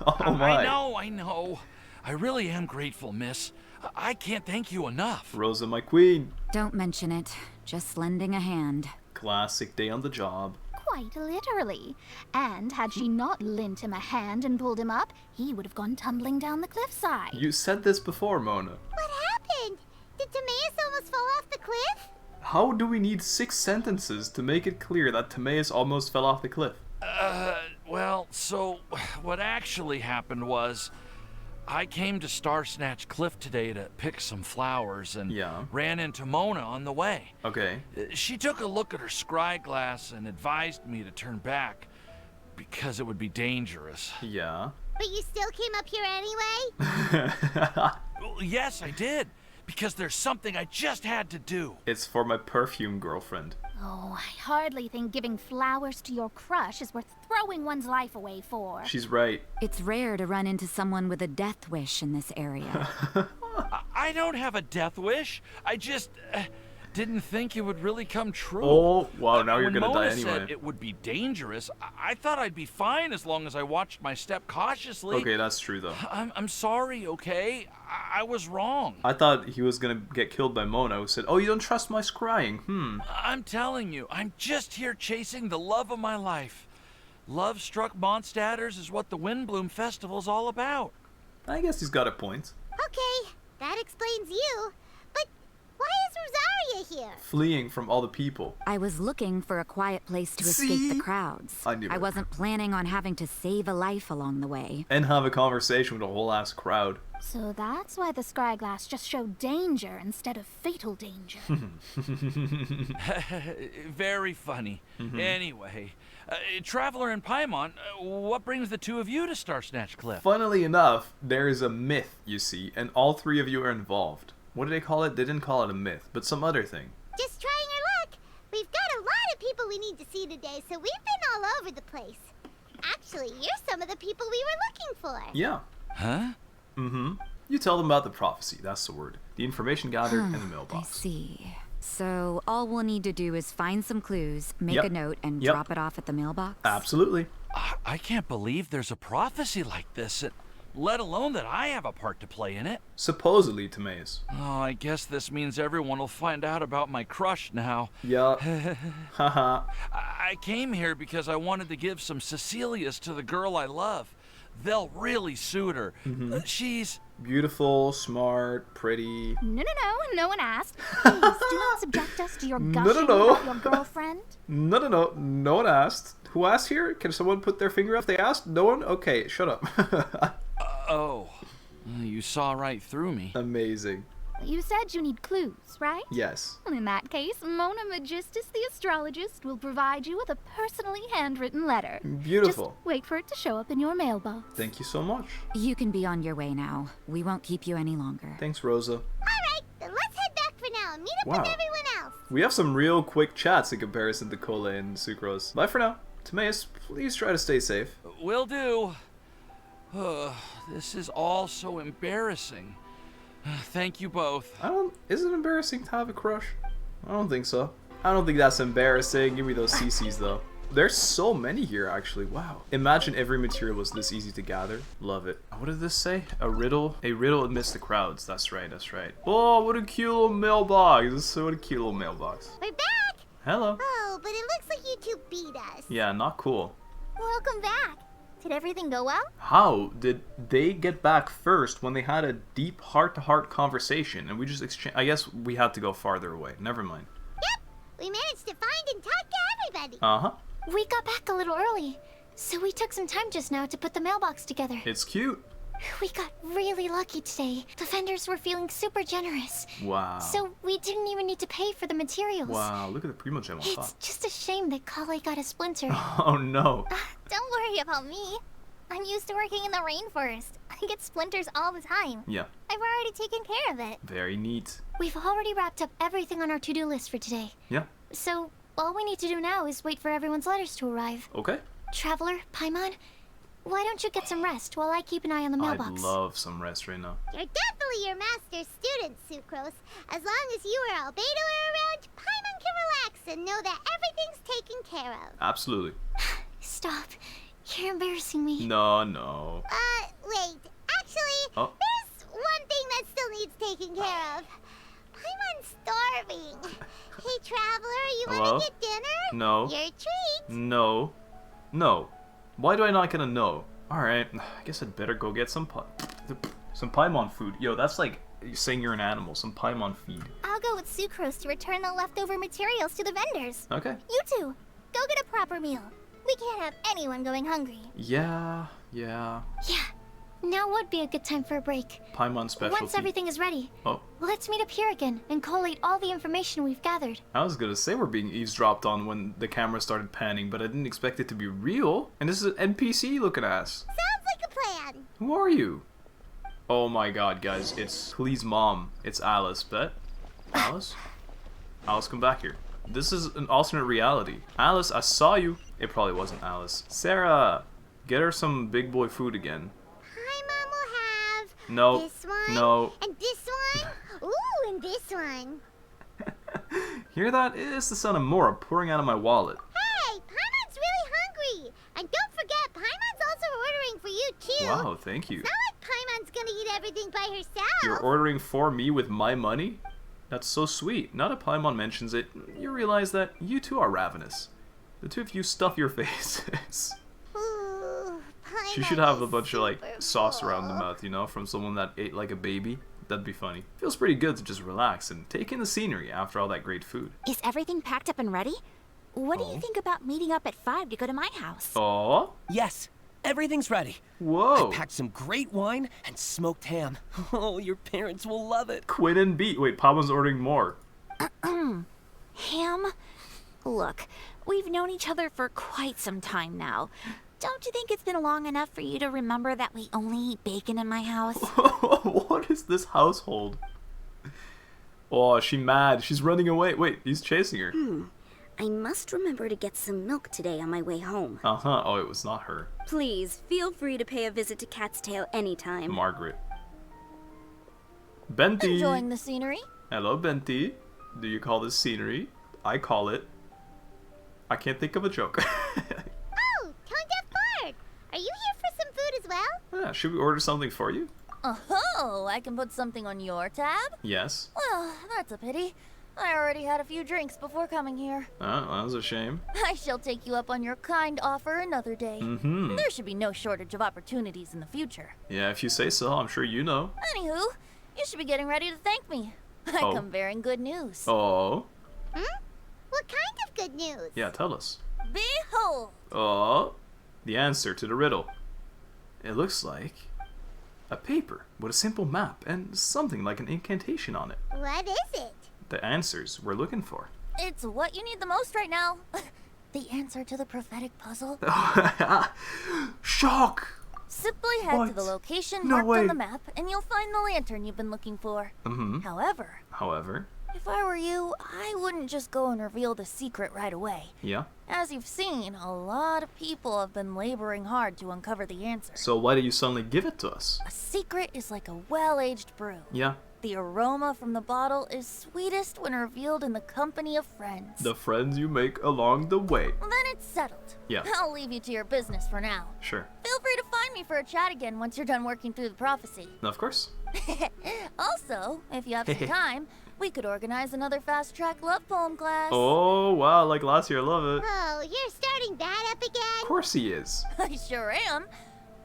Oh my. I know. I really am grateful, miss. I can't thank you enough. Rosa, my queen. Don't mention it. Just lending a hand. Classic day on the job. Quite literally. And had she not lent him a hand and pulled him up, he would have gone tumbling down the cliffside. You said this before, Mona. What happened? Did Timaeus almost fall off the cliff? How do we need 6 sentences to make it clear that Timaeus almost fell off the cliff? Well, so what actually happened was I came to Star Snatch Cliff today to pick some flowers and ran into Mona on the way. Okay. She took a look at her scry glass and advised me to turn back because it would be dangerous. Yeah. But you still came up here anyway? Well, yes, I did. Because there's something I just had to do. It's for my perfume girlfriend. Oh, I hardly think giving flowers to your crush is worth throwing one's life away for. She's right. It's rare to run into someone with a death wish in this area. I don't have a death wish. I just didn't think it would really come true. Oh, wow, now you're When gonna Mona die anyway. said it would be dangerous, I thought I'd be fine as long as I watched my step cautiously. Okay, that's true though. I'm sorry, okay? I was wrong. I thought he was gonna get killed by Mona, who said, "Oh, you don't trust my scrying, I'm telling you, I'm just here chasing the love of my life. Love-struck Mondstadters is what the Windblume Festival's all about. I guess he's got a point. Okay, that explains you. But why is Rosaria here? Fleeing from all the people. I was looking for a quiet place to escape the crowds. I knew it. wasn't planning on having to save a life along the way. And have a conversation with a whole ass crowd. So that's why the scry glass just showed danger instead of fatal danger. Very funny. Anyway, Traveler and Paimon, what brings the two of you to Star Snatch Cliff? Funnily enough, there is a myth, you see, and all 3 of you are involved. What did they call it? They didn't call it a myth, but some other thing. Just trying our luck. We've got a lot of people we need to see today, so we've been all over the place. Actually, you're some of the people we were looking for. Yeah. Huh? You tell them about the prophecy, that's the word. The information gathered in the mailbox. I see. So all we'll need to do is find some clues, make a note, and drop it off at the mailbox? Absolutely. I can't believe there's a prophecy like this, let alone that I have a part to play in it. Supposedly, Timaeus. Oh, I guess this means everyone will find out about my crush now. Yeah. Haha. I came here because I wanted to give some Cecilias to the girl I love. They'll really suit her. She's beautiful, smart, pretty. No one asked. Please do not subject us to your gushing about your girlfriend. No one asked. Who asked here? Can someone put their finger up? They asked? No one? Okay, shut up. Oh, you saw right through me. Amazing. You said you need clues, right? Yes. Well, in that case, Mona Magistus the astrologist will provide you with a personally handwritten letter. Beautiful. Just wait for it to show up in your mailbox. Thank you so much. You can be on your way now. We won't keep you any longer. Thanks, Rosa. Alright, then let's head back for now and meet up with everyone else. We have some real quick chats in comparison to Collei and Sucrose. Bye for now. Timaeus, please try to stay safe. Will do. This is all so embarrassing. Thank you both. Is it embarrassing to have a crush? I don't think so. I don't think that's embarrassing. Give me those CCs though. There's so many here actually. Wow. Imagine every material was this easy to gather. Love it. What did this say? A riddle? A riddle amidst the crowds. That's right, that's right. Oh, what a cute little mailbox. What a cute little mailbox. We're back! Hello. Oh, but it looks like you two beat us. Yeah, not cool. Welcome back. Did everything go well? How did they get back first when they had a deep heart-to-heart conversation and we just exchanged? I guess we had to go farther away. Never mind. Yep, we managed to find and talk to everybody. Uh-huh. We got back a little early, so we took some time just now to put the mailbox together. It's cute. We got really lucky today. The vendors were feeling super generous. Wow. So we didn't even need to pay for the materials. Wow, look at the primo gem on top. It's just a shame that Collei got a splinter. Oh no. Don't worry about me. I'm used to working in the rainforest. I get splinters all the time. Yeah. I've already taken care of it. Very neat. We've already wrapped up everything on our to-do list for today. Yeah. So all we need to do now is wait for everyone's letters to arrive. Okay. Traveler, Paimon, why don't you get some rest while I keep an eye on the mailbox? I'd love some rest right now. You're definitely your master's student, Sucrose. As long as you or Albedo are around, Paimon can relax and know that everything's taken care of. Absolutely. Stop. You're embarrassing me. No. Wait. Actually, there's one thing that still needs taking care of. Paimon's starving. Hey, Traveler, you want to get dinner? No. Your treat. No. Why do I not get a no? Alright, I guess I'd better go get some Paimon food. Yo, that's like saying you're an animal. Some Paimon feed. I'll go with Sucrose to return the leftover materials to the vendors. Okay. You two, go get a proper meal. We can't have anyone going hungry. Yeah. Now would be a good time for a break. Paimon specialty. Once everything is ready, Oh. let's meet up here again and collate all the information we've gathered. I was gonna say we're being eavesdropped on when the camera started panning, but I didn't expect it to be real. And this is an NPC looking ass. Sounds like a plan. Who are you? Oh my god, guys. It's Klee's mom. It's Alice, bet. Alice? Alice, come back here. This is an alternate reality. Alice, I saw you. It probably wasn't Alice. Sarah! Get her some big boy food again. Paimon will have No. this one. No. And this one. Ooh, and this one. Hear that? It's the son of Mora pouring out of my wallet. Hey, Paimon's really hungry. And don't forget, Paimon's also ordering for you too. Wow, thank you. It's not like Paimon's gonna eat everything by herself. You're ordering for me with my money? That's so sweet. Now that Paimon mentions it, you realize that you too are ravenous. The two of you stuff your faces. Ooh, She should have a bunch of like sauce around the mouth, you know, from someone that ate like a baby. That'd be funny. Feels pretty good to just relax and take in the scenery after all that great food. Is everything packed up and ready? What do you think about meeting up at 5 to go to my house? Oh? Yes, everything's ready. Whoa. I packed some great wine and smoked ham. Oh, your parents will love it. Quinn and Beat. Wait, Pablo's ordering more. Ham? Look, we've known each other for quite some time now. Don't you think it's been long enough for you to remember that we only eat bacon in my house? What is this household? Oh, she's mad. She's running away. Wait, he's chasing her. I must remember to get some milk today on my way home. Uh-huh. Oh, it was not her. Please, feel free to pay a visit to Cat's Tail anytime. Margaret. Venti. Enjoying the scenery? Hello, Venti. Do you call this scenery? I call it... I can't think of a joke. Oh, Tone-Deaf Bard! Are you here for some food as well? Yeah, should we order something for you? Oh, I can put something on your tab? Yes. Well, that's a pity. I already had a few drinks before coming here. Oh, that was a shame. I shall take you up on your kind offer another day. Mm-hmm. There should be no shortage of opportunities in the future. Yeah, if you say so, I'm sure you know. Anywho, you should be getting ready to thank me. I come bearing good news. Oh. What kind of good news? Yeah, tell us. Behold! Oh, the answer to the riddle. It looks like a paper with a simple map and something like an incantation on it. What is it? The answers we're looking for. It's what you need the most right now. The answer to the prophetic puzzle. Shock! Simply head to the location marked on the map and you'll find the lantern you've been looking for. However, if I were you, I wouldn't just go and reveal the secret right away. Yeah? As you've seen, a lot of people have been laboring hard to uncover the answer. So why did you suddenly give it to us? A secret is like a well-aged brew. Yeah. The aroma from the bottle is sweetest when revealed in the company of friends. The friends you make along the way. Then it's settled. Yeah. I'll leave you to your business for now. Sure. Feel free to find me for a chat again once you're done working through the prophecy. Of course. Also, if you have some time, we could organize another fast-track love poem class. Oh, wow, like last year, I love it. Oh, you're starting that up again? Of course he is. I sure am.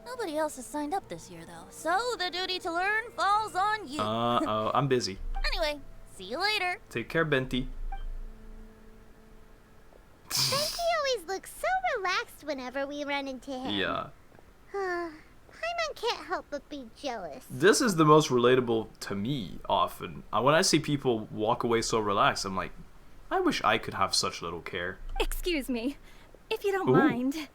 Nobody else has signed up this year, though, so the duty to learn falls on you. Oh, I'm busy. Anyway, see you later. Take care, Venti. Venti always looks so relaxed whenever we run into him. Yeah. Paimon can't help but be jealous. This is the most relatable to me, often. When I see people walk away so relaxed, I'm like, I wish I could have such little care. Excuse me, if you don't mind,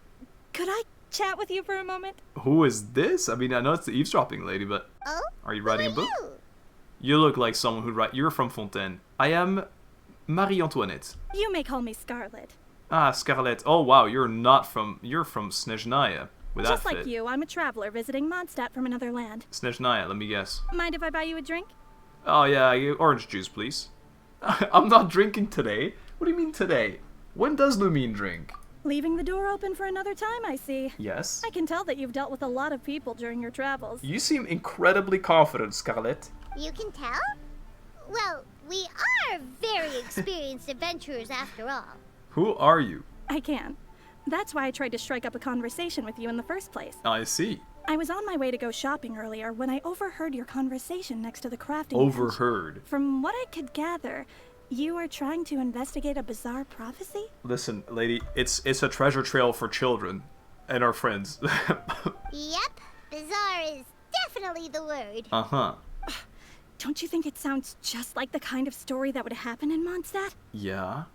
could I chat with you for a moment? Who is this? I mean, I know it's the eavesdropping lady, but... Oh? Are you writing a book? You look like someone who'd write... You're from Fontaine. I am Marie Antoinette. You may call me Scarlett. Ah, Scarlett. Oh, wow, you're not from... You're from Snezhnaya. With Just that like you, I'm a traveler visiting Mondstadt from another land. Snezhnaya, let me guess. Mind if I buy you a drink? Oh, yeah, orange juice, please. I'm not drinking today. What do you mean today? When does Lumine drink? Leaving the door open for another time, I see. Yes. I can tell that you've dealt with a lot of people during your travels. You seem incredibly confident, Scarlett. You can tell? Well, we are very experienced adventurers after all. Who are you? I can. That's why I tried to strike up a conversation with you in the first place. I see. I was on my way to go shopping earlier when I overheard your conversation next to the crafting Overheard? bench. From what I could gather, you are trying to investigate a bizarre prophecy? Listen, lady, it's a treasure trail for children and our friends. Yep, bizarre is definitely the word. Uh-huh. Don't you think it sounds just like the kind of story that would happen in Mondstadt? Yeah?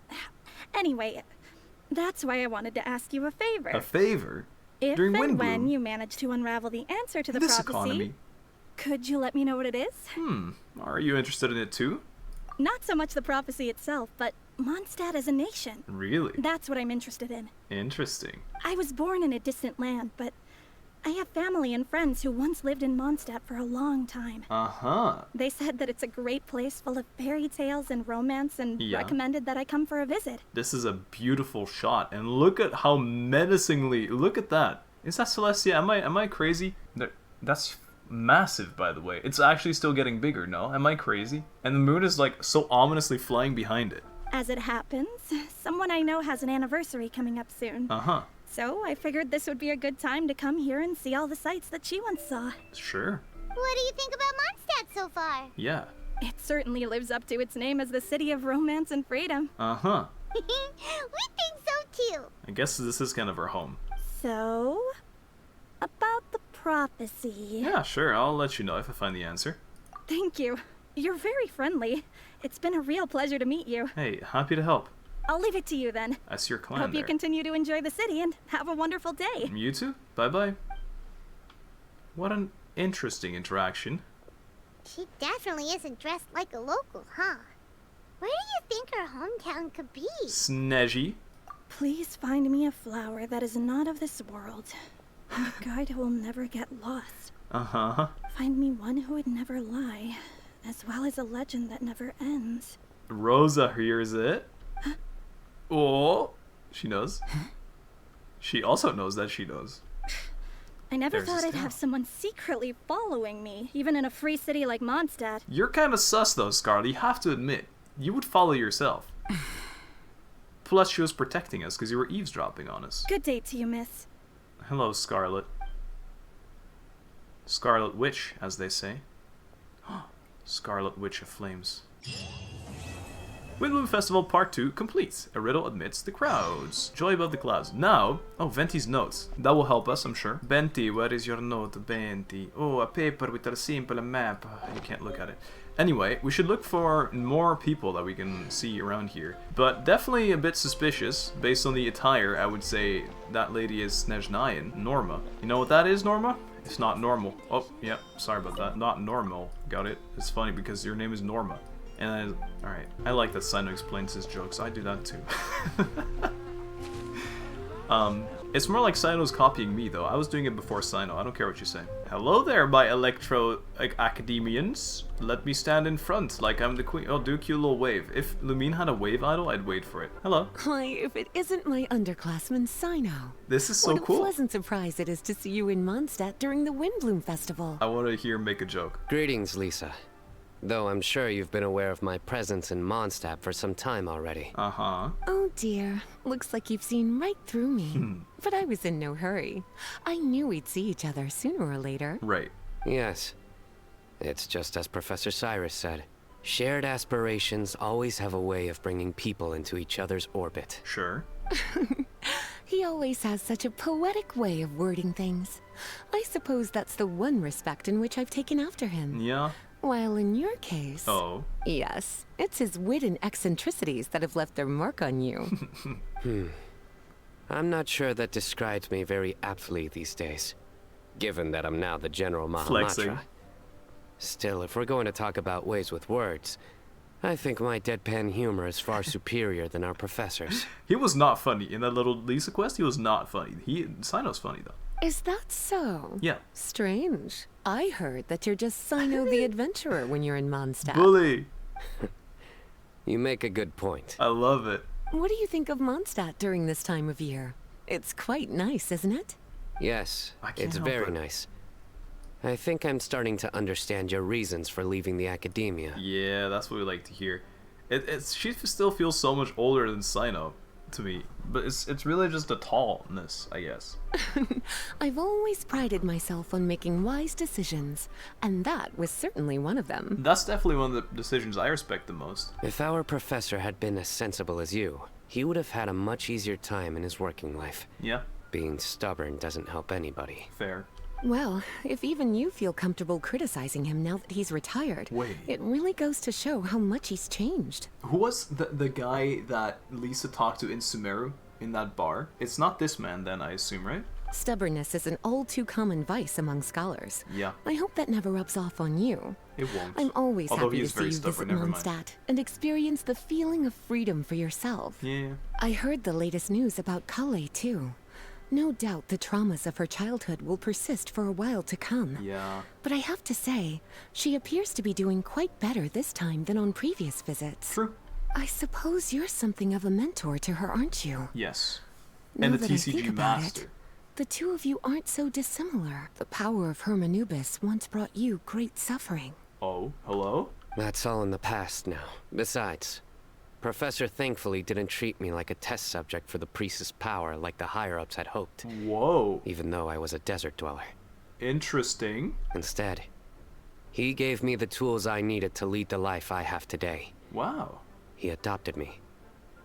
Anyway, that's why I wanted to ask you a favor. A favor? If During and Windblume? when you manage to unravel the answer to the This prophecy, economy. could you let me know what it is? Are you interested in it too? Not so much the prophecy itself, but Mondstadt as a nation. Really? That's what I'm interested in. Interesting. I was born in a distant land, but I have family and friends who once lived in Mondstadt for a long time. Uh-huh. They said that it's a great place full of fairy tales and romance and recommended that I come for a visit. This is a beautiful shot, and look at how menacingly... Look at that. Is that Celestia? Am I crazy? That's massive, by the way. It's actually still getting bigger, no? Am I crazy? And the moon is, like, so ominously flying behind it. As it happens, someone I know has an anniversary coming up soon. Uh-huh. So I figured this would be a good time to come here and see all the sights that she once saw. Sure. What do you think about Mondstadt so far? Yeah. It certainly lives up to its name as the city of romance and freedom. Uh-huh. We think so too. I guess this is kind of our home. So, about the prophecy. Yeah, sure. I'll let you know if I find the answer. Thank you. You're very friendly. It's been a real pleasure to meet you. Hey, happy to help. I'll leave it to you then. That's your clan Hope you there. continue to enjoy the city and have a wonderful day. You too. Bye-bye. What an interesting interaction. She definitely isn't dressed like a local, huh? Where do you think her hometown could be? Snezhy. Please find me a flower that is not of this world. And a guide who will never get lost. Uh-huh. Find me one who would never lie, as well as a legend that never ends. Rosa hears it. Oh, she knows. She also knows that she knows. I never thought I'd have someone secretly following me, even in a free city like Mondstadt. You're kind of sus though, Scarlett. You have to admit. You would follow yourself. Plus, she was protecting us because you were eavesdropping on us. Good day to you, miss. Hello, Scarlett. Scarlet Witch, as they say. Scarlet Witch of Flames. Windblume Festival Part 2 complete. A riddle amidst the crowds. Joy above the clouds. Now, Venti's notes. That will help us, I'm sure. Venti, where is your note, Venti? Oh, a paper with a simple map. You can't look at it. Anyway, we should look for more people that we can see around here. But definitely a bit suspicious. Based on the attire, I would say that lady is Snezhnayan, Norma. You know what that is, Norma? It's not normal. Oh, yeah, sorry about that. Not normal. Got it? It's funny because your name is Norma. And alright. I like that Sino explains his jokes. I do that too. It's more like Sino's copying me though. I was doing it before Sino. I don't care what you say. Hello there, my academians. Let me stand in front like I'm the queen. Oh, do a cute little wave. If Lumine had a wave idol, I'd wait for it. Hello. Why, if it isn't my underclassman Sino. This is so cool. What a pleasant surprise it is to see you in Mondstadt during the Windblume Festival. I want to hear him make a joke. Greetings, Lisa. Though I'm sure you've been aware of my presence in Mondstadt for some time already. Uh-huh. Oh dear, looks like you've seen right through me. But I was in no hurry. I knew we'd see each other sooner or later. Right. Yes. It's just as Professor Cyrus said. Shared aspirations always have a way of bringing people into each other's orbit. Sure. He always has such a poetic way of wording things. I suppose that's the one respect in which I've taken after him. Yeah. While in your case... Oh. Yes, it's his wit and eccentricities that have left their mark on you. I'm not sure that describes me very aptly these days, given that I'm now the General Mahamatra. Flexing. Still, if we're going to talk about ways with words, I think my deadpan humor is far superior than our professor's. He was not funny. In that little Lisa quest, he was not funny. Sino's funny though. Is that so? Yeah. Strange. I heard that you're just Sino the Adventurer when you're in Mondstadt. Bully! You make a good point. I love it. What do you think of Mondstadt during this time of year? It's quite nice, isn't it? Yes, it's very nice. I think I'm starting to understand your reasons for leaving the academia. Yeah, that's what we like to hear. She still feels so much older than Sino to me, but it's really just the tallness, I guess. I've always prided myself on making wise decisions, and that was certainly one of them. That's definitely one of the decisions I respect the most. If our professor had been as sensible as you, he would have had a much easier time in his working life. Yeah. Being stubborn doesn't help anybody. Fair. Well, if even you feel comfortable criticizing him now that he's retired, it really goes to show how much he's changed. Who was the guy that Lisa talked to in Sumeru, in that bar? It's not this man then, I assume, right? Stubbornness is an all too common vice among scholars. Yeah. I hope that never rubs off on you. It won't. I'm always Although happy he to is see very you stubborn, visit never mind. Mondstadt and experience the feeling of freedom for yourself. Yeah. I heard the latest news about Collei, too. No doubt the traumas of her childhood will persist for a while to come. Yeah. But I have to say, she appears to be doing quite better this time than on previous visits. True. I suppose you're something of a mentor to her, aren't you? Yes. Now And the that I think TCG about master. it, the two of you aren't so dissimilar. The power of Hermanubis once brought you great suffering. Oh, hello? That's all in the past now. Besides, Professor thankfully didn't treat me like a test subject for the priest's power like the higher-ups had hoped. Whoa. Even though I was a desert dweller. Interesting. Instead, he gave me the tools I needed to lead the life I have today. Wow. He adopted me,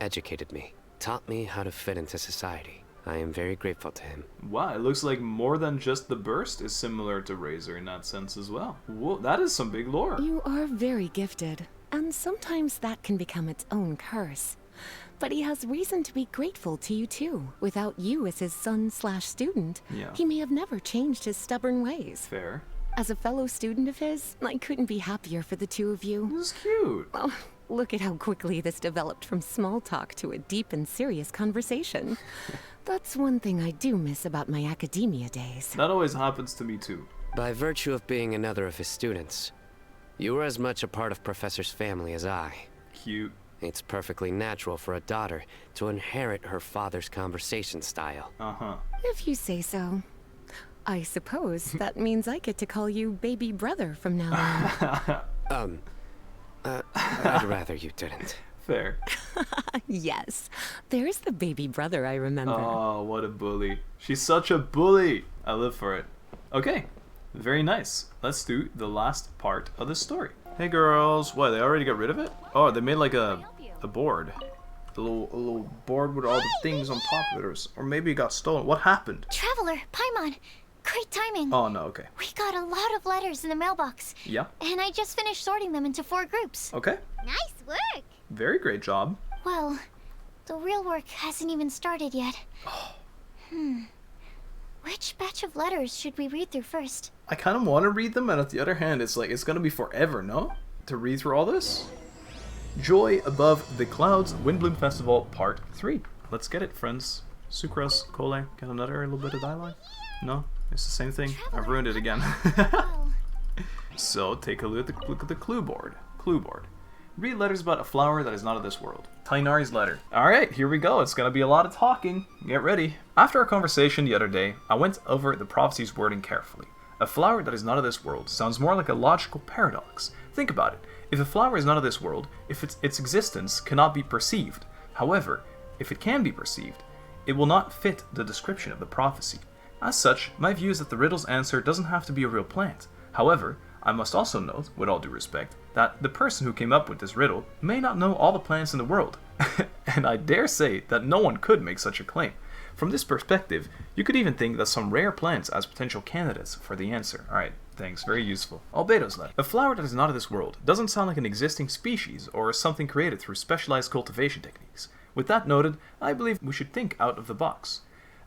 educated me, taught me how to fit into society. I am very grateful to him. Wow, it looks like more than just the burst is similar to Razor in that sense as well. Whoa, that is some big lore. You are very gifted, and sometimes that can become its own curse. But he has reason to be grateful to you too. Without you as his son/student, he may have never changed his stubborn ways. Fair. As a fellow student of his, I couldn't be happier for the two of you. This is cute. Well, look at how quickly this developed from small talk to a deep and serious conversation. That's one thing I do miss about my academia days. That always happens to me too. By virtue of being another of his students, you were as much a part of Professor's family as I. Cute. It's perfectly natural for a daughter to inherit her father's conversation style. If you say so. I suppose that means I get to call you baby brother from now on. I'd rather you didn't. Fair. Yes, there's the baby brother I remember. Oh, what a bully. She's such a bully. I live for it. Okay, very nice. Let's do the last part of the story. Hey girls, what, they already got rid of it? Oh, they made like a board. A little board with all the things on top of it, or maybe it got stolen. What happened? Traveler, Paimon, great timing. Oh no, okay. We got a lot of letters in the mailbox. Yeah. And I just finished sorting them into 4 groups. Okay. Nice work. Very great job. Well, the real work hasn't even started yet. Which batch of letters should we read through first? I kind of want to read them, and on the other hand, it's like, it's gonna be forever, no? To read through all this? Joy Above the Clouds, Windblume Festival, Part 3. Let's get it, friends. Sucrose, Collei, got another little bit of dialogue? No? It's the same thing? I've ruined it again. So, take a look at the clue board. Read letters about a flower that is not of this world. Tighnari's letter. Alright, here we go. It's gonna be a lot of talking. Get ready. After our conversation the other day, I went over the prophecy's wording carefully. A flower that is not of this world sounds more like a logical paradox. Think about it. If a flower is not of this world, if its existence cannot be perceived. However, if it can be perceived, it will not fit the description of the prophecy. As such, my view is that the riddle's answer doesn't have to be a real plant. However, I must also note, with all due respect, that the person who came up with this riddle may not know all the plants in the world. And I dare say that no one could make such a claim. From this perspective, you could even think that some rare plants as potential candidates for the answer. Alright, thanks, very useful. Albedo's letter. A flower that is not of this world doesn't sound like an existing species or something created through specialized cultivation techniques. With that noted, I believe we should think out of the box.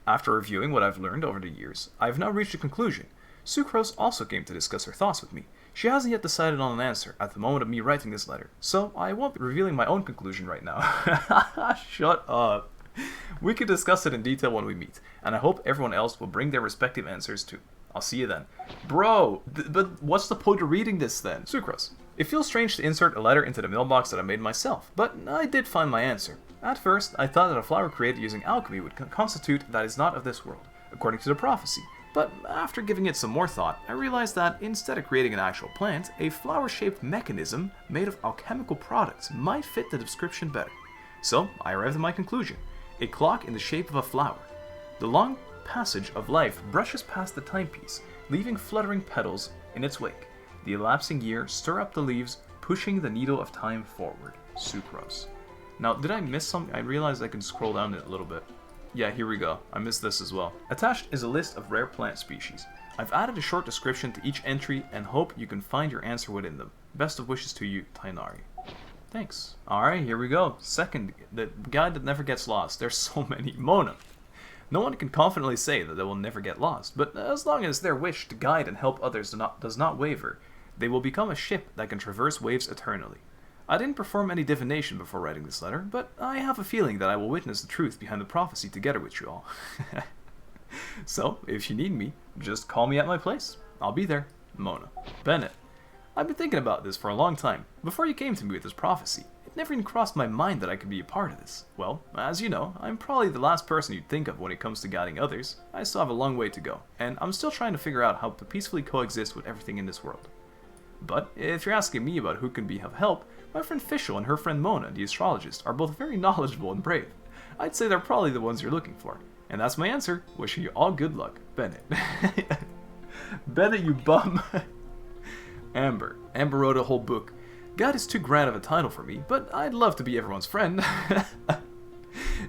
After reviewing what I've learned over the years, I have now reached a conclusion. Sucrose also came to discuss her thoughts with me. She hasn't yet decided on an answer at the moment of me writing this letter, so I won't be revealing my own conclusion right now. Shut up. We can discuss it in detail when we meet, and I hope everyone else will bring their respective answers too. I'll see you then. Bro, but what's the point of reading this then? Sucrose. It feels strange to insert a letter into the mailbox that I made myself, but I did find my answer. At first, I thought that a flower created using alchemy would constitute that is not of this world, according to the prophecy. But after giving it some more thought, I realized that instead of creating an actual plant, a flower-shaped mechanism made of alchemical products might fit the description better. So, I arrived at my conclusion. A clock in the shape of a flower. The long passage of life brushes past the timepiece, leaving fluttering petals in its wake. The elapsing year stir up the leaves, pushing the needle of time forward. Sucrose. Now, did I miss something? I realized I can scroll down it a little bit. Yeah, here we go. I missed this as well. Attached is a list of rare plant species. I've added a short description to each entry and hope you can find your answer within them. Best of wishes to you, Tighnari. Thanks. Alright, here we go. Second, the guide that never gets lost. There's so many. Mona. No one can confidently say that they will never get lost, but as long as their wish to guide and help others does not waver, they will become a ship that can traverse waves eternally. I didn't perform any divination before writing this letter, but I have a feeling that I will witness the truth behind the prophecy together with you all. So, if you need me, just call me at my place. I'll be there. Mona. Bennett. I've been thinking about this for a long time. Before you came to me with this prophecy, it never even crossed my mind that I could be a part of this. Well, as you know, I'm probably the last person you'd think of when it comes to guiding others. I still have a long way to go, and I'm still trying to figure out how to peacefully coexist with everything in this world. But if you're asking me about who can be of help, my friend Fischl and her friend Mona, the astrologist, are both very knowledgeable and brave. I'd say they're probably the ones you're looking for. And that's my answer. Wishing you all good luck, Bennett. Bennett, you bum. Amber. Amber wrote a whole book. God is too grand of a title for me, but I'd love to be everyone's friend.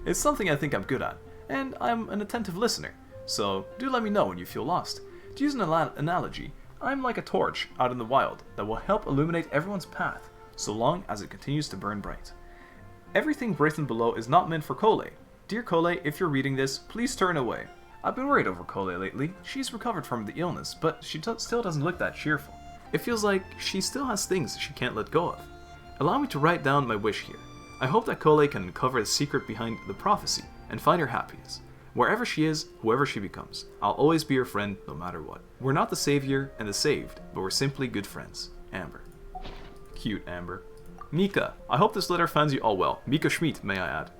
It's something I think I'm good at, and I'm an attentive listener. So do let me know when you feel lost. To use an analogy, I'm like a torch out in the wild that will help illuminate everyone's path, so long as it continues to burn bright. Everything written below is not meant for Collei. Dear Collei, if you're reading this, please turn away. I've been worried over Collei lately. She's recovered from the illness, but she still doesn't look that cheerful. It feels like she still has things she can't let go of. Allow me to write down my wish here. I hope that Collei can uncover the secret behind the prophecy and find her happiness. Wherever she is, whoever she becomes, I'll always be her friend no matter what. We're not the savior and the saved, but we're simply good friends. Amber. Cute, Amber. Mika, I hope this letter finds you all well. Mika Schmidt, may I add.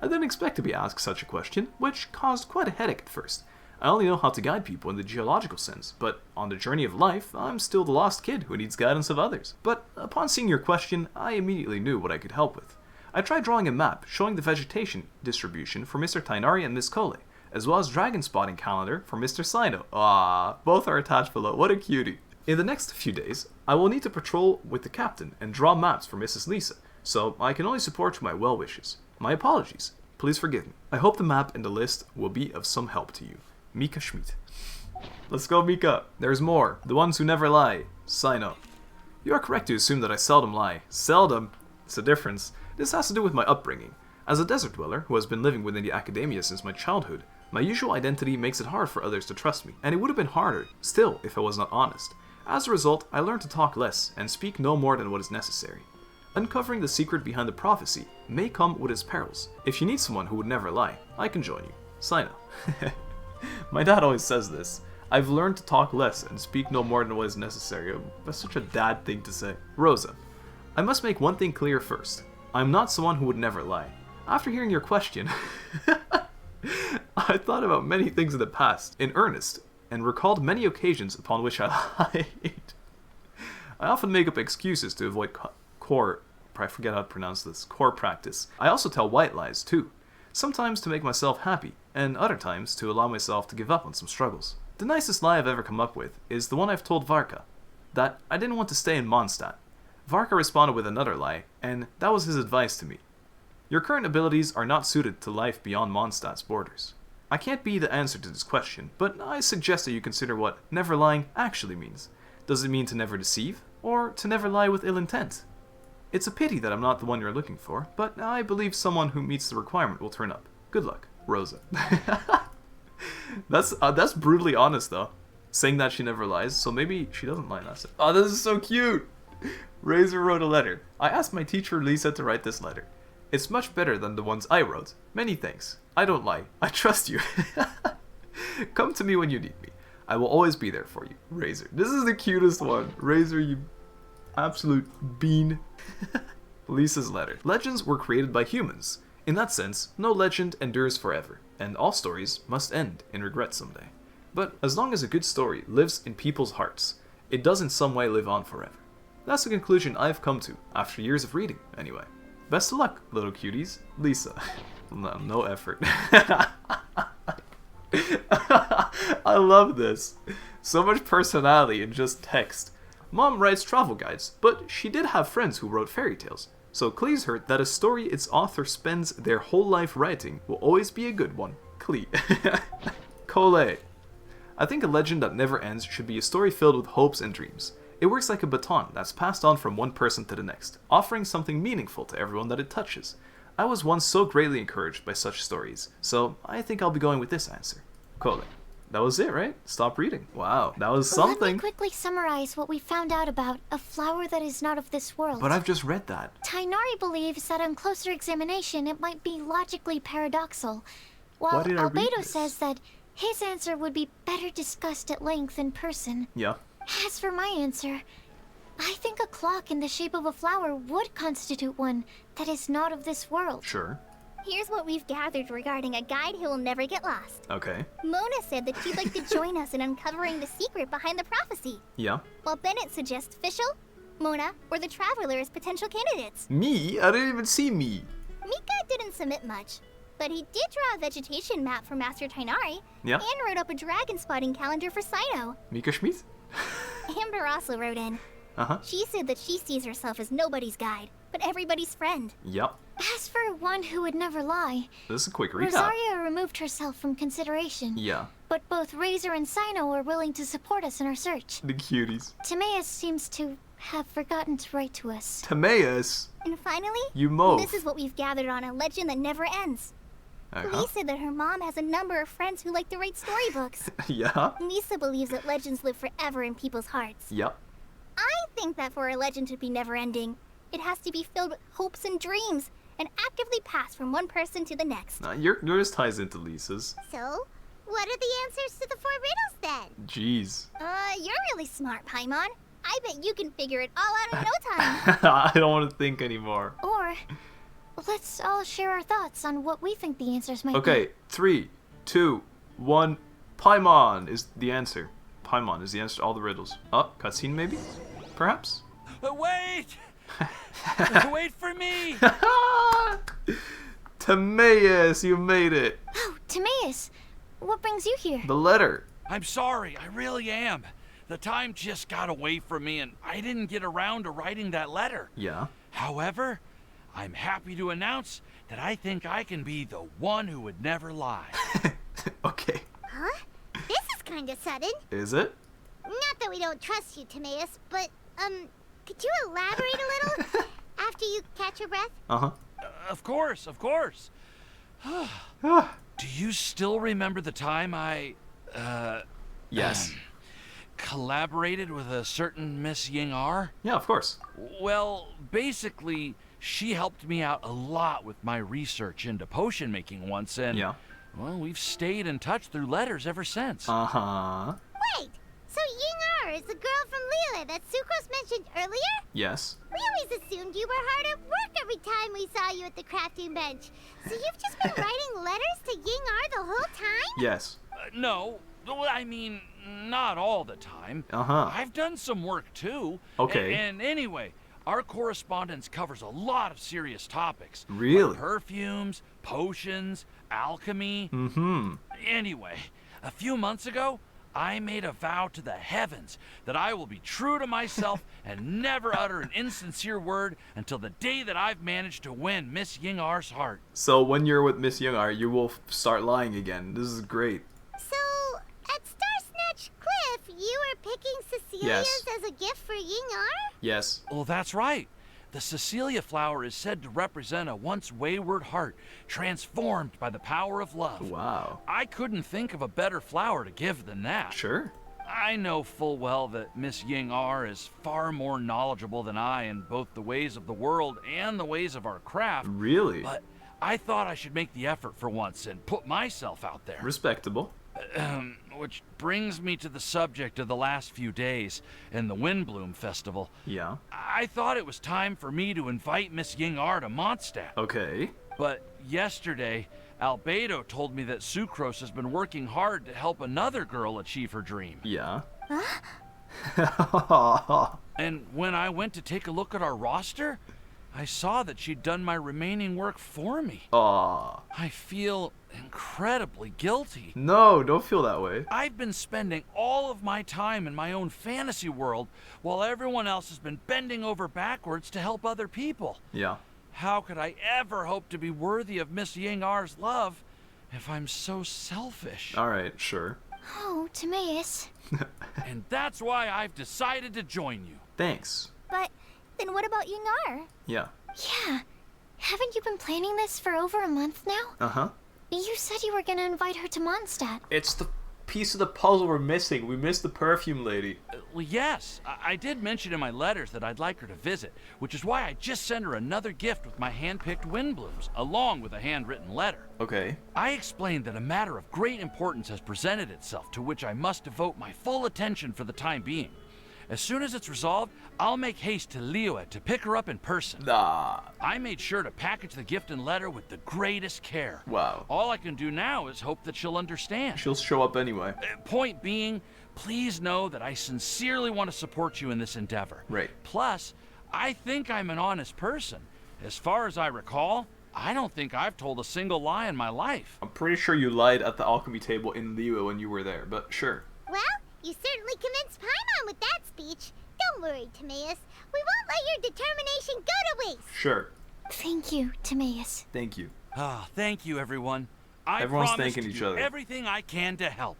I didn't expect to be asked such a question, which caused quite a headache at first. I only know how to guide people in the geological sense, but on the journey of life, I'm still the lost kid who needs guidance of others. But upon seeing your question, I immediately knew what I could help with. I tried drawing a map showing the vegetation distribution for Mr. Tighnari and Miss Collei, as well as dragon spotting calendar for Mr. Cyno. Ah, both are attached below. What a cutie. In the next few days, I will need to patrol with the captain and draw maps for Mrs. Lisa, so I can only support my well wishes. My apologies. Please forgive me. I hope the map and the list will be of some help to you. Mika Schmidt. Let's go, Mika. There's more. The ones who never lie. Cyno. You are correct to assume that I seldom lie. Seldom? It's a difference. This has to do with my upbringing. As a desert dweller who has been living within the academia since my childhood, my usual identity makes it hard for others to trust me, and it would have been harder, still, if I was not honest. As a result, I learned to talk less and speak no more than what is necessary. Uncovering the secret behind the prophecy may come with its perils. If you need someone who would never lie, I can join you. Cyno. My dad always says this. I've learned to talk less and speak no more than what is necessary. That's such a dad thing to say. Rosa. I must make one thing clear first. I'm not someone who would never lie. After hearing your question, I thought about many things in the past, in earnest, and recalled many occasions upon which I lied. I often make up excuses to avoid core practice. I also tell white lies too. Sometimes to make myself happy, and other times to allow myself to give up on some struggles. The nicest lie I've ever come up with is the one I've told Varka, that I didn't want to stay in Mondstadt. Varka responded with another lie, and that was his advice to me. Your current abilities are not suited to life beyond Mondstadt's borders. I can't be the answer to this question, but I suggest that you consider what never lying actually means. Does it mean to never deceive, or to never lie with ill intent? It's a pity that I'm not the one you're looking for, but I believe someone who meets the requirement will turn up. Good luck, Rosa. That's brutally honest though. Saying that she never lies, so maybe she doesn't lie. That's it. Oh, this is so cute. Razor wrote a letter. I asked my teacher Lisa to write this letter. It's much better than the ones I wrote. Many thanks. I don't lie. I trust you. Come to me when you need me. I will always be there for you. Razor. This is the cutest one. Razor, you absolute bean. Lisa's letter. Legends were created by humans. In that sense, no legend endures forever, and all stories must end in regret someday. But as long as a good story lives in people's hearts, it does in some way live on forever. That's the conclusion I've come to, after years of reading, anyway. Best of luck, little cuties. Lisa. No effort. I love this. So much personality in just text. Mom writes travel guides, but she did have friends who wrote fairy tales. So it pleases her that a story its author spends their whole life writing will always be a good one. Collei. Collei. I think a legend that never ends should be a story filled with hopes and dreams. It works like a baton that's passed on from one person to the next, offering something meaningful to everyone that it touches. I was once so greatly encouraged by such stories, so I think I'll be going with this answer. Collei. That was it, right? Stop reading. Wow, that was something. Let me quickly summarize what we found out about a flower that is not of this world. But I've just read that. Tighnari believes that on closer examination it might be logically paradoxal, while Albedo says that his answer would be better discussed at length in person. Yeah. As for my answer, I think a clock in the shape of a flower would constitute one that is not of this world. Sure. Here's what we've gathered regarding a guide who will never get lost. Okay. Mona said that she'd like to join us in uncovering the secret behind the prophecy. Yeah. While Bennett suggests Fischl, Mona, or the Traveler as potential candidates. Me? I didn't even see me. Mika didn't submit much, but he did draw a vegetation map for Master Tighnari. Yeah. And wrote up a dragon spotting calendar for Cyno. Mika Schmidt? Amber also wrote in. Uh-huh. She said that she sees herself as nobody's guide, but everybody's friend. Yep. As for one who would never lie, this is a quick recap. Rosaria removed herself from consideration. Yeah. But both Razor and Cyno are willing to support us in our search. The cuties. Timaeus seems to have forgotten to write to us. Timaeus? And finally, you mauve. This is what we've gathered on a legend that never ends. Lisa said that her mom has a number of friends who like to write storybooks. Yeah? Lisa believes that legends live forever in people's hearts. Yep. I think that for a legend to be never-ending, it has to be filled with hopes and dreams, and actively passed from one person to the next. Yours ties into Lisa's. So, what are the answers to the 4 riddles then? Jeez. You're really smart, Paimon. I bet you can figure it all out in no time. I don't want to think anymore. Or, let's all share our thoughts on what we think the answers might be. Okay, 3, 2, 1. Paimon is the answer. Paimon is the answer to all the riddles. Oh, cutscene maybe? Perhaps? Wait! Wait for me! Timaeus, you made it! Oh, Timaeus! What brings you here? The letter. I'm sorry, I really am. The time just got away from me and I didn't get around to writing that letter. Yeah. However, I'm happy to announce that I think I can be the one who would never lie. Okay. Huh? This is kind of sudden. Is it? Not that we don't trust you, Timaeus, but, could you elaborate a little after you catch your breath? Uh-huh. Of course, of course. Do you still remember the time I, Yes. Collaborated with a certain Miss Ying-ar? Yeah, of course. Well, basically, she helped me out a lot with my research into potion making once, and well, we've stayed in touch through letters ever since. Uh-huh. Wait, so Ying-ar is the girl from Liyue that Sucrose mentioned earlier? Yes. We always assumed you were hard at work every time we saw you at the crafting bench. So you've just been writing letters to Ying-ar the whole time? Yes. No, I mean, not all the time. Uh-huh. I've done some work too. Okay. And anyway, our correspondence covers a lot of serious topics. Really? Like perfumes, potions, alchemy. Mm-hmm. Anyway, a few months ago, I made a vow to the heavens that I will be true to myself and never utter an insincere word until the day that I've managed to win Miss Ying-ar's heart. So when you're with Miss Ying-ar, you will start lying again. This is great. So, at Starsnatch Cliff, you were picking Cecilia's as a gift for Ying-ar? Yes. Well, that's right. The Cecilia flower is said to represent a once wayward heart, transformed by the power of love. Wow. I couldn't think of a better flower to give than that. Sure. I know full well that Miss Ying-ar is far more knowledgeable than I in both the ways of the world and the ways of our craft. Really? But I thought I should make the effort for once and put myself out there. Respectable. Which brings me to the subject of the last few days and the Windblume Festival. Yeah. I thought it was time for me to invite Miss Ying-ar to Mondstadt. Okay. But yesterday, Albedo told me that Sucrose has been working hard to help another girl achieve her dream. Yeah. And when I went to take a look at our roster, I saw that she'd done my remaining work for me. Aw. I feel incredibly guilty. No, don't feel that way. I've been spending all of my time in my own fantasy world while everyone else has been bending over backwards to help other people. Yeah. How could I ever hope to be worthy of Miss Ying-ar's love if I'm so selfish? All right, sure. Oh, Timaeus. And that's why I've decided to join you. Thanks. But then what about Ying-ar? Yeah. Yeah. Haven't you been planning this for over a month now? Uh-huh. You said you were gonna invite her to Mondstadt. It's the piece of the puzzle we're missing. We missed the perfume lady. Well, yes. I did mention in my letters that I'd like her to visit, which is why I just sent her another gift with my hand-picked windblooms, along with a handwritten letter. Okay. I explained that a matter of great importance has presented itself to which I must devote my full attention for the time being. As soon as it's resolved, I'll make haste to Liyue to pick her up in person. Nah. I made sure to package the gift and letter with the greatest care. Wow. All I can do now is hope that she'll understand. She'll show up anyway. Point being, please know that I sincerely want to support you in this endeavor. Right. Plus, I think I'm an honest person. As far as I recall, I don't think I've told a single lie in my life. I'm pretty sure you lied at the alchemy table in Liyue when you were there, but sure. Well, you certainly convinced Paimon with that speech. Don't worry, Timaeus. We won't let your determination go to waste. Sure. Thank you, Timaeus. Thank you. Ah, thank you, everyone. Everyone's promise thanking to each do other. everything I can to help.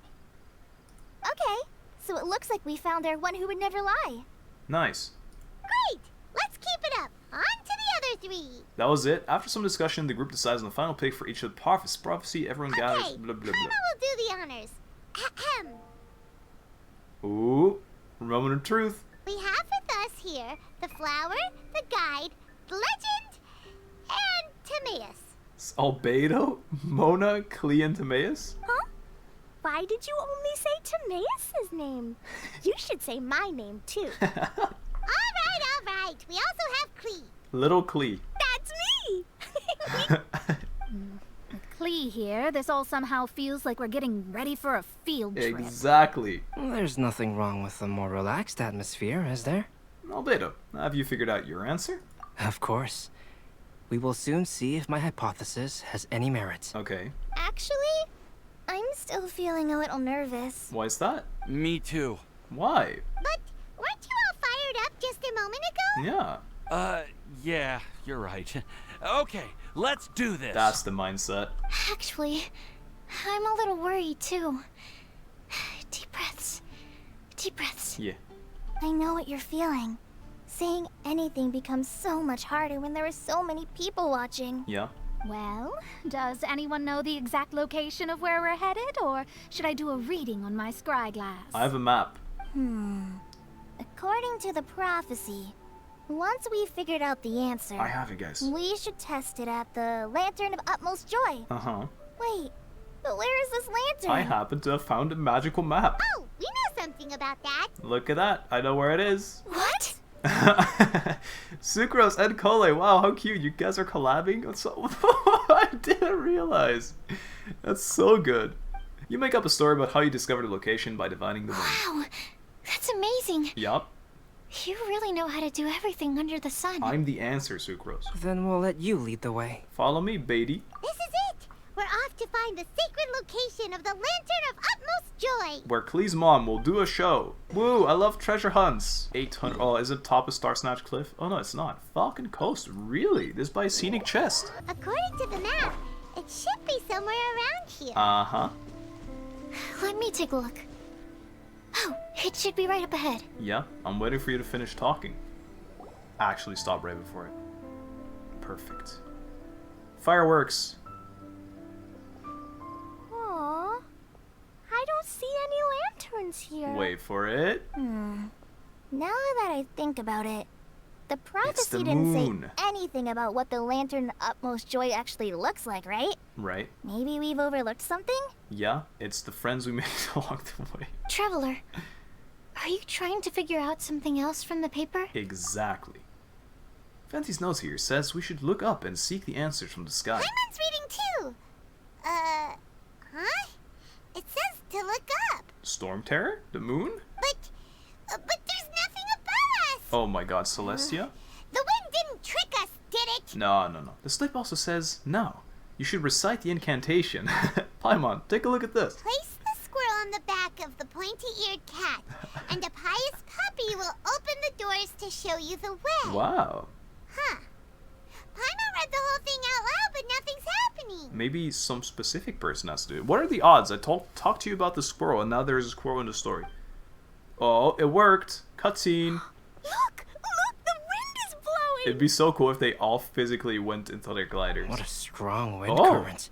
Okay, so it looks like we found our one who would never lie. Nice. Great! Let's keep it up. On to the other three. That was it. After some discussion, the group decides on the final pick for each of the prophecy. Everyone gathers. Okay, Blah, blah, Paimon blah. will do the honors. Ahem. Ooh. Moment of truth. We have with us here the flower, the guide, the legend, and Timaeus. Albedo? Mona, Collei, and Timaeus? Huh? Why did you only say Timaeus' name? You should say my name, too. All right. We also have Klee. Little Klee. That's me! With Klee here, this all somehow feels like we're getting ready for a field trip. Exactly. There's nothing wrong with a more relaxed atmosphere, is there? Albedo, have you figured out your answer? Of course. We will soon see if my hypothesis has any merit. Okay. Actually, I'm still feeling a little nervous. Why is that? Me too. Why? But weren't you all fired up just a moment ago? Yeah. Yeah, you're right. Okay, let's do this. That's the mindset. Actually, I'm a little worried too. Deep breaths. Deep breaths. Yeah. I know what you're feeling. Saying anything becomes so much harder when there are so many people watching. Yeah. Well, does anyone know the exact location of where we're headed, or should I do a reading on my scry glass? I have a map. According to the prophecy, once we figured out the answer, I have it, guys. we should test it at the Lantern of Utmost Joy. Uh-huh. Wait, but where is this lantern? I happen to have found a magical map. Oh, we know something about that. Look at that. I know where it is. What? Sucrose and Collei. Wow, how cute. You guys are collabing? That's so I didn't realize. That's so good. You make up a story about how you discovered a location by divining the wind. Wow, that's amazing. Yup. You really know how to do everything under the sun. I'm the answer, Sucrose. Then we'll let you lead the way. Follow me, Beatty. This is it. We're off to find the sacred location of the Lantern of Utmost Joy. Where Klee's mom will do a show. Woo, I love treasure hunts. 800. Oh, is it top of Star Snatch Cliff? Oh, no, it's not. Falcon Coast. Really? This is by Scenic Chest. According to the map, it should be somewhere around here. Uh-huh. Let me take a look. Oh, it should be right up ahead. Yeah, I'm waiting for you to finish talking. Actually, stop right before it. Perfect. Fireworks. Aww. I don't see any lanterns here. Wait for it. Now that I think about it, the prophecy the didn't say moon. anything about what the Lantern of Utmost Joy actually looks like, right? Right. Maybe we've overlooked something? Yeah, it's the friends we made along the way. Traveler, are you trying to figure out something else from the paper? Exactly. Venti's notes here says we should look up and seek the answers from the sky. Paimon's reading too. Huh? It says to look up. Storm Terror? The moon? But there's nothing above us. Oh my god, Celestia? The wind didn't trick us, did it? No. The slip also says no. You should recite the incantation. Paimon, take a look at this. Place the squirrel on the back of the pointy-eared cat, and a pious puppy will open the doors to show you the way. Wow. Huh. Paimon read the whole thing out loud, but nothing's happening. Maybe some specific person has to do it. What are the odds? I talked to you about the squirrel, and now there's a squirrel in the story. Oh, it worked. Cutscene. Look, the wind is blowing. It'd be so cool if they all physically went into their gliders. What a strong wind current.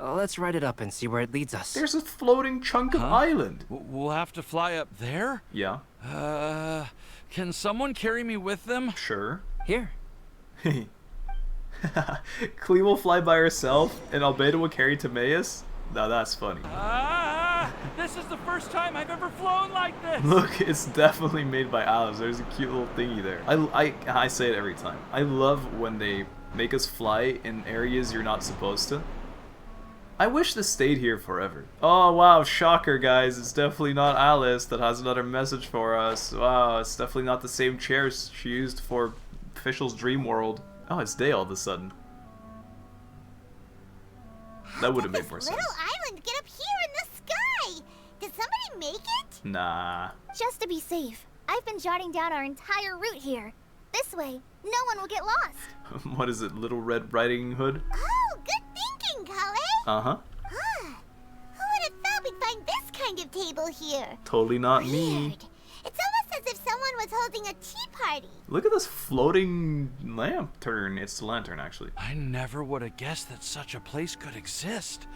Let's ride it up and see where it leads us. There's a floating chunk of island. We'll have to fly up there? Yeah. Can someone carry me with them? Sure. Here. Klee will fly by herself, and Albedo will carry Timaeus? Now that's funny. This is the first time I've ever flown like this! Look, it's definitely made by Alice. There's a cute little thingy there. I say it every time. I love when they make us fly in areas you're not supposed to. I wish this stayed here forever. Oh wow, shocker guys, it's definitely not Alice that has another message for us. Wow, it's definitely not the same chairs she used for Official's Dream World. Oh, it's day all of a sudden. That would have made more sense. Little island get up here in the sky. Did somebody make it? Nah. Just to be safe, I've been jotting down our entire route here. This way, no one will get lost. What is it, Little Red Riding Hood? Oh, good thinking, Collei. Uh-huh. Who would have thought we'd find this kind of table here? Totally not me. It's almost as if someone was holding a tea party. Look at this floating lantern. It's the lantern, actually. I never would have guessed that such a place could exist.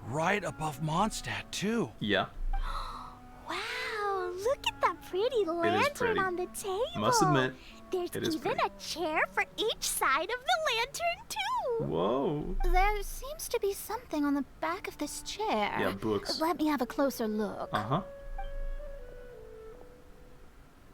Right above Mondstadt, too. Yeah. Wow, look at that pretty lantern pretty. on the table. Must admit, There's it is even pretty. a chair for each side of the lantern, too. Whoa. There seems to be something on the back of this chair. Yeah, books. Let me have a closer look. Uh-huh.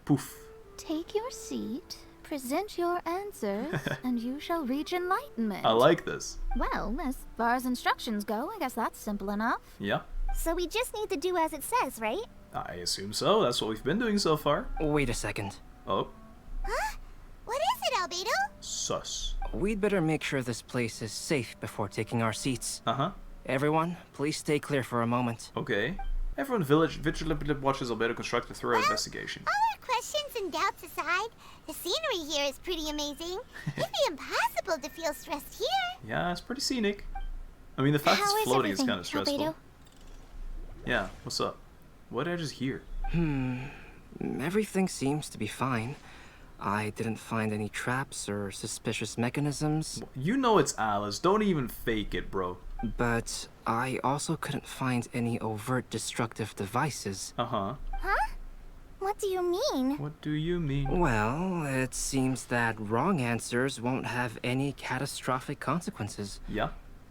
Poof. Take your seat, present your answers, and you shall reach enlightenment. I like this. Well, as far as instructions go, I guess that's simple enough. Yeah. So we just need to do as it says, right? I assume so. That's what we've been doing so far. Wait a second. Oh. Huh? What is it, Albedo? Sus. We'd better make sure this place is safe before taking our seats. Uh-huh. Everyone, please stay clear for a moment. Okay. Everyone vigilantly watches Albedo construct a thorough investigation. All our questions and doubts aside, the scenery here is pretty amazing. It'd be impossible to feel stressed here. Yeah, it's pretty scenic. I mean, the fact How it's is floating is everything, kind of stressful. Albedo? Yeah, what's up? What did I just hear? Everything seems to be fine. I didn't find any traps or suspicious mechanisms. You know it's Alice. Don't even fake it, bro. But I also couldn't find any overt destructive devices. Uh-huh. Huh? What do you mean? What do you mean? Well, it seems that wrong answers won't have any catastrophic consequences. Yeah.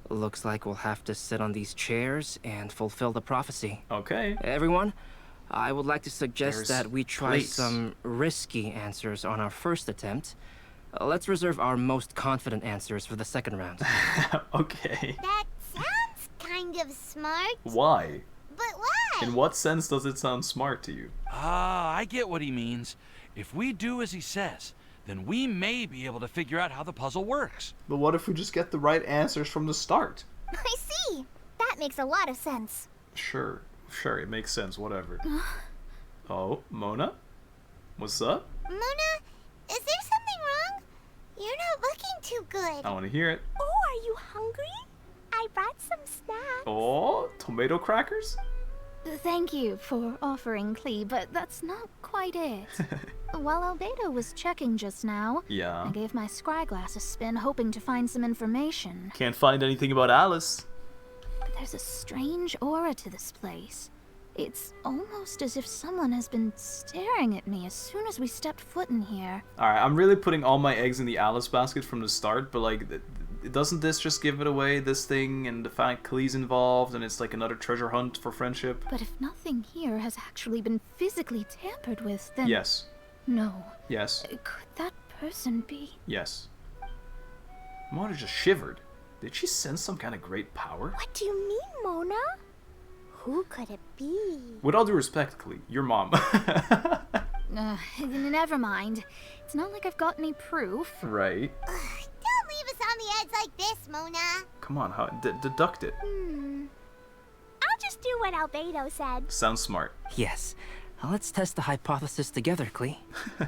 Looks like we'll have to sit on these chairs and fulfill the prophecy. Okay. Everyone, I would like to suggest There's that we try plates. some risky answers on our first attempt. Let's reserve our most confident answers for the second round. Okay. That sounds kind of smart. Why? But why? In what sense does it sound smart to you? I get what he means. If we do as he says, then we may be able to figure out how the puzzle works. But what if we just get the right answers from the start? I see. That makes a lot of sense. Sure, it makes sense, whatever. Oh, Mona? What's up? Mona, is there something wrong? You're not looking too good. I want to hear it. Oh, are you hungry? I brought some snacks. Oh, tomato crackers? Thank you for offering, Klee, but that's not quite it. While Albedo was checking just now, Yeah. I gave my scryglass a spin, hoping to find some information. Can't find anything about Alice. But there's a strange aura to this place. It's almost as if someone has been staring at me as soon as we stepped foot in here. Alright, I'm really putting all my eggs in the Alice basket from the start, but like, doesn't this just give it away, this thing, and the fact Klee's involved, and it's like another treasure hunt for friendship? But if nothing here has actually been physically tampered with, then... Yes. No. Yes. Could that person be... Yes. Mona just shivered. Did she sense some kind of great power? What do you mean, Mona? Who could it be? With all due respect, Klee, your mom. Never mind. It's not like I've got any proof. Right. Don't leave us on the edge like this, Mona. Come on, how deduct it. I'll just do what Albedo said. Sounds smart. Yes. Let's test the hypothesis together, Klee. Come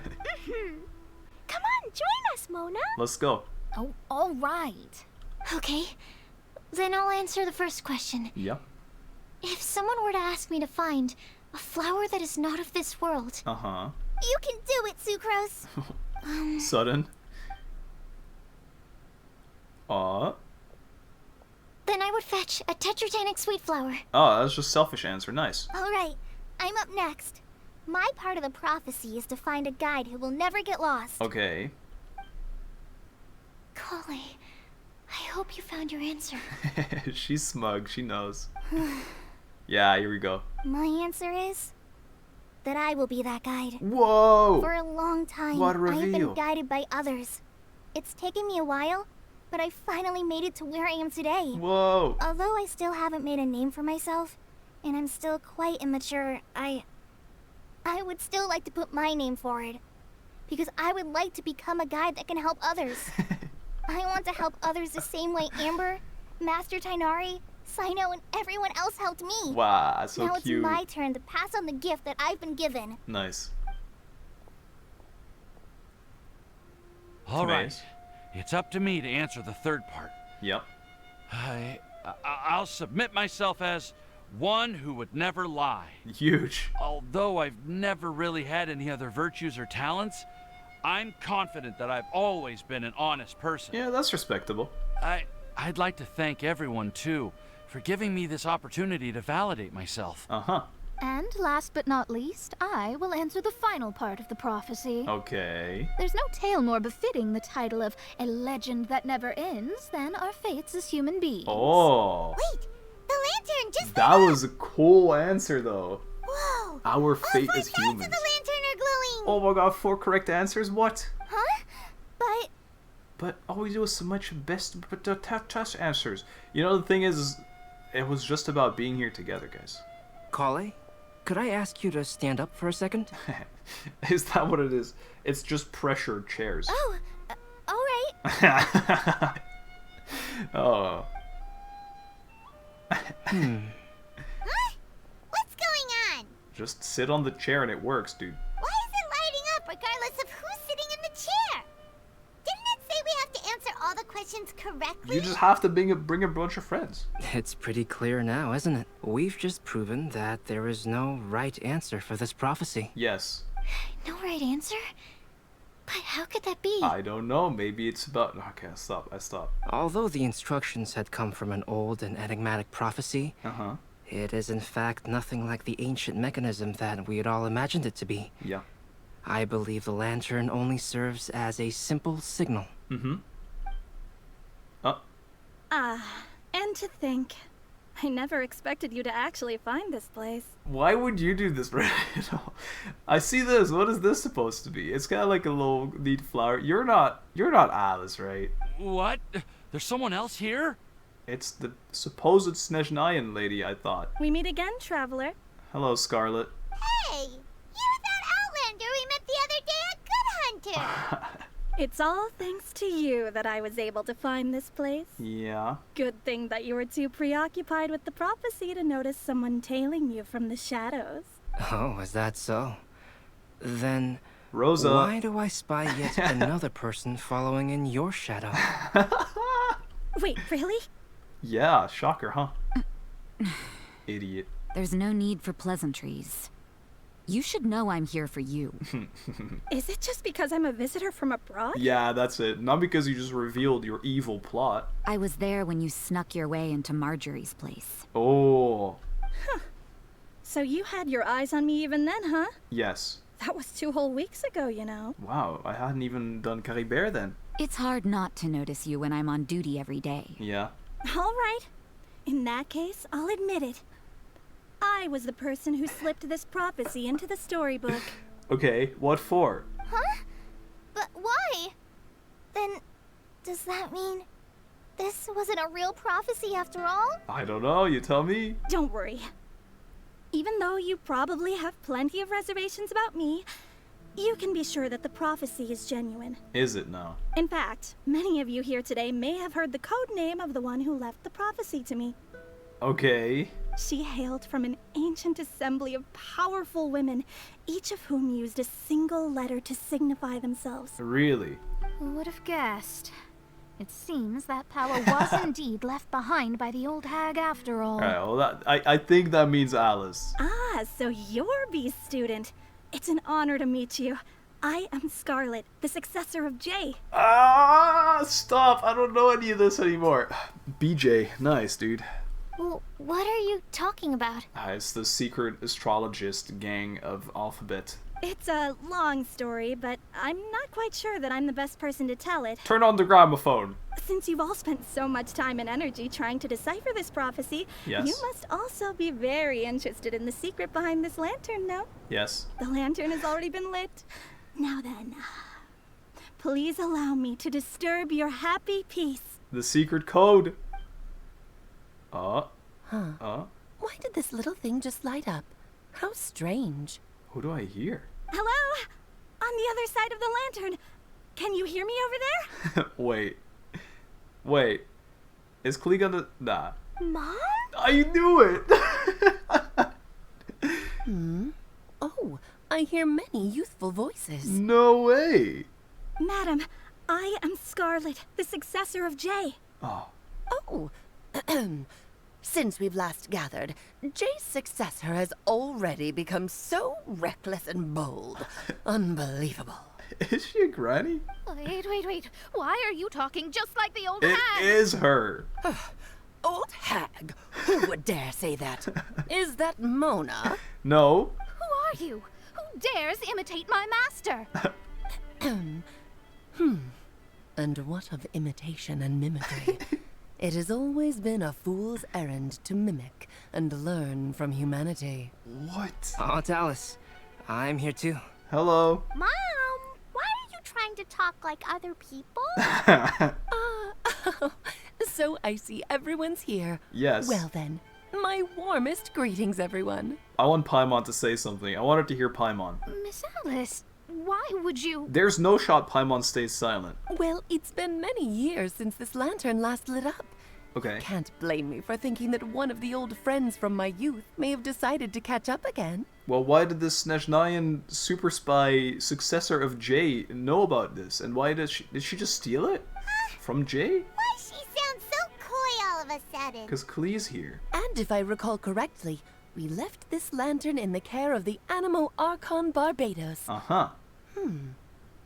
on, join us, Mona. Let's go. Oh, all right. Okay, then I'll answer the first question. Yeah. If someone were to ask me to find a flower that is not of this world... Uh-huh. You can do it, Sucrose. Sudden. Then I would fetch a tetragonic sweet flower. Oh, that's just selfish answer. Nice. All right, I'm up next. My part of the prophecy is to find a guide who will never get lost. Okay. Collei, I hope you found your answer. She's smug. She knows. Yeah, here we go. My answer is that I will be that guide. Whoa! For a long time, What a I have been reveal. guided by others. It's taken me a while, but I finally made it to where I am today. Whoa! Although I still haven't made a name for myself, and I'm still quite immature, I would still like to put my name forward. Because I would like to become a guide that can help others. I want to help others the same way Amber, Master Tighnari, Cyno, and everyone else helped me. Wow, so now cute. it's my turn to pass on the gift that I've been given. Nice. All right. Timaeus. It's up to me to answer the third part. Yep. I'll submit myself as one who would never lie. Huge. Although I've never really had any other virtues or talents, I'm confident that I've always been an honest person. Yeah, that's respectable. I'd like to thank everyone, too, for giving me this opportunity to validate myself. Uh-huh. And last but not least, I will answer the final part of the prophecy. Okay. There's no tale more befitting the title of a legend that never ends than our fates as human beings. Oh. Wait, the lantern just That was a cool answer, though. Whoa. Our fate as humans. All 4 sides of the lantern are glowing. Oh my god, 4 correct answers? What? Huh? But all we do is so much best test answers. You know, the thing is, it was just about being here together, guys. Collei, could I ask you to stand up for a second? Is that what it is? It's just pressured chairs. Oh, alright. Oh. Huh? What's going on? Just sit on the chair and it works, dude. Why is it lighting up regardless of who's sitting in the chair? Didn't it say we have to answer all the questions correctly? You just have to bring a bunch of friends. It's pretty clear now, isn't it? We've just proven that there is no right answer for this prophecy. Yes. No right answer? But how could that be? I don't know. Maybe it's about... Okay, I stop. Although the instructions had come from an old and enigmatic prophecy, it is in fact nothing like the ancient mechanism that we had all imagined it to be. Yeah. I believe the lantern only serves as a simple signal. And to think, I never expected you to actually find this place. Why would you do this, Riddle? I see this. What is this supposed to be? It's kind of like a little neat flower. You're not Alice, right? What? There's someone else here? It's the supposed Snezhnayan lady, I thought. We meet again, traveler. Hello, Scarlett. Hey, you're that Outlander we met the other day at Good Hunter. It's all thanks to you that I was able to find this place. Yeah. Good thing that you were too preoccupied with the prophecy to notice someone tailing you from the shadows. Oh, is that so? Then... Rosa. Why do I spy yet another person following in your shadow? Wait, really? Yeah, shocker, huh? Idiot. There's no need for pleasantries. You should know I'm here for you. Is it just because I'm a visitor from abroad? Yeah, that's it. Not because you just revealed your evil plot. I was there when you snuck your way into Marjorie's place. Oh. Huh. So you had your eyes on me even then, huh? Yes. That was 2 whole weeks ago, you know. Wow, I hadn't even done Caribert then. It's hard not to notice you when I'm on duty every day. Yeah. All right. In that case, I'll admit it. I was the person who slipped this prophecy into the storybook. Okay, what for? Huh? But why? Then, does that mean this wasn't a real prophecy after all? I don't know, you tell me. Don't worry. Even though you probably have plenty of reservations about me, you can be sure that the prophecy is genuine. Is it now? In fact, many of you here today may have heard the code name of the one who left the prophecy to me. Okay. She hailed from an ancient assembly of powerful women, each of whom used a single letter to signify themselves. Really? Who would have guessed? It seems that power was indeed left behind by the old hag after all. Alright, well, I think that means Alice. Ah, so you're B's student. It's an honor to meet you. I am Scarlett, the successor of Jay. Ah, stop. I don't know any of this anymore. BJ, nice, dude. Well, what are you talking about? It's the secret astrologist gang of Alphabet. It's a long story, but I'm not quite sure that I'm the best person to tell it. Turn on the gramophone. Since you've all spent so much time and energy trying to decipher this prophecy, yes, you must also be very interested in the secret behind this lantern, no? Yes. The lantern has already been lit. Now then, please allow me to disturb your happy peace. The secret code. Why did this little thing just light up? How strange. Who do I hear? Hello? On the other side of the lantern. Can you hear me over there? Wait. Is Collei gonna... Nah. Mom? I knew it! Oh, I hear many youthful voices. No way! Madam, I am Scarlett, the successor of Jay. Oh. Since we've last gathered, Jay's successor has already become so reckless and bold. Unbelievable. Is she a granny? Wait. Why are you talking just like the old It hag? is her. Old hag? Who would dare say that? Is that Mona? No. Who are you? Who dares imitate my master? And what of imitation and mimicry? It has always been a fool's errand to mimic and learn from humanity. What? Oh, it's Alice. I'm here too. Hello. Mom, why are you trying to talk like other people? So I see everyone's here. Yes. Well then, my warmest greetings, everyone. I want Paimon to say something. I wanted to hear Paimon. Miss Alice, why would you... There's no shot Paimon stays silent. Well, it's been many years since this lantern last lit up. Okay. Can't blame me for thinking that one of the old friends from my youth may have decided to catch up again. Well, why did this Snezhnayan super spy successor of Jay know about this? And why did she just steal it? From Jay? Why she sounds so coy all of a sudden? Because Kollei's here. And if I recall correctly, we left this lantern in the care of the Animo Archon Barbados. Uh-huh.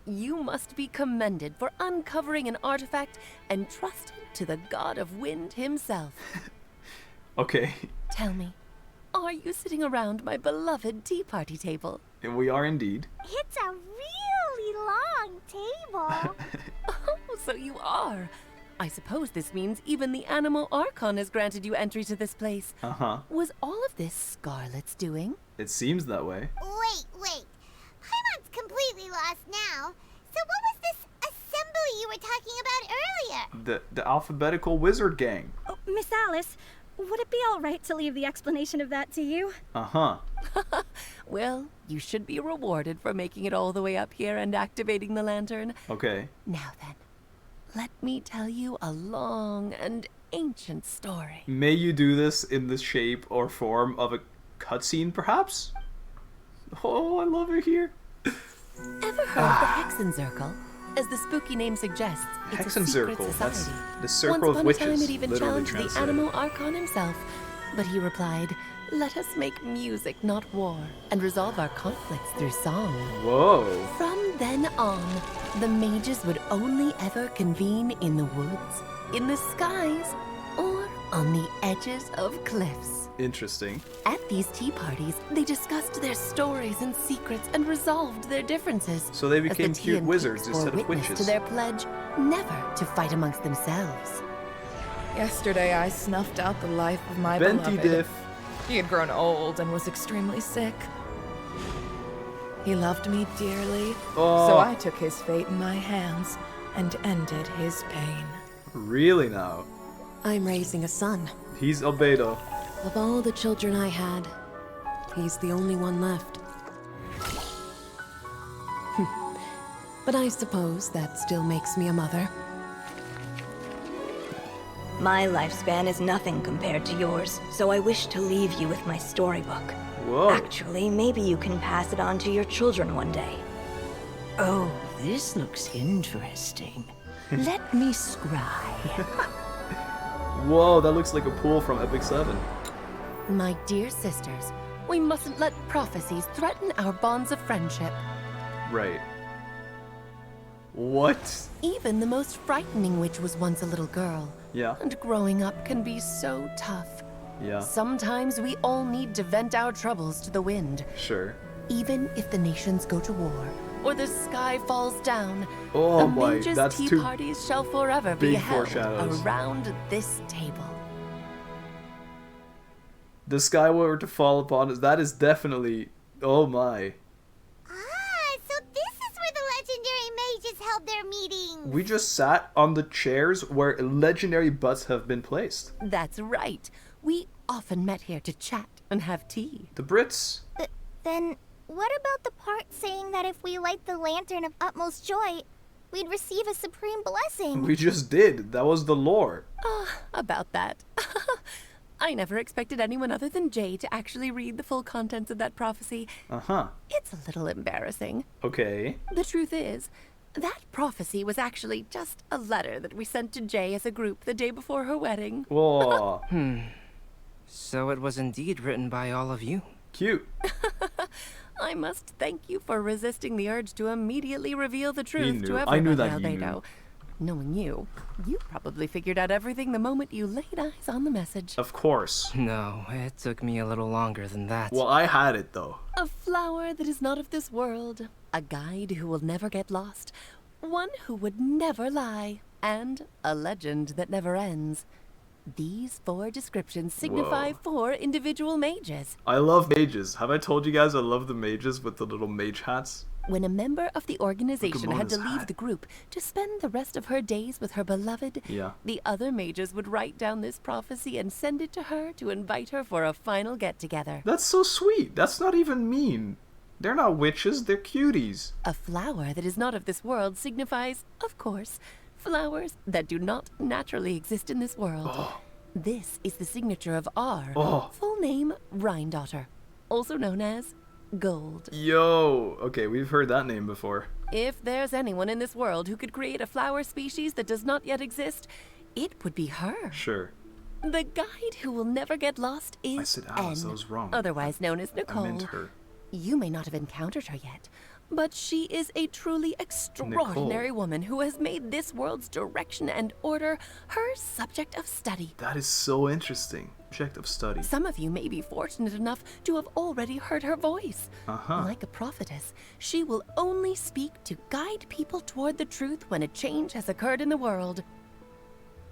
You must be commended for uncovering an artifact entrusted to the god of wind himself. Okay. Tell me, are you sitting around my beloved tea party table? And we are indeed. It's a really long table. Oh, so you are. I suppose this means even the Animo Archon has granted you entry to this place. Uh-huh. Was all of this Scarlett's doing? It seems that way. Wait. Paimon's completely lost now. So what was this assembly you were talking about earlier? The alphabetical wizard gang. Oh, Miss Alice, would it be all right to leave the explanation of that to you? Uh-huh. Well, you should be rewarded for making it all the way up here and activating the lantern. Okay. Now then, let me tell you a long and ancient story. May you do this in the shape or form of a cutscene, perhaps? Oh, I love it here. Ever heard of the Hexenzirkel? As the spooky name suggests, it's a secret Hexenzirkel, that's society. the circle of Once upon a time, witches, it even literally challenged the translated. Animo Archon himself. But he replied, "Let us make music, not war, and resolve our conflicts through song." Whoa. From then on, the mages would only ever convene in the woods, in the skies, or on the edges of cliffs. Interesting. At these tea parties, they discussed their stories and secrets and resolved their differences. So they as the became tea cute and wizards cakes bore instead of witness witches. to their pledge never to fight amongst themselves. Yesterday I snuffed out the life of my Venti beloved. diff. He had grown old and was extremely sick. He loved me dearly, so I took his fate in my hands and ended his pain. Really now? I'm raising a son. He's Albedo. Of all the children I had, he's the only one left. But I suppose that still makes me a mother. My lifespan is nothing compared to yours, so I wish to leave you with my storybook. Whoa. Actually, maybe you can pass it on to your children one day. Oh, this looks interesting. Let me scry. Whoa, that looks like a pool from Epic 7. My dear sisters, we mustn't let prophecies threaten our bonds of friendship. Right. What? Even the most frightening witch was once a little girl. Yeah. And growing up can be so tough. Yeah. Sometimes we all need to vent our troubles to the wind. Sure. Even if the nations go to war, or the sky falls down, Oh the boy, mages' that's tea two parties shall forever be big held foreshadows. around this table. The sky were to fall upon us. That is definitely. Oh my. So this is where the legendary mages held their meetings. We just sat on the chairs where legendary butts have been placed. That's right. We often met here to chat and have tea. The Brits. Then what about the part saying that if we light the lantern of utmost joy, we'd receive a supreme blessing? We just did. That was the lore. About that. I never expected anyone other than Jay to actually read the full contents of that prophecy. Uh-huh. It's a little embarrassing. Okay. The truth is, that prophecy was actually just a letter that we sent to Jay as a group the day before her wedding. Whoa. So it was indeed written by all of you. Cute. I must thank you for resisting the urge to immediately reveal the truth knew. to I everybody, knew that you Albedo. knew. Knowing you probably figured out everything the moment you laid eyes on the message. Of course. No, it took me a little longer than that. Well, I had it, though. A flower that is not of this world. A guide who will never get lost. One who would never lie. And a legend that never ends. These 4 descriptions signify 4 individual mages. I love mages. Have I told you guys I love the mages with the little mage hats? When a member of the organization had to Ramona's leave hat. the group to spend the rest of her days with her beloved, the other mages would write down this prophecy and send it to her to invite her for a final get-together. That's so sweet. That's not even mean. They're not witches, they're cuties. A flower that is not of this world signifies, of course, flowers that do not naturally exist in this world. This is the signature of our full name, Rhine-daughter, also known as Gold. Yo, okay, we've heard that name before. If there's anyone in this world who could create a flower species that does not yet exist, it would be her. Sure. The guide who will never get lost is I said Alice, that was wrong. otherwise known as Nicole. I meant her. You may not have encountered her yet, but she is a truly extraordinary woman who has made this world's direction and order her subject of study. That is so interesting. Subject of study. Some of you may be fortunate enough to have already heard her voice. Like a prophetess, she will only speak to guide people toward the truth when a change has occurred in the world.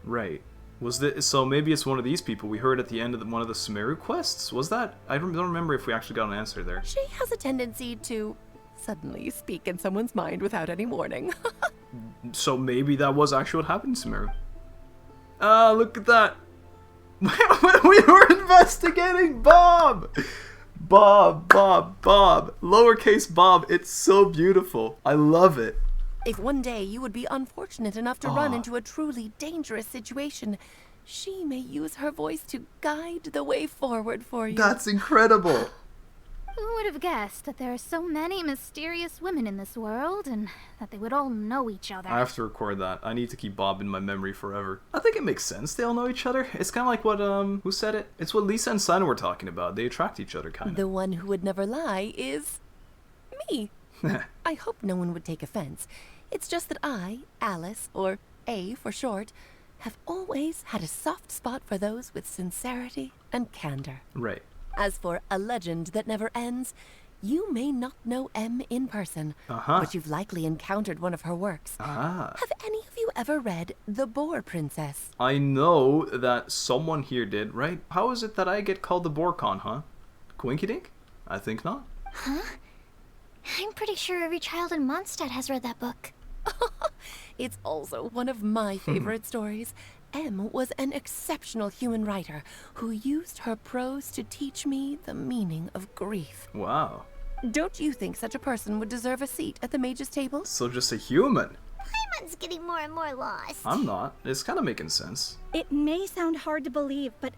Right. Was this, so maybe it's one of these people we heard at the end of one of the Sumeru quests? Was that? I don't remember if we actually got an answer there. She has a tendency to suddenly speak in someone's mind without any warning. So maybe that was actually what happened to Sumeru. Ah, look at that. We were investigating Bob! Bob. Lowercase Bob. It's so beautiful. I love it. If one day you would be unfortunate enough to run into a truly dangerous situation, she may use her voice to guide the way forward for you. That's incredible. Who would have guessed that there are so many mysterious women in this world, and that they would all know each other? I have to record that. I need to keep Bob in my memory forever. I think it makes sense they all know each other. It's kind of like what, who said it? It's what Lisa and Sana were talking about. They attract each other, kind of. The one who would never lie is me. I hope no one would take offense. It's just that I, Alice, or A for short, have always had a soft spot for those with sincerity and candor. Right. As for a legend that never ends, you may not know M in person, but you've likely encountered one of her works. Have any of you ever read The Boar Princess? I know that someone here did, right? How is it that I get called the Borcon, huh? Quinkydink? I think not. Huh? I'm pretty sure every child in Mondstadt has read that book. It's also one of my favorite stories. M was an exceptional human writer who used her prose to teach me the meaning of grief. Wow. Don't you think such a person would deserve a seat at the mage's table? So just a human. Paimon's getting more and more lost. I'm not. It's kind of making sense. It may sound hard to believe, but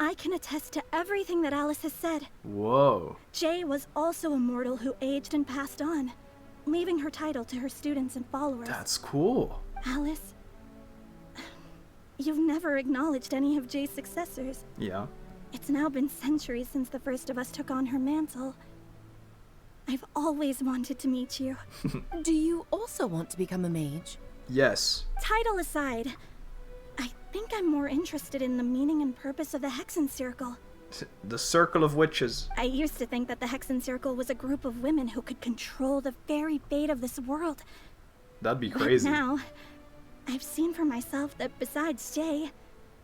I can attest to everything that Alice has said. Whoa. Jay was also a mortal who aged and passed on, leaving her title to her students and followers. That's cool. Alice, you've never acknowledged any of Jay's successors. Yeah. It's now been centuries since the first of us took on her mantle. I've always wanted to meet you. Do you also want to become a mage? Yes. Title aside, I think I'm more interested in the meaning and purpose of the Hexenzirkel. The Circle of Witches. I used to think that the Hexenzirkel was a group of women who could control the very fate of this world. That'd be crazy. But now, I've seen for myself that besides Jay,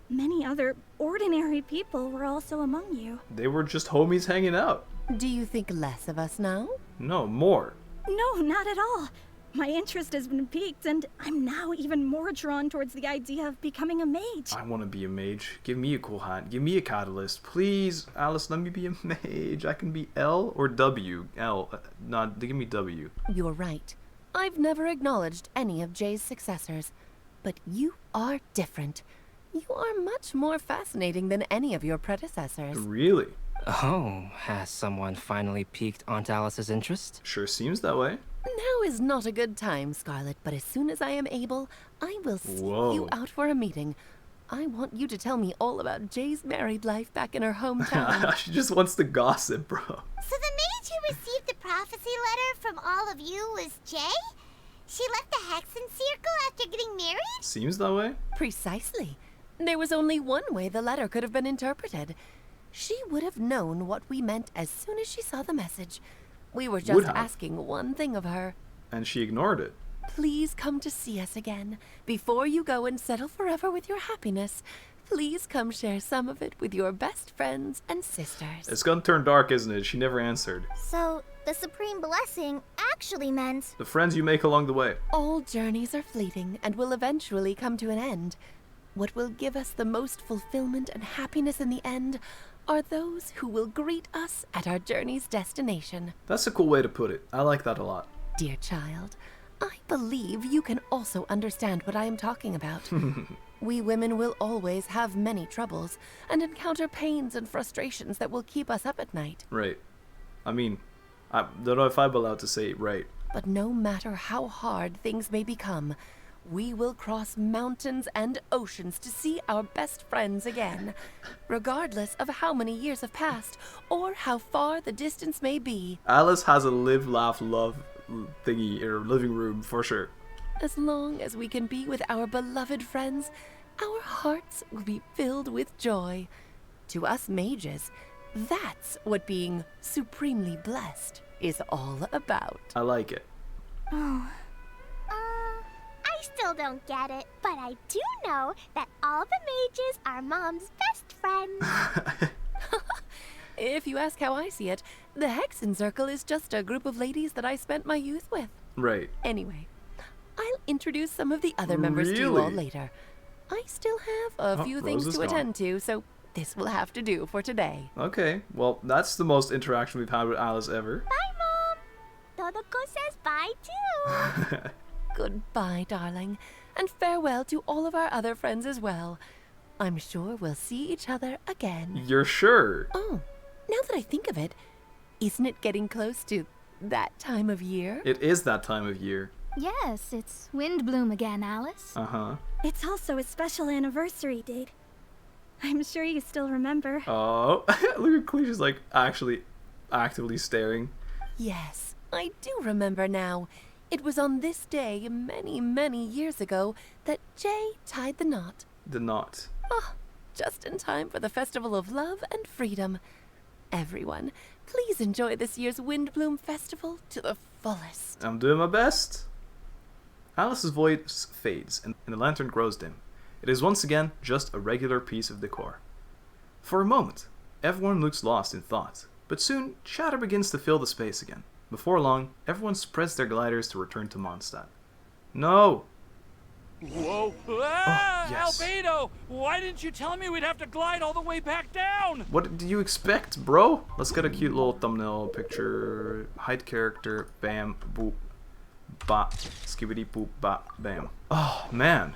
many other ordinary people were also among you. They were just homies hanging out. Do you think less of us now? No, more. No, not at all. My interest has been piqued, and I'm now even more drawn towards the idea of becoming a mage. I want to be a mage. Give me a cool hat. Give me a catalyst. Please, Alice, let me be a mage. I can be L or W. L. Not, give me W. You're right. I've never acknowledged any of Jay's successors. But you are different. You are much more fascinating than any of your predecessors. Really? Oh, has someone finally piqued Aunt Alice's interest? Sure seems that way. Now is not a good time, Scarlett, but as soon as I am able, I will seek you out for a meeting. I want you to tell me all about Jay's married life back in her hometown. She just wants to gossip, bro. So the mage who received the prophecy letter from all of you was Jay? She left the Hexenzirkel after getting married? Seems that way. Precisely. There was only one way the letter could have been interpreted. She would have known what we meant as soon as she saw the message. We were just asking one thing of her. And she ignored it. Please come to see us again. Before you go and settle forever with your happiness, please come share some of it with your best friends and sisters. It's gonna turn dark, isn't it? She never answered. So, the supreme blessing actually meant... The friends you make along the way. All journeys are fleeting and will eventually come to an end. What will give us the most fulfillment and happiness in the end are those who will greet us at our journey's destination. That's a cool way to put it. I like that a lot. Dear child, I believe you can also understand what I am talking about. We women will always have many troubles and encounter pains and frustrations that will keep us up at night. Right. I mean, I don't know if I'm allowed to say right. But no matter how hard things may become, we will cross mountains and oceans to see our best friends again, regardless of how many years have passed or how far the distance may be. Alice has a live, laugh, love thingy or living room for sure. As long as we can be with our beloved friends, our hearts will be filled with joy. To us mages, that's what being supremely blessed is all about. I like it. Oh. I still don't get it, but I do know that all the mages are Mom's best friends. If you ask how I see it, the Hexenzirkel is just a group of ladies that I spent my youth with. Right. Anyway, I'll introduce some of the other members to you all later. I still have a few things to attend to, so this will have to do for today. Okay, well, that's the most interaction we've had with Alice ever. Bye, Mom. Todoko says bye, too. Goodbye, darling, and farewell to all of our other friends as well. I'm sure we'll see each other again. You're sure? Oh, now that I think of it, isn't it getting close to that time of year? It is that time of year. Yes, it's windblume again, Alice. Uh-huh. It's also a special anniversary date. I'm sure you still remember. Oh, look at Cleisha's like actually actively staring. Yes, I do remember now. It was on this day, many, many years ago, that Jay tied the knot. The knot. Oh, just in time for the Festival of Love and Freedom. Everyone, please enjoy this year's Windblume Festival to the fullest. I'm doing my best. Alice's voice fades, and the lantern grows dim. It is once again just a regular piece of decor. For a moment, everyone looks lost in thought, but soon chatter begins to fill the space again. Before long, everyone spreads their gliders to return to Mondstadt. No! Whoa! Ah, oh, yes. Albedo! Why didn't you tell me we'd have to glide all the way back down? What did you expect, bro? Let's get a cute little thumbnail picture. Hide character. Bam. Boop. Bop. Skibbity boop. Bop. Bam. Oh, man.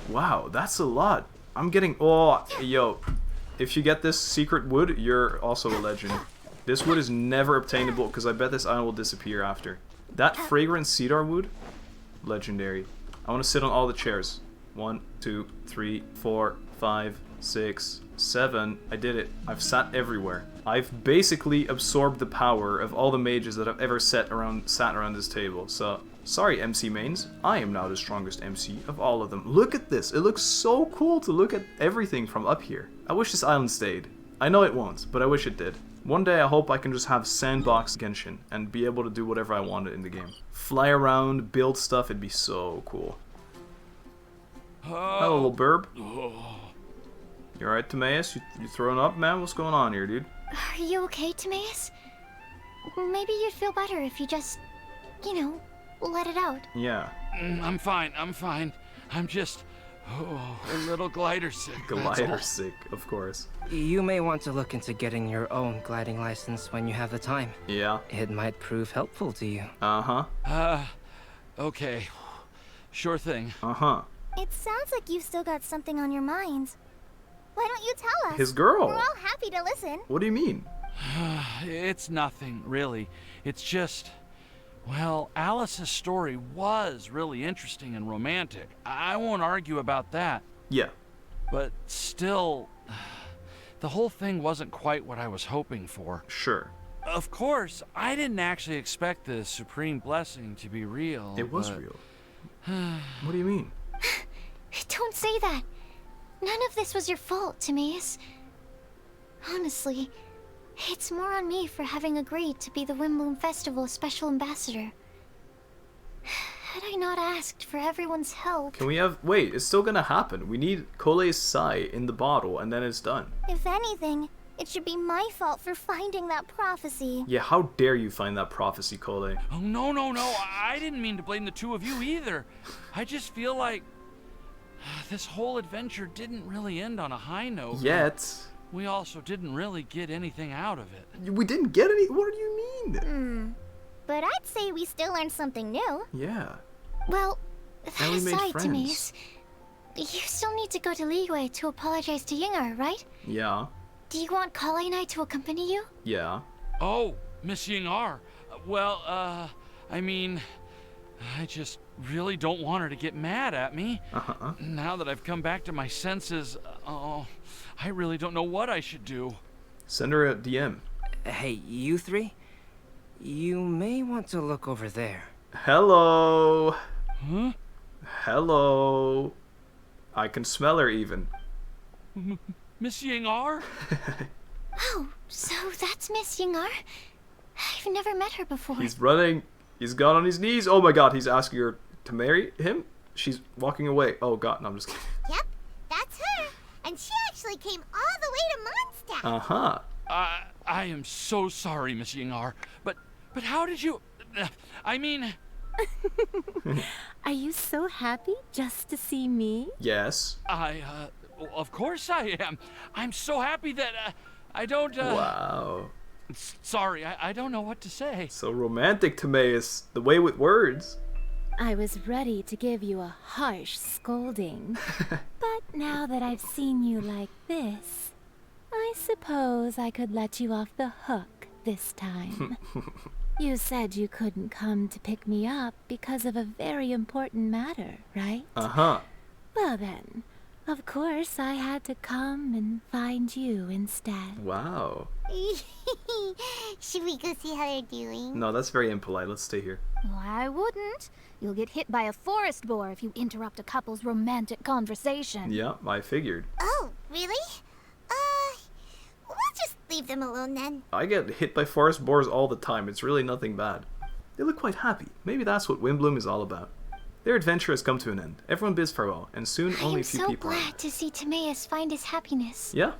Wow, that's a lot. I'm getting... Oh, yo. If you get this secret wood, you're also a legend. This wood is never obtainable because I bet this island will disappear after. That fragrant cedar wood? Legendary. I want to sit on all the chairs. 1, 2, 3, 4, 5, 6, 7. I did it. I've sat everywhere. I've basically absorbed the power of all the mages that I've ever sat around this table. So, sorry MC mains. I am now the strongest MC of all of them. Look at this. It looks so cool to look at everything from up here. I wish this island stayed. I know it won't, but I wish it did. One day I hope I can just have sandbox Genshin and be able to do whatever I wanted in the game. Fly around, build stuff, it'd be so cool. Hello, little burb. You alright, Timaeus? You throwing up, man? What's going on here, dude? Are you okay, Timaeus? Maybe you'd feel better if you just, you know, let it out. Yeah. I'm fine. I'm just... a little glider sick. Glider sick, of course. You may want to look into getting your own gliding license when you have the time. Yeah. It might prove helpful to you. Uh-huh. Okay. Sure thing. Uh-huh. It sounds like you've still got something on your mind. Why don't you tell us? His girl. We're all happy to listen. What do you mean? It's nothing, really. It's just... Well, Alice's story was really interesting and romantic. I won't argue about that. Yeah. But still, the whole thing wasn't quite what I was hoping for. Sure. of course, I didn't actually expect the supreme blessing to be real. It was real. What do you mean? Don't say that. None of this was your fault, Timaeus. Honestly, it's more on me for having agreed to be the Windblume Festival's special ambassador. Had I not asked for everyone's help... Can we have... Wait, it's still gonna happen. We need Collei's sai in the bottle, and then it's done. If anything, it should be my fault for finding that prophecy. Yeah, how dare you find that prophecy, Collei? Oh, no. I didn't mean to blame the two of you either. I just feel like... this whole adventure didn't really end on a high note. Yet. We also didn't really get anything out of it. We didn't get any... What do you mean? But I'd say we still learned something new. Yeah. Well, that we made aside, friends. Timaeus, you still need to go to Liyue to apologize to Yingar, right? Yeah. Do you want Collei and I to accompany you? Yeah. Oh, Miss Yingar. Well, I mean... I just really don't want her to get mad at me. Now that I've come back to my senses, I really don't know what I should do. Send her a DM. Hey, you three? You may want to look over there. Hello. Huh? Hello. I can smell her even. Miss Yingar? Oh, so that's Miss Yingar? I've never met her before. He's running. He's gone on his knees. Oh my god, he's asking her to marry him? She's walking away. Oh god, no, I'm just kidding. Yep, that's her. And she actually came all the way to Mondstadt. Uh-huh. I am so sorry, Miss Yingar. But how did you... I mean... Are you so happy just to see me? Yes. Of course I am. I'm so happy that, I don't, Wow. Sorry, I don't know what to say. So romantic, Timaeus. The way with words. I was ready to give you a harsh scolding. But now that I've seen you like this, I suppose I could let you off the hook this time. You said you couldn't come to pick me up because of a very important matter, right? Uh-huh. Well then, of course I had to come and find you instead. Wow. Should we go see how they're doing? No, that's very impolite. Let's stay here. Well, I wouldn't. You'll get hit by a forest boar if you interrupt a couple's romantic conversation. Yeah, I figured. Oh, really? We'll just leave them alone then. I get hit by forest boars all the time. It's really nothing bad. They look quite happy. Maybe that's what Windblume is all about. Their adventure has come to an end. Everyone bids farewell, and soon only a few people I'm so glad to see Timaeus find his happiness. Yeah?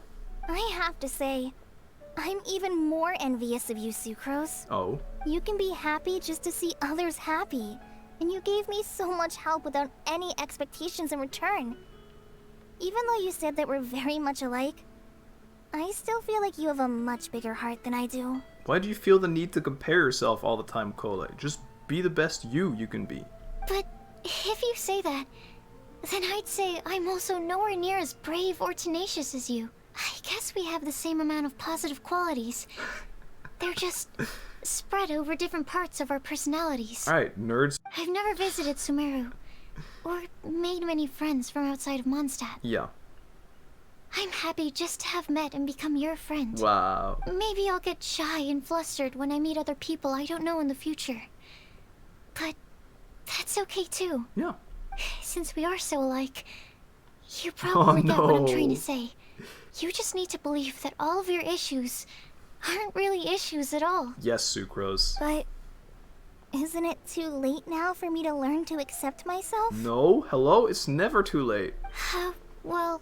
I have to say, I'm even more envious of you, Sucrose. Oh? You can be happy just to see others happy. And you gave me so much help without any expectations in return. Even though you said that we're very much alike, I still feel like you have a much bigger heart than I do. Why do you feel the need to compare yourself all the time, Collei? Just be the best you can be. But if you say that, then I'd say I'm also nowhere near as brave or tenacious as you. I guess we have the same amount of positive qualities. They're just spread over different parts of our personalities. Alright, nerds. I've never visited Sumeru, or made many friends from outside of Mondstadt. Yeah. I'm happy just to have met and become your friend. Wow. Maybe I'll get shy and flustered when I meet other people I don't know in the future. But that's okay too. Yeah. Since we are so alike, you probably get what I'm trying to say. You just need to believe that all of your issues aren't really issues at all. Yes, Sucrose. But isn't it too late now for me to learn to accept myself? No, hello? It's never too late. Well...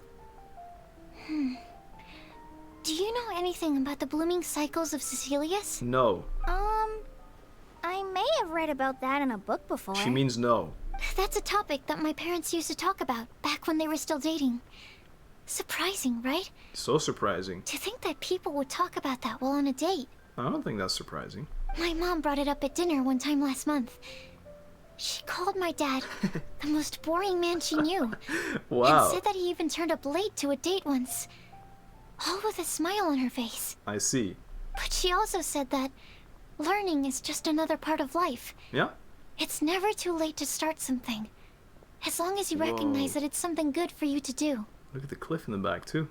Do you know anything about the blooming cycles of Caecilius? No. I may have read about that in a book before. She means no. That's a topic that my parents used to talk about back when they were still dating. Surprising, right? So surprising. To think that people would talk about that while on a date. I don't think that's surprising. My mom brought it up at dinner one time last month. She called my dad the most boring man she knew. Wow. And said that he even turned up late to a date once. All with a smile on her face. I see. But she also said that learning is just another part of life. Yeah? It's never too late to start something. As long as you recognize that it's something good for you to do. Look at the cliff in the back, too.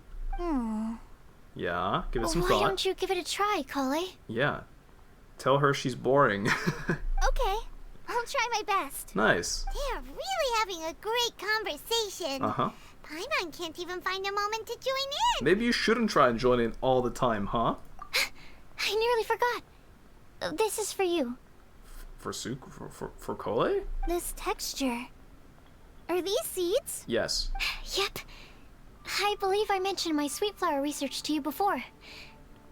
Yeah, give it some Why thought. don't you give it a try, Collei? Yeah. Tell her she's boring. Okay, I'll try my best. Nice. They are really having a great conversation. Uh-huh. Paimon can't even find a moment to join in. Maybe you shouldn't try and join in all the time, huh? I nearly forgot. This is for you. For Collei? This texture. Are these seeds? Yes. Yep. I believe I mentioned my sweet flower research to you before.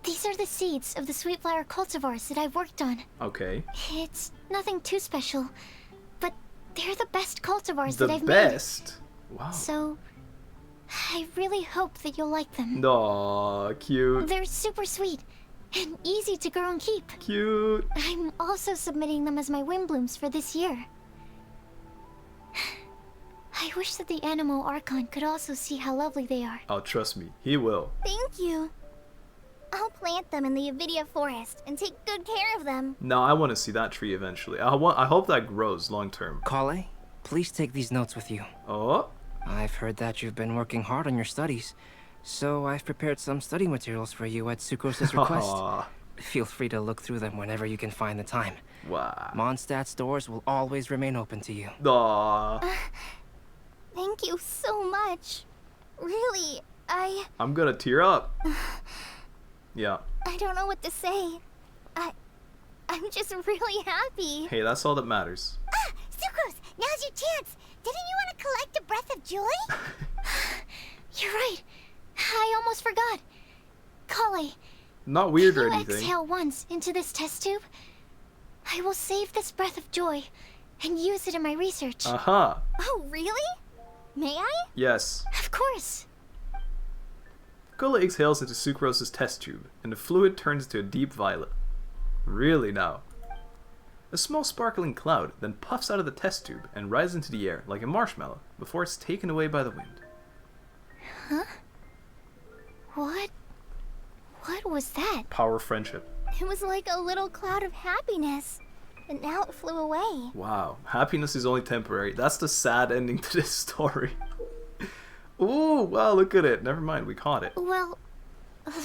These are the seeds of the sweet flower cultivars that I've worked on. Okay. It's nothing too special, but they're the best cultivars the that I've best? made. Wow. So, I really hope that you'll like them. Aw, cute. They're super sweet and easy to grow and keep. Cute. I'm also submitting them as my windblooms for this year. I wish that the Animo Archon could also see how lovely they are. Oh, trust me, he will. Thank you. I'll plant them in the Avidia forest and take good care of them. No, I want to see that tree eventually. I hope that grows long term. Collei, please take these notes with you. Oh? I've heard that you've been working hard on your studies, so I've prepared some study materials for you at Sucrose's request. Feel free to look through them whenever you can find the time. Wow. Mondstadt's doors will always remain open to you. Aww. Thank you so much. Really, I'm gonna tear up. Yeah. I don't know what to say. I'm just really happy. Hey, that's all that matters. Ah, Sucrose, now's your chance. Didn't you want to collect a breath of joy? You're right. I almost forgot. Collei. Not weird can or you anything. Exhale once into this test tube. I will save this breath of joy and use it in my research. Uh-huh. Oh, really? May I? Yes. Of course. Collei exhales into Sucrose's test tube, and the fluid turns to a deep violet. Really now. A small sparkling cloud then puffs out of the test tube and rises into the air like a marshmallow before it's taken away by the wind. Huh? What was that? Power of friendship. It was like a little cloud of happiness, and now it flew away. Wow, happiness is only temporary. That's the sad ending to this story. Ooh, wow, look at it. Never mind, we caught it. Well,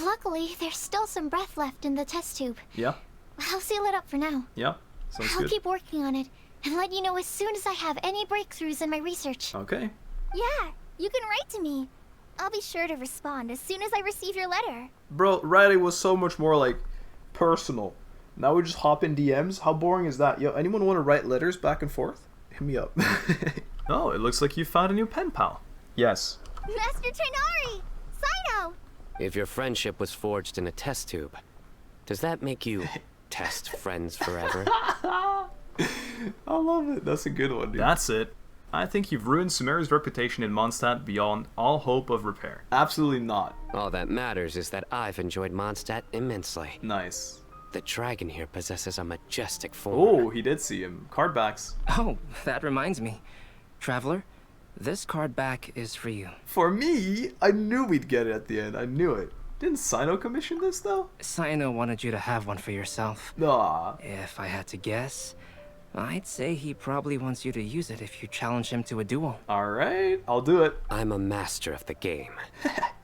luckily, there's still some breath left in the test tube. Yeah? I'll seal it up for now. Yeah, sounds I'll good. keep working on it and let you know as soon as I have any breakthroughs in my research. Okay. Yeah, you can write to me. I'll be sure to respond as soon as I receive your letter. Bro, writing was so much more, like, personal. Now we just hop in DMs? How boring is that? Yo, anyone want to write letters back and forth? Hit me up. Oh, it looks like you found a new pen pal. Yes. Master Tighnari! Cyno! If your friendship was forged in a test tube, does that make you test friends forever? I love it. That's a good one, dude. That's it. I think you've ruined Sumeru's reputation in Mondstadt beyond all hope of repair. Absolutely not. All that matters is that I've enjoyed Mondstadt immensely. Nice. The dragon here possesses a majestic form. Oh, he did see him. Card backs. Oh, that reminds me. Traveler, this card back is for you. For me? I knew we'd get it at the end. I knew it. Didn't Cyno commission this, though? Cyno wanted you to have one for yourself. Aw. If I had to guess, I'd say he probably wants you to use it if you challenge him to a duel. Alright, I'll do it. I'm a master of the game.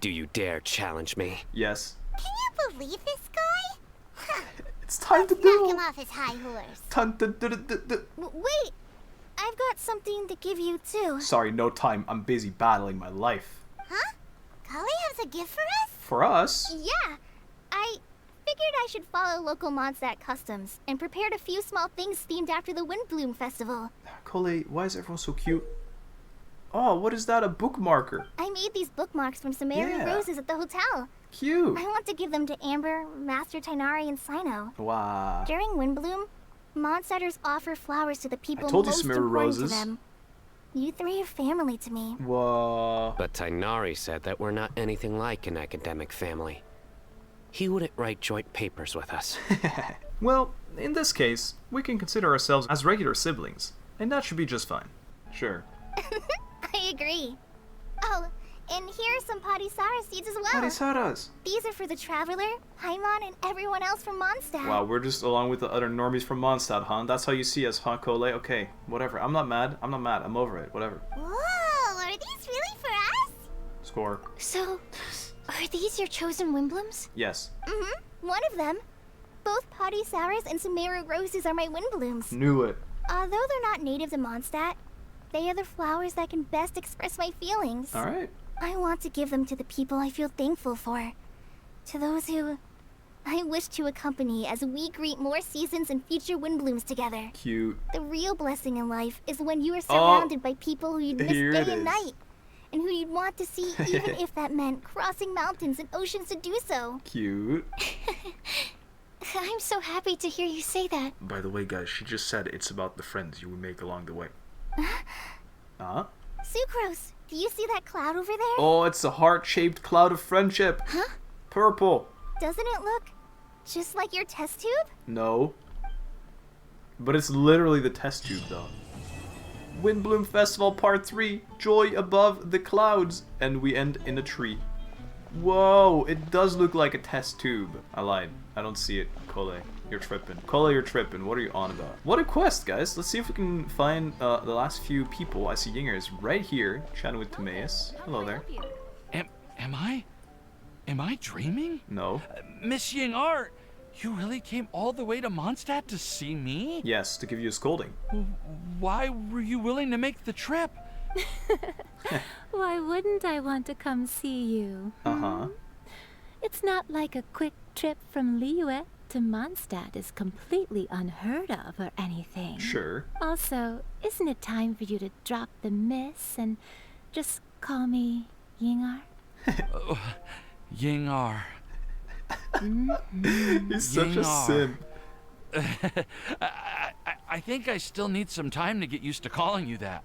Do you dare challenge me? Yes. Can you believe this guy? Huh. It's time to Knock duel. him off his high horse. Wait, I've got something to give you too. Sorry, no time. I'm busy battling my life. Huh? Collei has a gift for us? For us? Yeah, I figured I should follow local Mondstadt customs and prepared a few small things themed after the Windblume Festival. Collei, why is everyone so cute? Oh, what is that? A bookmarker? I made these bookmarks from Sumeru roses at the hotel. Cute. I want to give them to Amber, Master Tighnari, and Cyno. Wow. During Windblume, Mondstadters offer flowers to the people I told you most Sumeru important roses. to them. You three are family to me. Whoa. But Tighnari said that we're not anything like an academic family. He wouldn't write joint papers with us. Well, in this case, we can consider ourselves as regular siblings, and that should be just fine. Sure. I agree. Oh, and here are some Padisara seeds as well. Padisaras. These are for the Traveler, Paimon, and everyone else from Mondstadt. Wow, we're just along with the other normies from Mondstadt, huh? That's how you see us, huh, Collei? Okay, whatever. I'm not mad. I'm over it. Whatever. Whoa, are these really for us? Score. So, are these your chosen Windblooms? Yes. Mm-hmm, one of them. Both Potty Sours and Sumeru Roses are my windblooms. Knew it. Although they're not native to Mondstadt, they are the flowers that can best express my feelings. Alright. I want to give them to the people I feel thankful for. To those who I wish to accompany as we greet more seasons and future windblooms together. Cute. The real blessing in life is when you are surrounded by people who you'd miss day and night. And who you'd want to see even if that meant crossing mountains and oceans to do so. Cute. I'm so happy to hear you say that. By the way, guys, she just said it's about the friends you will make along the way. Sucrose, do you see that cloud over there? Oh, it's a heart-shaped cloud of friendship. Huh? Purple. Doesn't it look just like your test tube? No. But it's literally the test tube, though. Windblume Festival Part 3, Joy Above the Clouds, and we end in a tree. Whoa, it does look like a test tube. I lied. I don't see it. Collei, you're tripping. Collei, you're tripping. What are you on about? What a quest, guys. Let's see if we can find the last few people. I see Yingers right here, chatting with Timaeus. Hello there. Am I dreaming? No. Miss Ying'ar, you really came all the way to Mondstadt to see me? Yes, to give you a scolding. Why were you willing to make the trip? Why wouldn't I want to come see you? It's not like a quick trip from Liyue to Mondstadt is completely unheard of or anything. Sure. Also, isn't it time for you to drop the miss and just call me Ying'ar? Ying'ar. He's such a simp. I think I still need some time to get used to calling you that.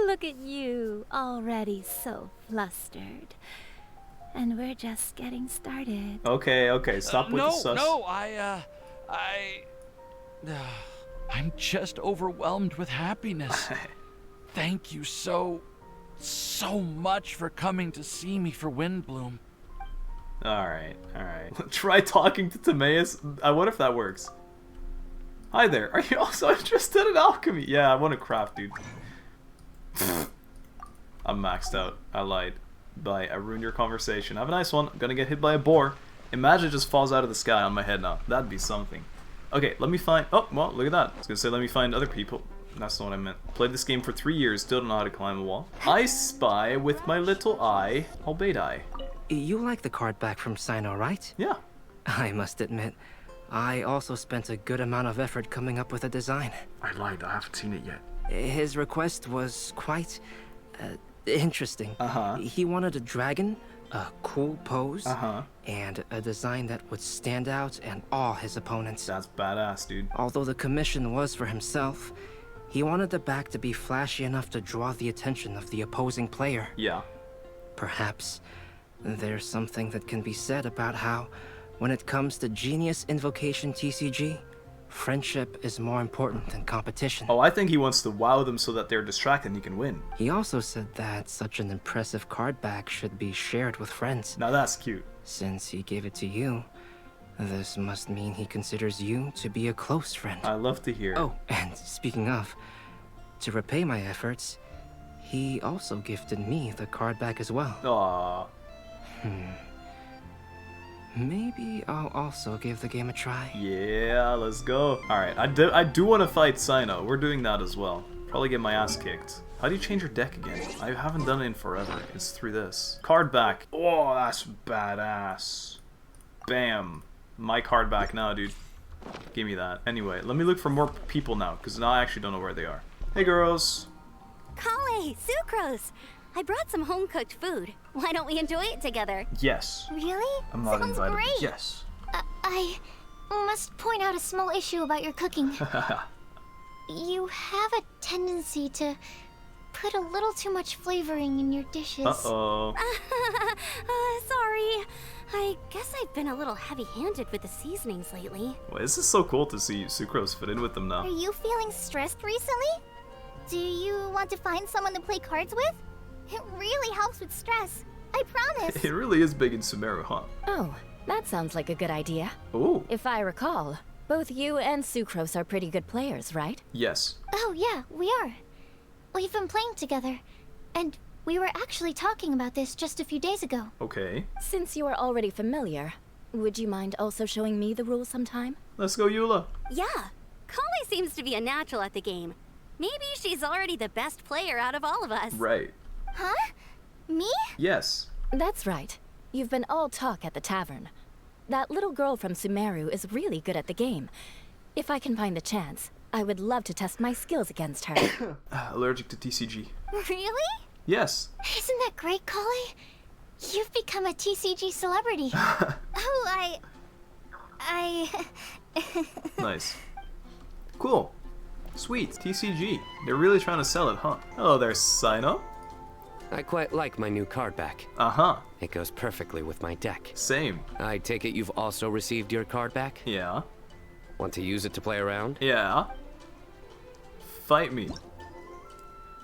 Look at you, already so flustered. And we're just getting started. Okay, stop with the sus. No, I'm just overwhelmed with happiness. Thank you so much for coming to see me for Windblume. Alright. Try talking to Timaeus. I wonder if that works. Hi there, are you also interested in alchemy? Yeah, I want to craft, dude. I'm maxed out. I lied. Bye, I ruined your conversation. Have a nice one. I'm gonna get hit by a boar. Imagine it just falls out of the sky on my head now. That'd be something. Okay, let me find... Oh, well, look at that. I was gonna say let me find other people. That's not what I meant. Played this game for 3 years, still don't know how to climb a wall. I spy with my little eye, albeit I. You like the card back from Sino, right? Yeah. I must admit, I also spent a good amount of effort coming up with a design. I lied, I haven't seen it yet. His request was quite interesting. He wanted a dragon, a cool pose, and a design that would stand out and awe his opponents. That's badass, dude. Although the commission was for himself, he wanted the back to be flashy enough to draw the attention of the opposing player. Yeah. Perhaps there's something that can be said about how, when it comes to Genius Invocation TCG, friendship is more important than competition. Oh, I think he wants to wow them so that they're distracted and he can win. He also said that such an impressive card back should be shared with friends. Now that's cute. Since he gave it to you, this must mean he considers you to be a close friend. I love to hear. Oh, and speaking of, to repay my efforts, he also gifted me the card back as well. Aww. Maybe I'll also give the game a try. Yeah, let's go. Alright, I do want to fight Sino. We're doing that as well. Probably get my ass kicked. How do you change your deck again? I haven't done it in forever. It's through this. Card back. Oh, that's badass. Bam. My card back now, dude. Give me that. Anyway, let me look for more people now, because now I actually don't know where they are. Hey, girls. Collei, Sucrose, I brought some home-cooked food. Why don't we enjoy it together? Yes. Really? I'm not Sounds invited. great. Yes. I must point out a small issue about your cooking. You have a tendency to put a little too much flavoring in your dishes. Uh-oh. Sorry. I guess I've been a little heavy-handed with the seasonings lately. Well, this is so cool to see Sucrose fit in with them now. Are you feeling stressed recently? Do you want to find someone to play cards with? It really helps with stress. I promise. It really is big in Sumeru, huh? Oh, that sounds like a good idea. Ooh. If I recall, both you and Sucrose are pretty good players, right? Yes. Oh yeah, we are. We've been playing together, and we were actually talking about this just a few days ago. Okay. Since you are already familiar, Would you mind also showing me the rules sometime? Let's go, Eula. Yeah. Collei seems to be a natural at the game. Maybe she's already the best player out of all of us. Right. Huh? Me? Yes. That's right. You've been all talk at the tavern. That little girl from Sumeru is really good at the game. If I can find the chance, I would love to test my skills against her. Allergic to TCG. Really? Yes. Isn't that great, Collei? You've become a TCG celebrity. Oh, Nice. Cool. Sweet. TCG. They're really trying to sell it, huh? Hello there, Sino. I quite like my new card back. Uh-huh. It goes perfectly with my deck. Same. I take it you've also received your card back? Yeah. Want to use it to play around? Yeah. Fight me.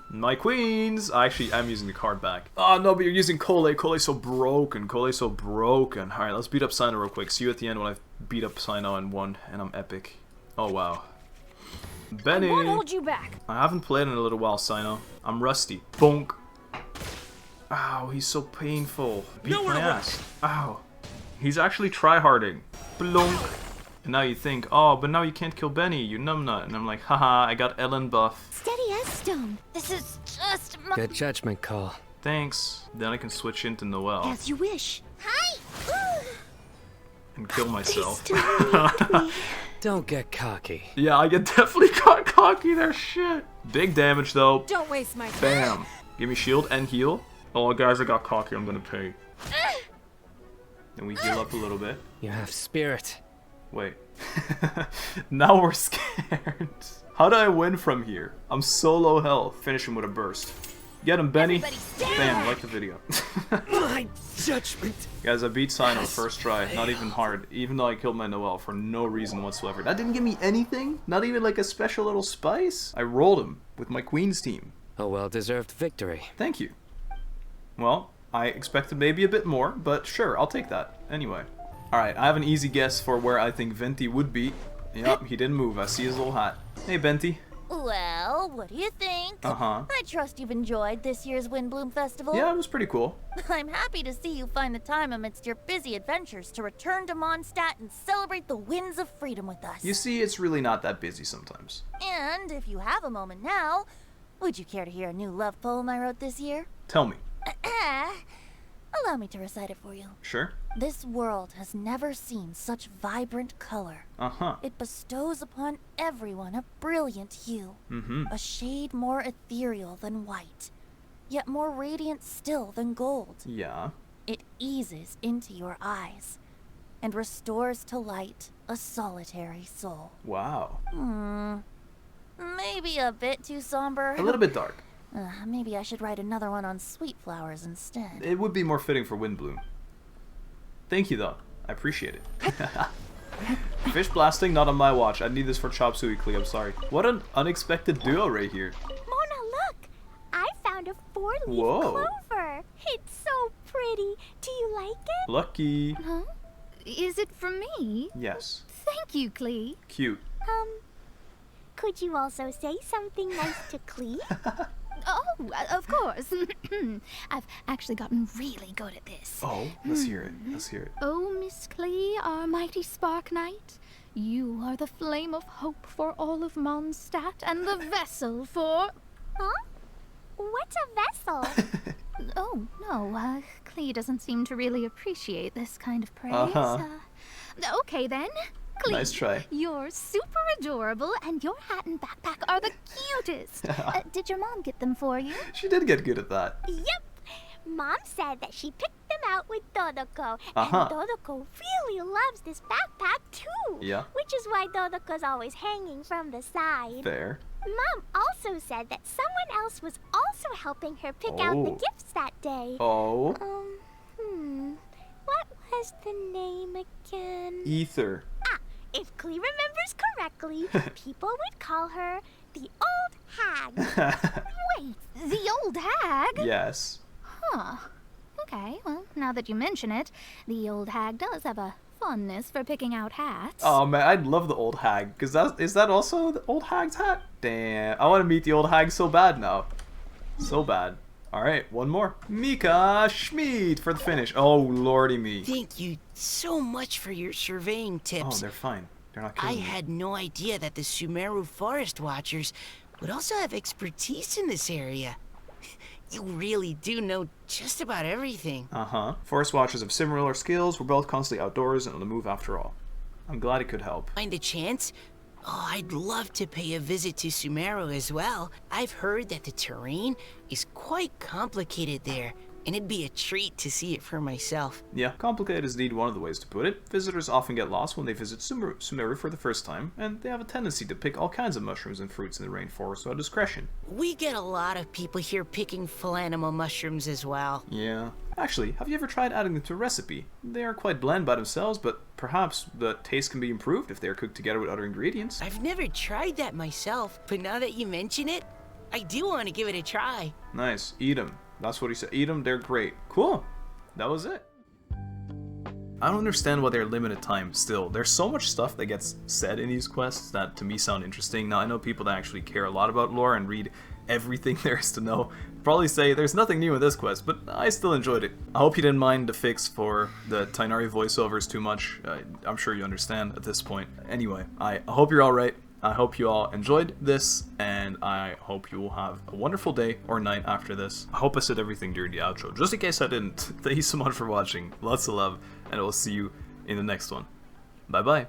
My queens! Actually, I'm using the card back. Oh, no, but you're using Collei. Collei's so broken. Collei's so broken. Alright, let's beat up Sino real quick. See you at the end when I've beat up Sino and won, and I'm epic. Oh, wow. Benny! What holds you back? I haven't played in a little while, Sino. I'm rusty. Bonk. Ow, he's so painful. Beat my ass. Ow. He's actually tryharding. Blunk. And now you think, oh, but now you can't kill Benny, you numbnut. And I'm like, haha, I got Ellen buff. Steady as stone. This is just my... Good judgment call. Thanks. Then I can switch into Noelle. As you wish. Hi! And kill myself. Don't get cocky. Yeah, I definitely got cocky there, shit. Big damage, though. Don't waste my time. Bam. Give me shield and heal. Oh, guys, I got cocky, I'm gonna pay. Then we heal up a little bit. You have spirit. Wait. Now we're scared. How do I win from here? I'm so low health. Finish him with a burst. Get him, Benny. Bam, like the video. My judgment. Guys, I beat Sino first try. Not even hard. Even though I killed my Noelle for no reason whatsoever. That didn't give me anything? Not even like a special little spice? I rolled him with my Queen's team. A well-deserved victory. Thank you. Well, I expected maybe a bit more, but sure, I'll take that. Anyway. Alright, I have an easy guess for where I think Venti would be. Yup, he didn't move. I see his little hat. Hey, Venti. Well, what do you think? Uh-huh. I trust you've enjoyed this year's Windblume Festival. Yeah, it was pretty cool. I'm happy to see you find the time amidst your busy adventures to return to Mondstadt and celebrate the winds of freedom with us. You see, it's really not that busy sometimes. And if you have a moment now, would you care to hear a new love poem I wrote this year? Tell me. Allow me to recite it for you. Sure. This world has never seen such vibrant color. Uh-huh. It bestows upon everyone a brilliant hue. A shade more ethereal than white, yet more radiant still than gold. Yeah. It eases into your eyes and restores to light a solitary soul. Wow. Maybe a bit too somber. A little bit dark. Maybe I should write another one on sweet flowers instead. It would be more fitting for Windblume. Thank you, though. I appreciate it. Fish blasting, not on my watch. I need this for Chop Suey Klee, I'm sorry. What an unexpected duo right here. Mona, look! I found a 4-leaf clover. It's so pretty. Do you like it? Lucky. Huh? Is it from me? Yes. Thank you, Klee. Cute. Could you also say something nice to Klee? Oh, of course. I've actually gotten really good at this. Oh, let's hear it. Let's hear it. Oh, Miss Klee, our mighty Spark Knight, you are the flame of hope for all of Mondstadt and the vessel for... Huh? What's a vessel? Oh, no, Klee doesn't seem to really appreciate this kind of praise. Okay, then. Klee, nice try. You're super adorable, and your hat and backpack are the cutest. Did your mom get them for you? She did get good at that. Yep. Mom said that she picked them out with Dodoko, and Dodoko really loves this backpack too. Yeah. Which is why Dodoko's always hanging from the side. Fair. Mom also said that someone else was also helping her pick out the gifts that day. Oh. What was the name again? Ether. If Klee remembers correctly, people would call her the Old Hag. Wait, the Old Hag? Yes. Huh. Okay, well, now that you mention it, the Old Hag does have a fondness for picking out hats. Oh man, I'd love the Old Hag, because is that also the Old Hag's hat? Damn, I want to meet the Old Hag so bad now. So bad. Alright, one more. Mika Schmid for the finish. Oh, lordy me. Thank you so much for your surveying tips. Oh, they're fine. They're not killing me. I had no idea that the Sumeru Forest Watchers would also have expertise in this area. You really do know just about everything. Forest Watchers have similar skills. We're both constantly outdoors and on the move after all. I'm glad it could help. Find a chance? Oh, I'd love to pay a visit to Sumeru as well. I've heard that the terrain is quite complicated there, and it'd be a treat to see it for myself. Yeah, complicated is indeed one of the ways to put it. Visitors often get lost when they visit Sumeru for the first time, and they have a tendency to pick all kinds of mushrooms and fruits in the rainforest without discretion. We get a lot of people here picking philanimal mushrooms as well. Yeah. Actually, have you ever tried adding them to a recipe? They are quite bland by themselves, but perhaps the taste can be improved if they are cooked together with other ingredients. I've never tried that myself, but now that you mention it, I do want to give it a try. Nice. Eat them. That's what he said. Eat them, they're great. Cool. That was it. I don't understand why they're limited time still. There's so much stuff that gets said in these quests that to me sound interesting. Now, I know people that actually care a lot about lore and read everything there is to know probably say there's nothing new in this quest, but I still enjoyed it. I hope you didn't mind the fix for the Tighnari voiceovers too much. I'm sure you understand at this point. Anyway, I hope you're alright. I hope you all enjoyed this, and I hope you will have a wonderful day or night after this. I hope I said everything during the outro. Just in case I didn't, thank you so much for watching. Lots of love, and I will see you in the next one. Bye bye.